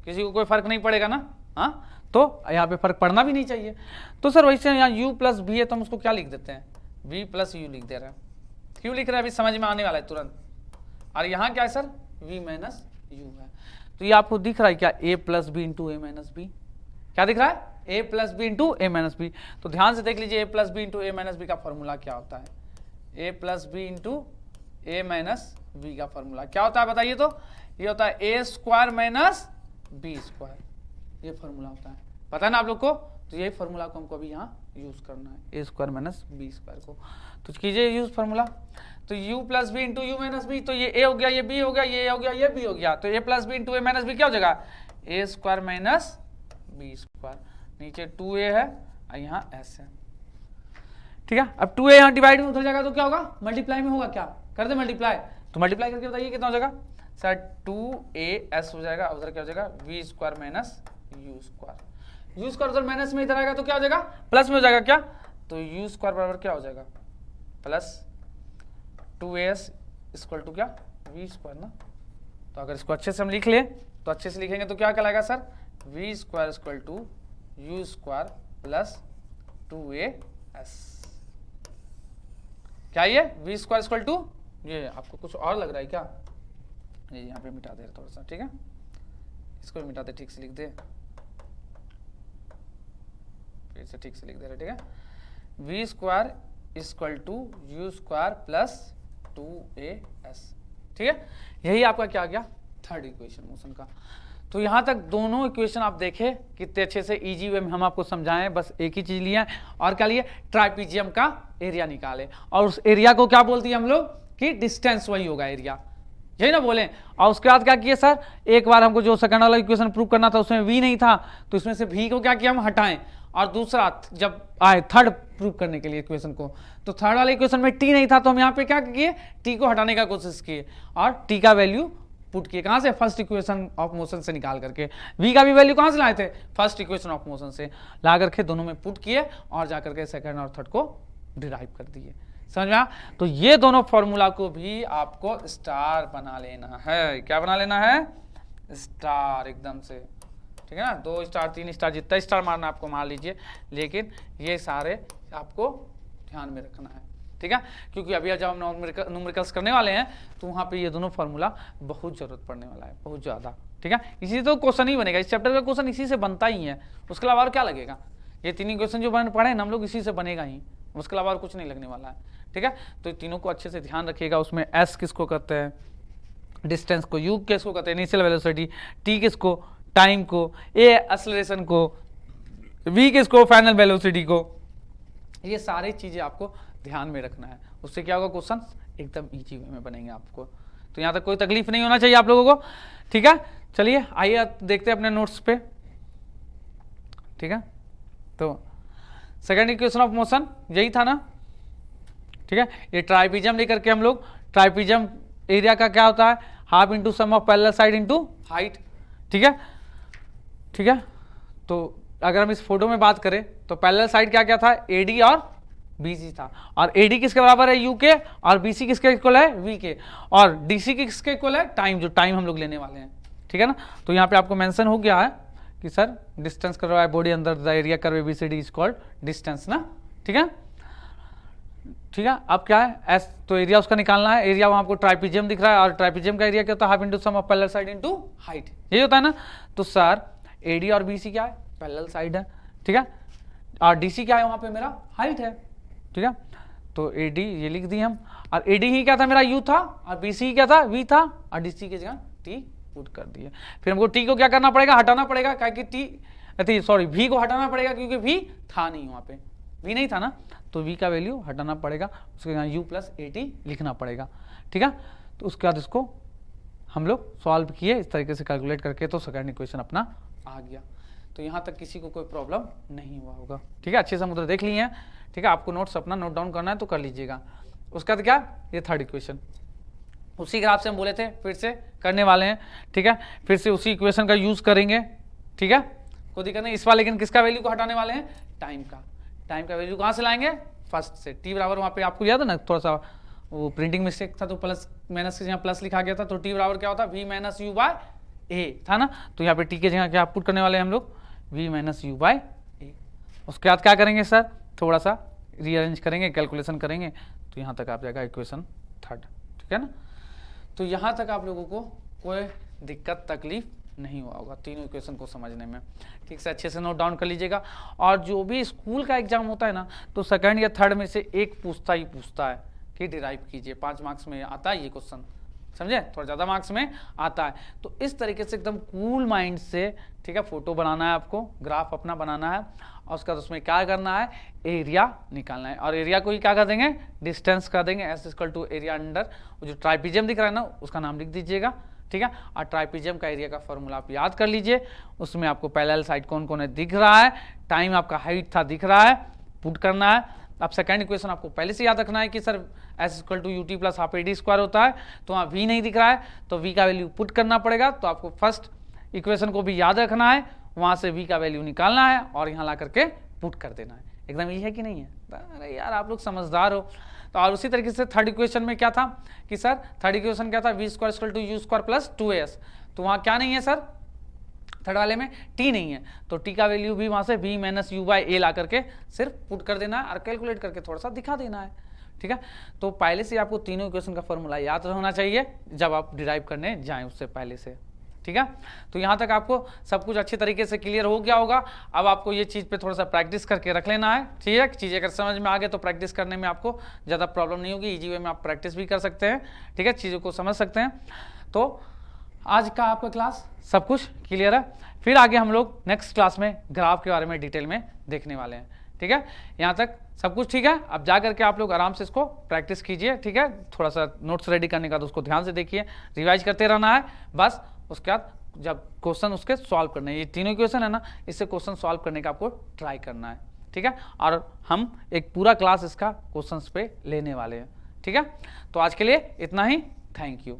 किसी को कोई फर्क नहीं पड़ेगा ना, हाँ। तो यहाँ पे फर्क पड़ना भी नहीं चाहिए। तो सर वैसे यहाँ u प्लस v है, तो हम उसको क्या लिख देते हैं, v प्लस यू लिख दे रहे हैं, क्यों लिख रहे हैं अभी समझ में आने वाला है तुरंत। और यहाँ क्या है सर, v माइनस यू है, तो ये आपको दिख रहा है क्या, a plus b into a minus b, क्या दिख रहा है, a plus b into a minus b. तो ध्यान से देख लीजिए, a plus b into a minus b का फॉर्मूला क्या होता है, a plus b into a minus b का फॉर्मूला क्या होता है बताइए तो, ये होता है a square minus b square, ये फॉर्मूला होता है, पता है ना आप लोग को। तो यही फॉर्मूला को हमको अभी यहाँ यूज करना है, a square minus b square को, तो कीजिए यूज फॉर्मूला। तो u plus b into u minus b, तो ये a हो गया, ये b हो गया, ये a हो गया, ये b हो गया, तो a plus b into a minus b क्या हो जाएगा, a square minus b square, नीचे 2a है और यहाँ s है, ठीक है। अब 2a यहाँ डिवाइड में उधर जाएगा तो क्या होगा, मल्टीप्लाई में होगा, क्या कर दे मल्टीप्लाई, तो मल्टीप्लाई करके बताइए कितना हो जाएगा सर, 2as हो जाएगा, उधर क्या हो जाएगा v square minus you square, you square उधर माइनस में इधर आएगा तो क्या हो जाएगा, प्लस में हो जाएगा क्या, तो यू स्क्वायर बराबर क्या हो जाएगा, प्लस 2as इक्वल टू क्या, v स्क्वायर ना। तो अगर इसको अच्छे से हम लिख ले, तो अच्छे से लिखेंगे तो क्या कहलाएगा sir, v square equal to u square plus 2as, क्या ये v स्क्वायर इक्वल टू, ये आपको कुछ और लग रहा है क्या, ये यहाँ पे मिटा दे थोड़ा सा, ठीक है, इसको भी मिटा दे, ठीक से लिख दे, फिर से ठीक से लिख दे रहे, ठीक है। v square equal to u square plus 2as, ठीक है। यही आपका क्या आ गया, थर्ड इक्वेशन मोशन का। तो यहाँ तक दोनों इक्वेशन आप देखें कितने अच्छे से इजी वे में हम आपको समझाएं, बस एक ही चीज लिया है और क्या लिए, ट्राइपीजियम का एरिया निकाले और उस एरिया को क्या बोलते हैं हम लोग कि डिस्टेंस वही होगा एरिया, यही ना बोले। और उसके बाद क्या किए सर, एक बार हमको जो सेकंड वाला इक्वेशन प्रूव करना था उसमें v नहीं था तो इसमें से v को क्या किया हम हटाएं, और दूसरा जब आए थर्ड प्रूव करने के लिए इक्वेशन को, तो थर्ड वाले इक्वेशन में t नहीं था तो हम यहाँ पे क्या किए, t को हटाने का कोशिश किए और t का वैल्यू पुट किए, कहां से, फर्स्ट इक्वेशन ऑफ मोशन से निकाल करके। v का भी वैल्यू कहां से लाए थे, फर्स्ट इक्वेशन ऑफ मोशन से ला करके दोनों में पुट किए और जाकर के सेकंड और थर्ड को डिराइव कर दिए। समझ में आया? तो ये दोनों फॉर्मूला को भी आपको स्टार बना लेना है। क्या बना लेना है, स्टार एकदम से, ठीक है ना। 2 स्टार 3 स्टार जितना स्टार मारना आपको मार लीजिए, लेकिन ये सारे आपको ध्यान में रखना है, ठीक है। क्योंकि अभी जब हम न्यूमेरिकल्स करने वाले हैं तो वहाँ पे ये दोनों फार्मूला बहुत जरूरत पड़ने वाला है, बहुत ज़्यादा, ठीक है। इसी तो क्वेश्चन ही बनेगा, इस चैप्टर का क्वेश्चन इसी से बनता ही है, उसके अलावा और क्या लगेगा। ये तीनों क्वेश्चन जो पढ़े ना हम लोग इसी से बनेगा ही, उसके अलावा और कुछ नहीं लगने वाला है, ठीक है। तो तीनों को अच्छे से ध्यान रखिएगा। उसमें एस किसको कहते हैं, डिस्टेंस को, यू किसको कहते हैं, इनिशियल वेलोसिटी, टी किसको, टाइम को, ए एक्सेलरेशन को, वी किसको, फाइनल वेलोसिटी को। ये सारी चीजें आपको ध्यान में रखना है, उससे क्या होगा, क्वेश्चन एकदम इजी वे में बनेंगे आपको। तो यहाँ तक कोई तकलीफ नहीं होना चाहिए आप लोगों को, ठीक है। चलिए आइए देखते हैं अपने नोट्स पे, ठीक है। तो सेकंड इक्वेशन ऑफ मोशन यही था ना, ठीक है। ये ट्राइपीजियम लेकर के हम लोग, ट्राइपीजियम एरिया का क्या होता है, half into sum of parallel side into height, ठीक है, ठीक है। तो अगर हम इस फोटो में बात करें तो पैरेलल साइड क्या क्या था, एडी और बीसी था, और एडी किसके बराबर है, यू के, और बीसी किसके इक्वल है, वी के, और डीसी किसके इक्वल है, टाइम, जो टाइम हम लोग लेने वाले हैं, ठीक है ना। तो यहाँ पे आपको मेंशन हो गया है कि सर डिस्टेंस कर रहा है बॉडी अंदर the area curve ABCD is called distance ना, ठीक है, ठीक है। अब क्या है, एस, तो एरिया उसका निकालना है। एरिया वहाँ आपको ट्राइपीजियम दिख रहा है, और ट्राइपीजियम का एरिया क्या होता है, half into sum of parallel side into height, यही होता है ना। तो सर एडी और बीसी क्या है, पैरेलल साइड है, ठीक है, और डीसी क्या है वहाँ पे मेरा हाइट है, ठीक है। तो एडी ये लिख दिए हम, और एडी ही क्या था मेरा, यू था, और बीसी क्या था, वी था, और डीसी की जगह टी पुट कर दिए। फिर हमको टी को क्या करना पड़ेगा, हटाना पड़ेगा, क्या कि टी सॉरी वी को हटाना पड़ेगा क्योंकि वी था नहीं वहाँ पे, वी नहीं था ना, तो v का वैल्यू हटाना पड़ेगा, उसके यहाँ u प्लस ए टी लिखना पड़ेगा, ठीक है। तो उसके बाद इसको हम लोग सॉल्व किए इस तरीके से कैलकुलेट करके, तो सेकंड इक्वेशन अपना आ गया। तो यहाँ तक किसी को कोई प्रॉब्लम नहीं हुआ होगा, ठीक है। अच्छे से मुद्रा देख लिए हैं, ठीक है। आपको नोट्स अपना नोट डाउन करना है तो कर लीजिएगा। उसके बाद क्या, ये थर्ड इक्वेशन उसी ग्राफ से हम बोले थे फिर से करने वाले हैं, ठीक है। फिर से उसी इक्वेशन का यूज करेंगे, ठीक है, कोई दिक्कत नहीं। इस बार लेकिन किसका वैल्यू को हटाने वाले हैं, टाइम का। टाइम का वैल्यू कहाँ से लाएंगे, फर्स्ट से, टी बराबर, वहाँ पे आपको याद है ना थोड़ा सा वो प्रिंटिंग मिस्टेक था, तो प्लस माइनस के जगह प्लस लिखा गया था, तो टी बराबर क्या होता है, वी माइनस यू बाय ए था ना। तो यहाँ पे टी के जगह क्या पुट करने वाले हैं हम लोग, वी माइनस यू बाय ए। उसके बाद क्या करेंगे सर, थोड़ा सा रीअरेंज करेंगे, कैलकुलेशन करेंगे, तो यहाँ तक आप जाएगा इक्वेशन थर्ड, ठीक है ना। तो यहाँ तक आप लोगों को कोई दिक्कत तकलीफ नहीं हुआ होगा तीनों इक्वेशन को समझने में, ठीक से अच्छे से नोट डाउन कर लीजिएगा। और जो भी स्कूल का एग्जाम होता है ना, तो सेकंड या थर्ड में से एक पूछता ही पूछता है कि डिराइव कीजिए, 5 मार्क्स में आता है ये क्वेश्चन, समझे, थोड़ा ज़्यादा मार्क्स में आता है। तो इस तरीके से एकदम कूल माइंड से, ठीक है, फोटो बनाना है आपको, ग्राफ अपना बनाना है, और उसका उसमें क्या करना है, एरिया निकालना है, और एरिया को ही क्या कर देंगे, डिस्टेंस कर देंगे, s equal to area under जो ट्राइपीजियम दिख रहा है ना उसका नाम लिख दीजिएगा, ठीक है। और ट्राइपीजियम का एरिया का फॉर्मूला आप याद कर लीजिए, उसमें आपको पैरेलल साइड कौन कौन है दिख रहा है, टाइम आपका हाइट था दिख रहा है, पुट करना है। अब सेकंड इक्वेशन आपको पहले से याद रखना है कि sir s equal to u t plus half a d square होता है, तो वहाँ वी नहीं दिख रहा है, तो वी का वैल्यू पुट करना पड़ेगा। तो आपको फर्स्ट इक्वेशन को भी याद रखना है, वहाँ से वी का वैल्यू निकालना है और यहाँ ला करके पुट कर देना है। एकदम ये है कि नहीं है, अरे यार आप लोग समझदार हो। तो और उसी तरीके से थर्ड इक्वेशन में क्या था कि सर थर्ड इक्वेशन क्या था, v square equal to u square plus 2as, तो वहाँ क्या नहीं है सर, थर्ड वाले में टी नहीं है, तो टी का वैल्यू भी वहाँ से वी माइनस यू बाई ए ला करके सिर्फ पुट कर देना है और कैलकुलेट करके थोड़ा सा दिखा देना है, ठीक है। तो पहले से आपको तीनों इक्वेशन का फॉर्मूला याद होना चाहिए जब आप डिराइव करने जाएं उससे पहले से, ठीक है। तो यहाँ तक आपको सब कुछ अच्छे तरीके से क्लियर हो गया होगा। अब आपको ये चीज़ पे थोड़ा सा प्रैक्टिस करके रख लेना है, ठीक है। चीज़ें अगर समझ में आ गए तो प्रैक्टिस करने में आपको ज़्यादा प्रॉब्लम नहीं होगी, ईजी वे में आप प्रैक्टिस भी कर सकते हैं, ठीक है, चीज़ों को समझ सकते हैं। तो आज का आपका क्लास सब कुछ क्लियर है। फिर आगे हम लोग नेक्स्ट क्लास में ग्राफ के बारे में डिटेल में देखने वाले हैं। ठीक है, यहाँ तक सब कुछ ठीक है। अब जा करके आप लोग आराम से इसको प्रैक्टिस कीजिए। ठीक है, थोड़ा सा नोट्स रेडी करने का तो उसको ध्यान से देखिए, रिवाइज करते रहना है बस। उसके बाद जब क्वेश्चन उसके सॉल्व करने हैं, ये तीनों क्वेश्चन है ना, इससे क्वेश्चन सॉल्व करने का आपको ट्राई करना है। ठीक है, और हम एक पूरा क्लास इसका क्वेश्चंस पे लेने वाले हैं। ठीक है, तो आज के लिए इतना ही। Thank you.